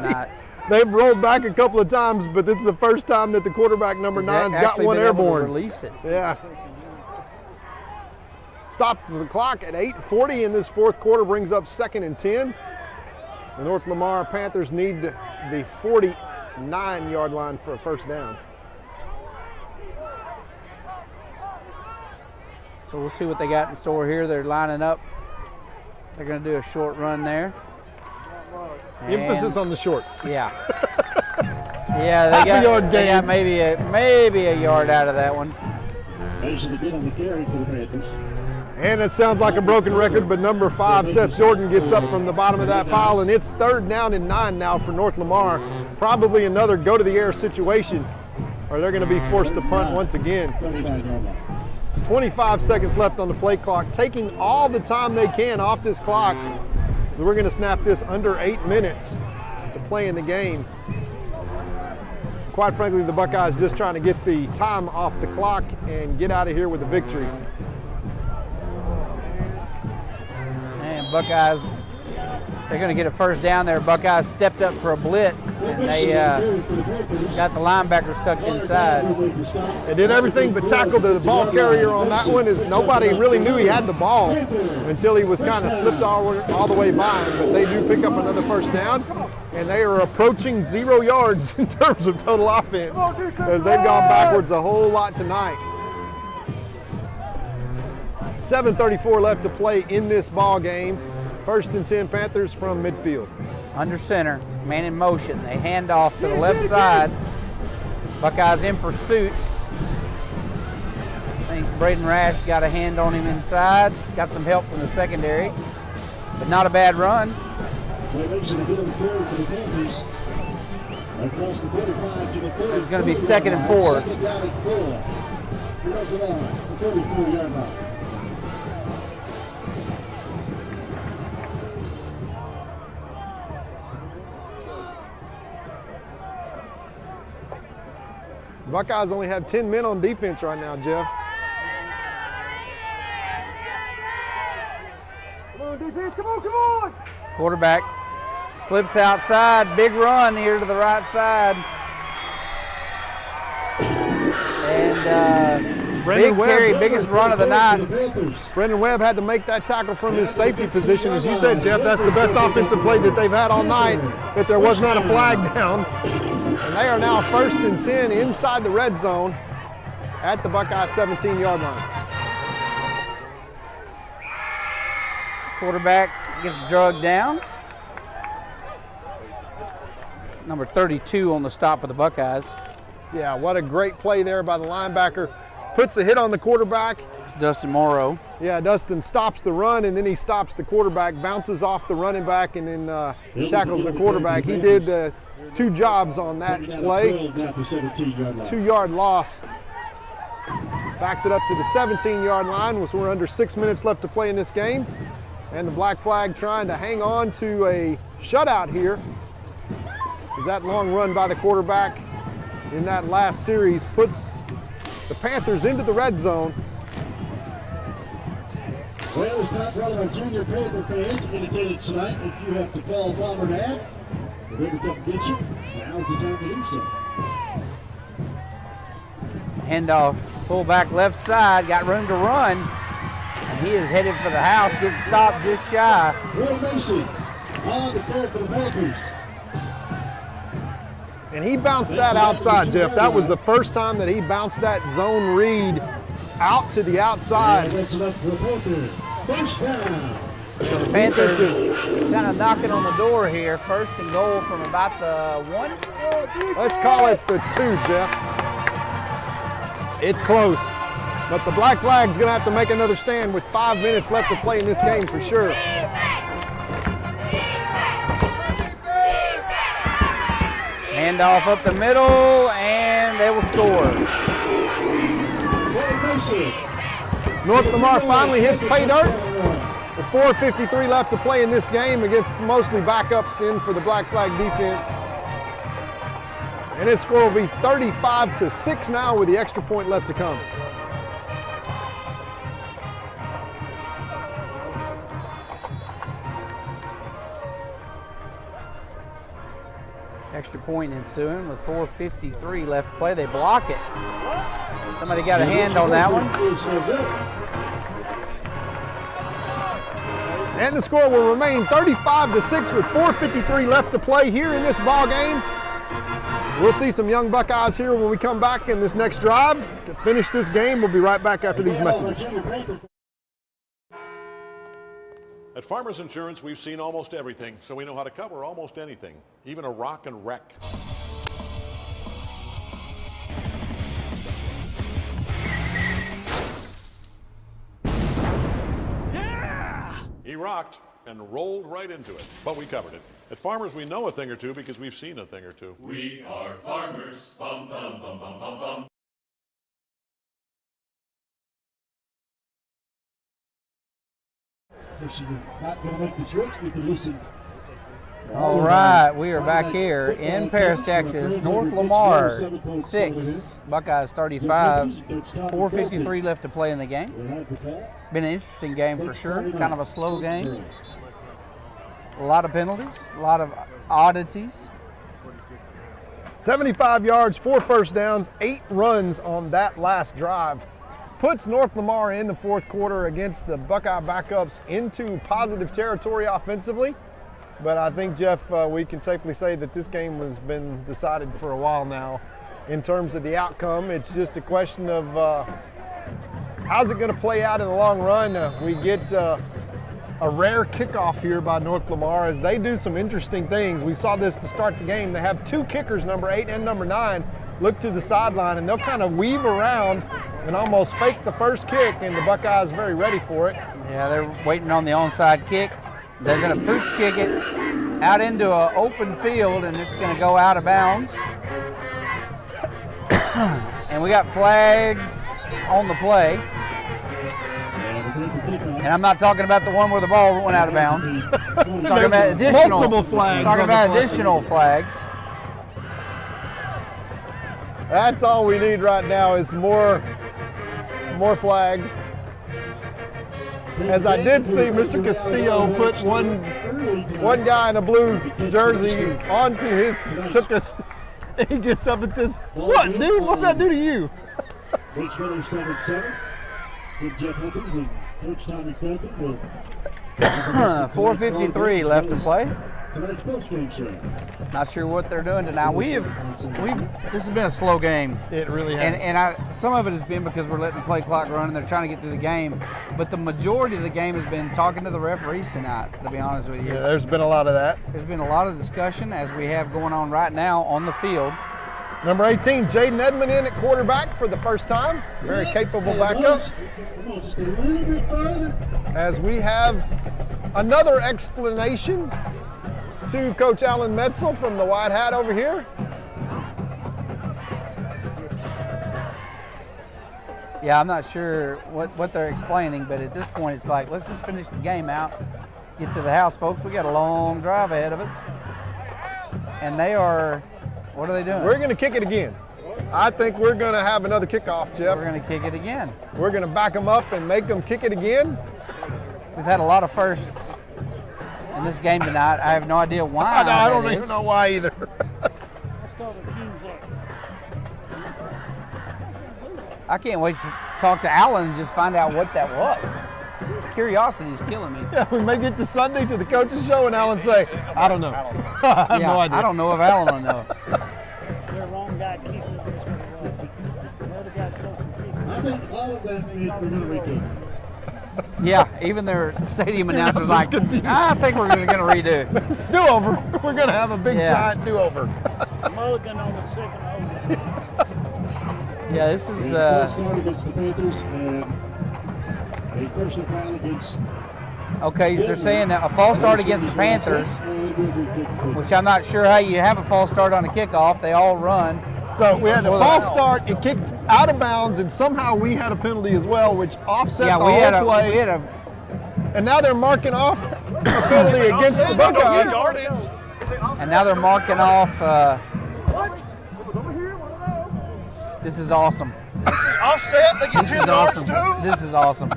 They've rolled back a couple of times, but this is the first time that the quarterback, number 9's got one airborne. Release it. Yeah. Stops the clock at 8:40 in this fourth quarter, brings up 2nd and 10. The North Lamar Panthers need the 49-yard line for a first down. So we'll see what they got in store here. They're lining up. They're going to do a short run there. Emphasis on the short. Yeah. Yeah, they got maybe a yard out of that one. Basically get on the carry for the Panthers. And it sounds like a broken record, but number 5, Seth Jordan, gets up from the bottom of that pile, and it's 3rd down and 9 now for North Lamar. Probably another go-to-the-air situation, or they're going to be forced to punt once again. It's 25 seconds left on the play clock, taking all the time they can off this clock. We're going to snap this under 8 minutes to play in the game. Quite frankly, the Buckeyes just trying to get the time off the clock and get out of here with a victory. And Buckeyes They're going to get a first down there. Buckeyes stepped up for a blitz, and they got the linebacker sucked inside. They did everything but tackle the ball carrier on that one, as nobody really knew he had the ball until he was kind of slipped all the way by him. But they do pick up another first down, and they are approaching 0 yards in terms of total offense, as they've gone backwards a whole lot tonight. 7:34 left to play in this ball game. 1st and 10 Panthers from midfield. Under center, man in motion. They hand off to the left side. Buckeyes in pursuit. I think Braden Rash got a hand on him inside. Got some help from the secondary, but not a bad run. It's going to be 2nd and 4. Buckeyes only have 10 men on defense right now, Jeff. Come on, defense, come on, come on! Quarterback slips outside. Big run here to the right side. And big carry, biggest run of the night. Brendan Webb had to make that tackle from his safety position. As you said, Jeff, that's the best offensive play that they've had all night, that there was not a flag down. And they are now 1st and 10 inside the red zone at the Buckeye 17-yard line. Quarterback gets drugged down. Number 32 on the stop for the Buckeyes. Yeah, what a great play there by the linebacker. Puts a hit on the quarterback. It's Dustin Morrow. Yeah, Dustin stops the run, and then he stops the quarterback, bounces off the running back, and then tackles the quarterback. He did 2 jobs on that play. 2-yard loss. Backs it up to the 17-yard line, which we're under 6 minutes left to play in this game. And the black flag trying to hang on to a shutout here, as that long run by the quarterback in that last series puts the Panthers into the red zone. Well, it's time for all our junior Paper fans indicated tonight if you have to call mom or dad, they're going to come get you. Now's the time to do so. Handoff, fullback left side, got room to run, and he is headed for the house, gets stopped just shy. Will Macy on the third for the Panthers. And he bounced that outside, Jeff. That was the first time that he bounced that zone read out to the outside. That's enough for the Panthers. First down. So the Panthers kind of knocking on the door here. 1st and goal from about the 1. Let's call it the 2, Jeff. It's close, but the black flag's going to have to make another stand with 5 minutes left to play in this game for sure. Handoff up the middle, and they will score. North Lamar finally hits pay dirt. With 4:53 left to play in this game against mostly backups in for the black flag defense. And his score will be 35-6 now with the extra point left to come. Extra point ensuing with 4:53 left to play. They block it. Somebody got a hand on that one. And the score will remain 35-6 with 4:53 left to play here in this ball game. We'll see some young Buckeyes here when we come back in this next drive to finish this game. We'll be right back after these messages. At Farmers Insurance, we've seen almost everything, so we know how to cover almost anything, even a rock and wreck. Yeah! He rocked and rolled right into it, but we covered it. At Farmers, we know a thing or two because we've seen a thing or two. We are farmers. Bum, bum, bum, bum, bum, bum. If you're not going to make the trick, you can listen. All right, we are back here in Paris, Texas. North Lamar 6, Buckeyes 35. 4:53 left to play in the game. Been an interesting game for sure. Kind of a slow game. A lot of penalties, a lot of oddities. 75 yards, 4 first downs, 8 runs on that last drive. Puts North Lamar in the fourth quarter against the Buckeye backups into positive territory offensively. But I think, Jeff, we can safely say that this game has been decided for a while now. In terms of the outcome, it's just a question of how's it going to play out in the long run. We get a rare kickoff here by North Lamar as they do some interesting things. We saw this to start the game. They have 2 kickers, number 8 and number 9, look to the sideline, and they'll kind of weave around and almost fake the first kick, and the Buckeyes very ready for it. Yeah, they're waiting on the onside kick. They're going to pooch kick it out into an open field, and it's going to go out of bounds. And we got flags on the play. And I'm not talking about the one where the ball went out of bounds. I'm talking about additional multiple flags. Talking about additional flags. That's all we need right now is more flags. As I did see Mr. Castillo put one guy in a blue jersey onto his, took us, he gets up and says, "What, dude? What did I do to you?" Which winner 7-7. Good Jeff Huggins and Coach Tommy Colton will 4:53 left to play. tonight's post game show. Not sure what they're doing tonight. This has been a slow game. It really has. And some of it has been because we're letting the play clock run and they're trying to get through the game. But the majority of the game has been talking to the referees tonight, to be honest with you. Yeah, there's been a lot of that. There's been a lot of discussion as we have going on right now on the field. Number 18, Jaden Edmond in at quarterback for the first time. Very capable backup. Come on, just a little bit farther. As we have another explanation to Coach Alan Metzel from the White Hat over here. Yeah, I'm not sure what they're explaining, but at this point it's like, let's just finish the game out, get to the house, folks. We got a long drive ahead of us. And they are, what are they doing? We're going to kick it again. I think we're going to have another kickoff, Jeff. We're going to kick it again. We're going to back them up and make them kick it again. We've had a lot of firsts in this game tonight. I have no idea why. I don't even know why either. I can't wait to talk to Alan and just find out what that was. Curiosity is killing me. Yeah, we may get to Sunday to the coaches show and Alan say, I don't know. I have no idea. I don't know if Alan will know. The wrong guy kicked it this way. The other guy's supposed to kick it. I think all of that means we're going to rekick. Yeah, even their stadium announcer's like, I think we're just going to redo. Do-over. We're going to have a big giant do-over. Mulligan on the second over. Yeah, this is. First start against the Panthers and a personal foul against. Okay, they're saying that a false start against the Panthers, which I'm not sure how you have a false start on a kickoff. They all run. So we had the false start, it kicked out of bounds, and somehow we had a penalty as well, which offset the whole play. And now they're marking off a penalty against the Buckeyes. And now they're marking off. This is awesome. Offset, they get This is awesome. This is awesome.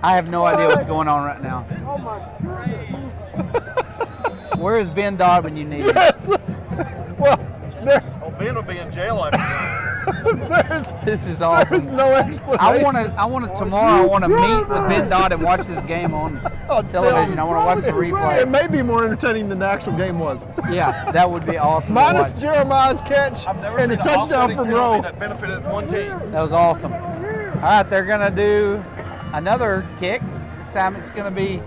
I have no idea what's going on right now. Where is Ben Dodd when you need him? Yes. Well, Ben will be in jail after This is awesome. There's no explanation. I want to tomorrow. I want to meet with Ben Dodd and watch this game on television. I want to watch the replay. It may be more entertaining than the actual game was. Yeah, that would be awesome. Minus Jeremiah's catch and the touchdown from Rowe. That benefited one team. That was awesome. All right, they're gonna do another kick. This time it's gonna be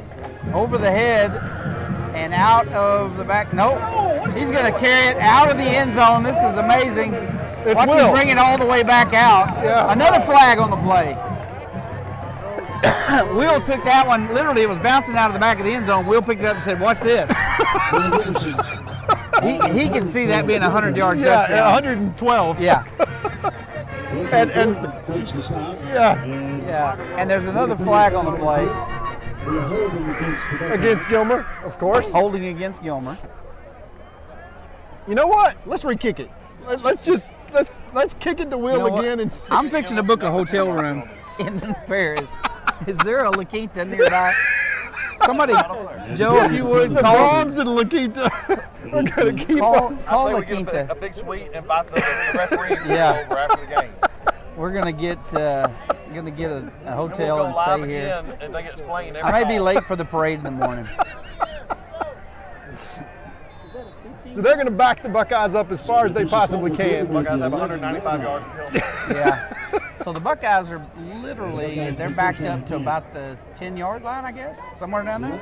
over the head and out of the back. Nope. He's gonna carry it out of the end zone. This is amazing. Watch him bring it all the way back out. Yeah. Another flag on the play. Will took that one. Literally, it was bouncing out of the back of the end zone. Will picked it up and said, "Watch this." he can see that being a 100-yard touchdown. Yeah, 112. Yeah. Yeah. And there's another flag on the play. Against Gilmer, of course. Holding against Gilmer. You know what? Let's re-kick it. Let's kick it to Will again and. I'm fixing to book a hotel room in Paris. Is there a La Quinta nearby? Somebody, Joe, if you would The call. Brahms and La Quinta are going to keep us. Call I La say we get Quinta. a big suite and invite the referee to Yeah. come over after the game. We're gonna get a hotel We'll and go live stay here. again, and they get explained I every may be call. late for the parade in the morning. So they're going to back the Buckeyes up as far as they possibly can. Buckeyes have 195 yards of penalty. Yeah. So the Buckeyes are literally, they're backed up to about the 10-yard line, I guess, somewhere down there.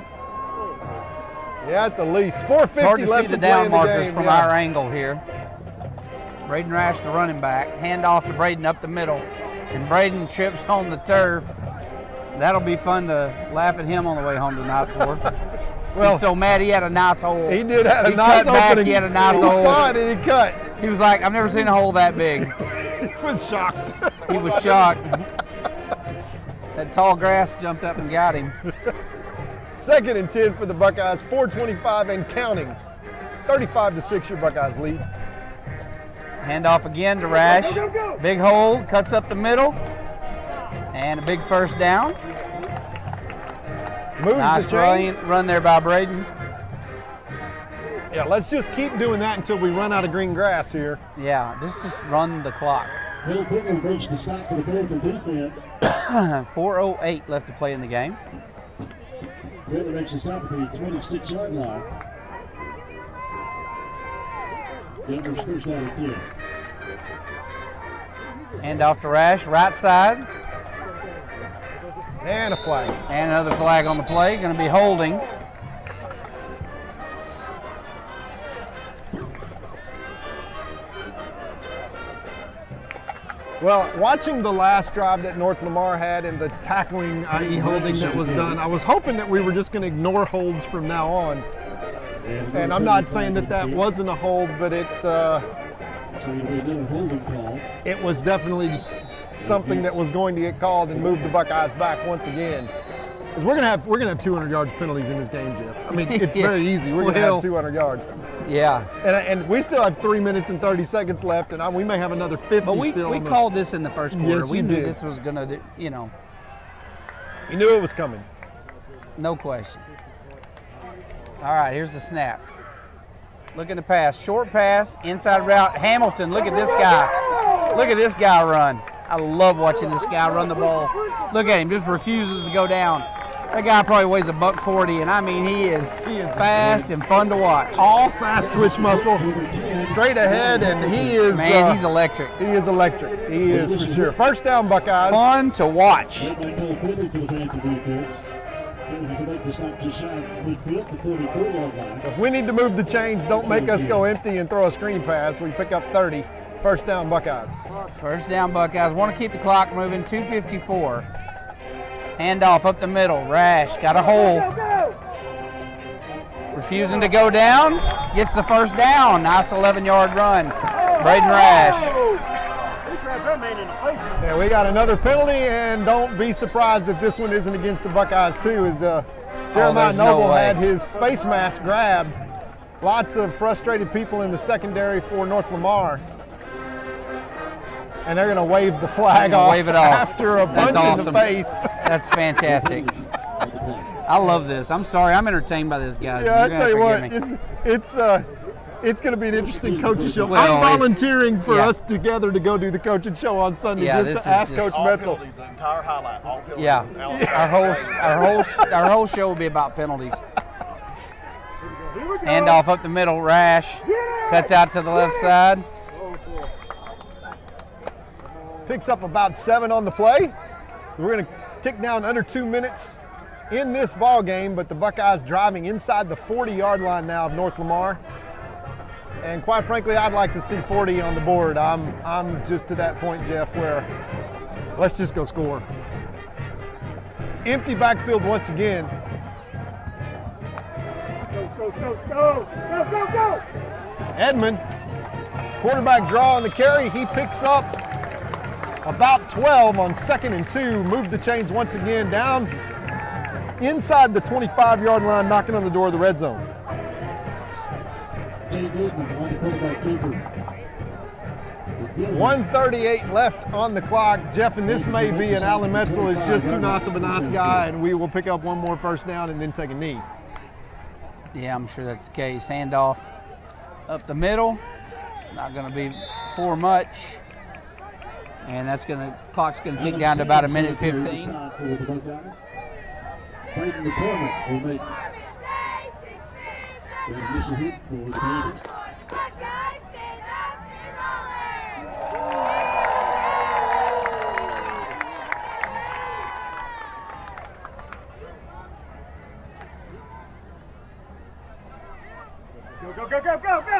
Yeah, at the least. 4:50 It's hard to left see the to play down in the markers game, from yeah. our angle here. Braden Rash, the running back, hand off to Braden up the middle, and Braden trips on the turf. That'll be fun to laugh at him on the way home tonight for. Well, He's so mad he had a nice hole. He did have a He nice cut back, opening. he had a nice He hole. saw it and he cut. He was like, I've never seen a hole that big. He was shocked. He was shocked. That tall grass jumped up and got him. 2nd and 10 for the Buckeyes, 4:25 and counting. 35-6 your Buckeyes lead. Hand off again to Rash. Big hole, cuts up the middle. And a big first down. Moves Nice the chains. run there by Braden. Yeah, let's just keep doing that until we run out of green grass here. Yeah, just run the clock. Hill quickly breaks the stop for the Panther defense. 4:08 left to play in the game. Panther makes the stop at the 26-yard line. Denver's first down and 10. Hand off to Rash, right side. And a flag. And another flag on the play. Going to be holding. Well, watching the last drive that North Lamar had and the tackling, i.e. holding that was done, I was hoping that we were just going to ignore holds from now on. And I'm not saying that that wasn't a hold, but it was definitely something that was going to get called and move the Buckeyes back once again. Because we're gonna have 200 yards penalties in this game, Jeff. I mean, it's very easy. We're gonna have 200 yards. Yeah. And we still have 3 minutes and 30 seconds left, and we may have another 50 But we still. called this in the first quarter. Yes, We you knew did. this was going to, You knew it was coming. No question. All right, here's the snap. Looking to pass. Short pass, inside route. Hamilton, look at this guy. Look at this guy run. I love watching this guy run the ball. Look at him, just refuses to go down. That guy probably weighs $140, and I mean, he is fast and fun to watch. All fast twitch muscle, straight ahead, and he is. Man, he's electric. He is electric. He is for sure. First down, Buckeyes. Fun to watch. So if we need to move the chains, don't make us go empty and throw a screen pass. We pick up 30. First down, Buckeyes. First down, Buckeyes. Want to keep the clock moving. 2:54. Handoff up the middle. Rash got a hole. Refusing to go down. Gets the first down. Nice 11-yard run. Braden Rash. Yeah, we got another penalty, and don't be surprised if this one isn't against the Buckeyes too. As Jeremiah there's no Noble way. had his face mask grabbed. Lots of frustrated people in the secondary for North Lamar. And they're going to wave the flag off Wave it off. after a That's punch awesome. in the face. That's fantastic. I love this. I'm sorry. I'm entertained by this, guys. Yeah, I You're tell you gonna what, forgive me. it's going to be an interesting coaching show. Well, I'm it's- volunteering for yeah. us together to go do the coaching show on Sunday Yeah, just this to is ask just- Coach All Metzel. penalties, the entire highlight, all penalties. Yeah. Our whole show will be about penalties. Handoff up the middle. Rash cuts out to the left side. Picks up about 7 on the play. We're going to tick down under 2 minutes in this ball game, but the Buckeyes driving inside the 40-yard line now of North Lamar. And quite frankly, I'd like to see 40 on the board. I'm just to that point, Jeff, where let's just go score. Empty backfield once again. Go. Edmond, quarterback draw on the carry. He picks up about 12 on 2nd and 2. Moved the chains once again down inside the 25-yard line, knocking on the door of the red zone. Jay Goodman, on the quarterback keeper. 1:38 left on the clock. Jeff, and this may be, and Alan Metzel is just too nice of a nice guy, and we will pick up one more first down and then take a knee. Yeah, I'm sure that's the case. Handoff up the middle. Not going to be for much. And that's going to, clock's going to tick down to about 1:15. Brayden McCormick will make the initial hit for the Panthers.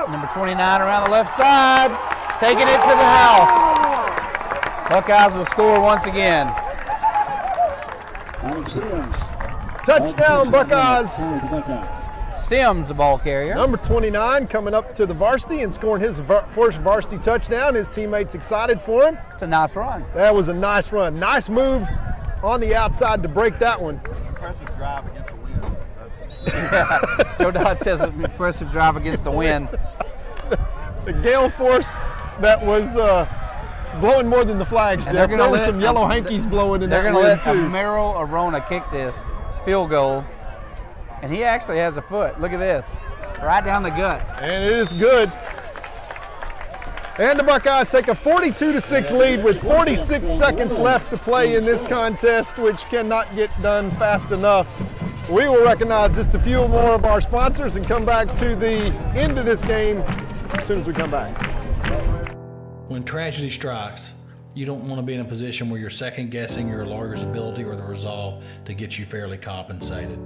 Number 29 around the left side, taking it to the house. Buckeyes will score once again. Touchdown, Buckeyes. Sims, the ball carrier. Number 29 coming up to the varsity and scoring his first varsity touchdown. His teammates excited for him. It's a nice run. That was a nice run. Nice move on the outside to break that one. Impressive drive against the wind. Yeah. Joe Dodd says an impressive drive against the wind. The gale force that was blowing more than the flags, Jeff. There were some yellow hankies blowing in that wind, too. They're going to let Merrill Arona kick this field goal, and he actually has a foot. Look at this. Right down the gut. And it is good. And the Buckeyes take a 42-6 lead with 46 seconds left to play in this contest, which cannot get done fast enough. We will recognize just a few more of our sponsors and come back to the end of this game as soon as we come back. When tragedy strikes, you don't want to be in a position where you're second guessing your lawyer's ability or the resolve to get you fairly compensated.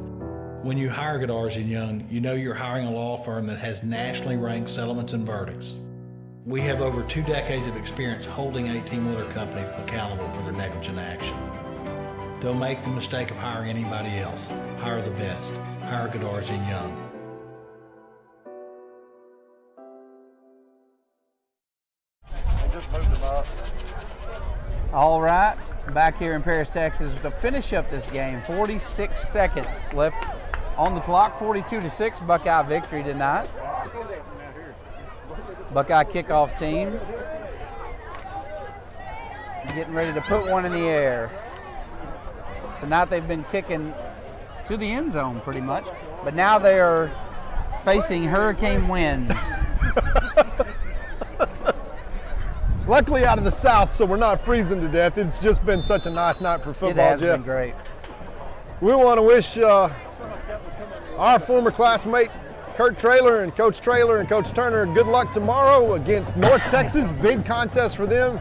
When you hire Godarzi & Young, you know you're hiring a law firm that has nationally ranked settlements and verdicts. We have over 2 decades of experience holding 18-wheeler companies accountable for their negligent action. Don't make the mistake of hiring anybody else. Hire the best. Hire Godarzi & Young. All right, back here in Paris, Texas to finish up this game. 46 seconds left on the clock. 42-6, Buckeye victory tonight. Buckeye kickoff team getting ready to put one in the air. Tonight they've been kicking to the end zone pretty much, but now they are facing hurricane winds. Luckily out of the south, so we're not freezing to death. It's just been such a nice night for football, It has Jeff. been great. We want to wish our former classmate Kurt Traylor and Coach Turner good luck tomorrow against North Texas. Big contest for them.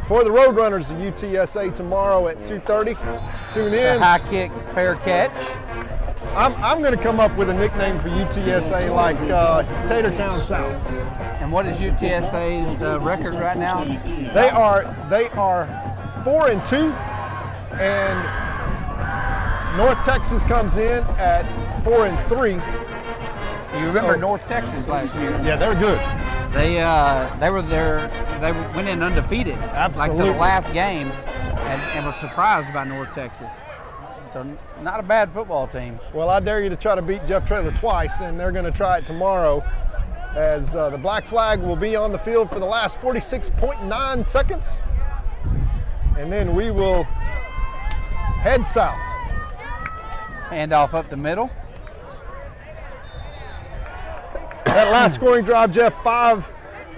For the Roadrunners of UTSA tomorrow at 2:30. Tune It's in. a high kick, fair catch. I'm going to come up with a nickname for UTSA like Tatertown South. And what is UTSA's record right now? They are 4-2, and North Texas comes in at 4-3. You remember North Texas last year? Yeah, they're good. They were there. They went in undefeated, Absolutely. like to the last game, and was surprised by North Texas. So not a bad football team. Well, I dare you to try to beat Jeff Traylor twice, and they're going to try it tomorrow, as the black flag will be on the field for the last 46.9 seconds, and then we will head south. Handoff up the middle. That last scoring drive, Jeff, 5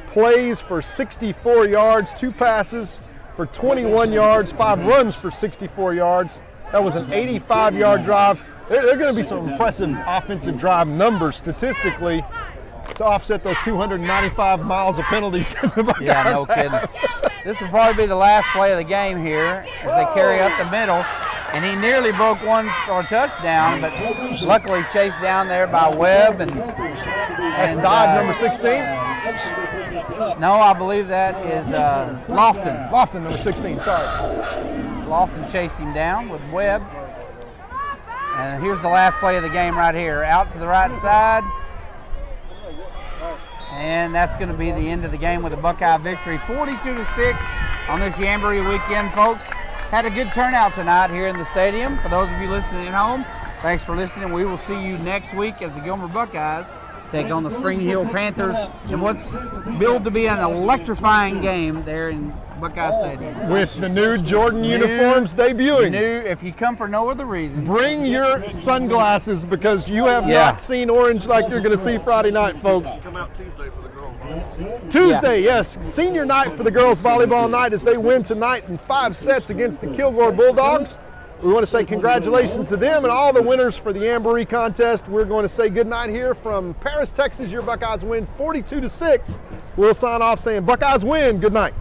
plays for 64 yards, 2 passes for 21 yards, 5 runs for 64 yards. That was an 85-yard drive. There are going to be some impressive offensive drive numbers statistically to offset those 295 miles of penalties. Yeah, no kidding. This will probably be the last play of the game here as they carry up the middle. And he nearly broke one for a touchdown, but luckily chased down there by Webb. That's Dodd, number 16? No, I believe that is Lofton. Lofton, number 16, sorry. Lofton chased him down with Webb. And here's the last play of the game right here. Out to the right side. And that's going to be the end of the game with a Buckeye victory, 42-6 on this Jamboree weekend, folks. Had a good turnout tonight here in the stadium. For those of you listening at home, thanks for listening. We will see you next week as the Gilmer Buckeyes take on the Spring Hill Panthers in what's billed to be an electrifying game there in Buckeye Stadium. With the new Jordan uniforms debuting. If you come for no other reason, bring your sunglasses because you have not seen orange like you're going to see Friday night, folks. Come out Tuesday for the girls. Tuesday, yes, senior night for the girls volleyball night as they win tonight in 5 sets against the Kilgore Bulldogs. We want to say congratulations to them and all the winners for the Jamboree contest. We're going to say good night here from Paris, Texas. Your Buckeyes win 42-6. We'll sign off saying Buckeyes win. Good night.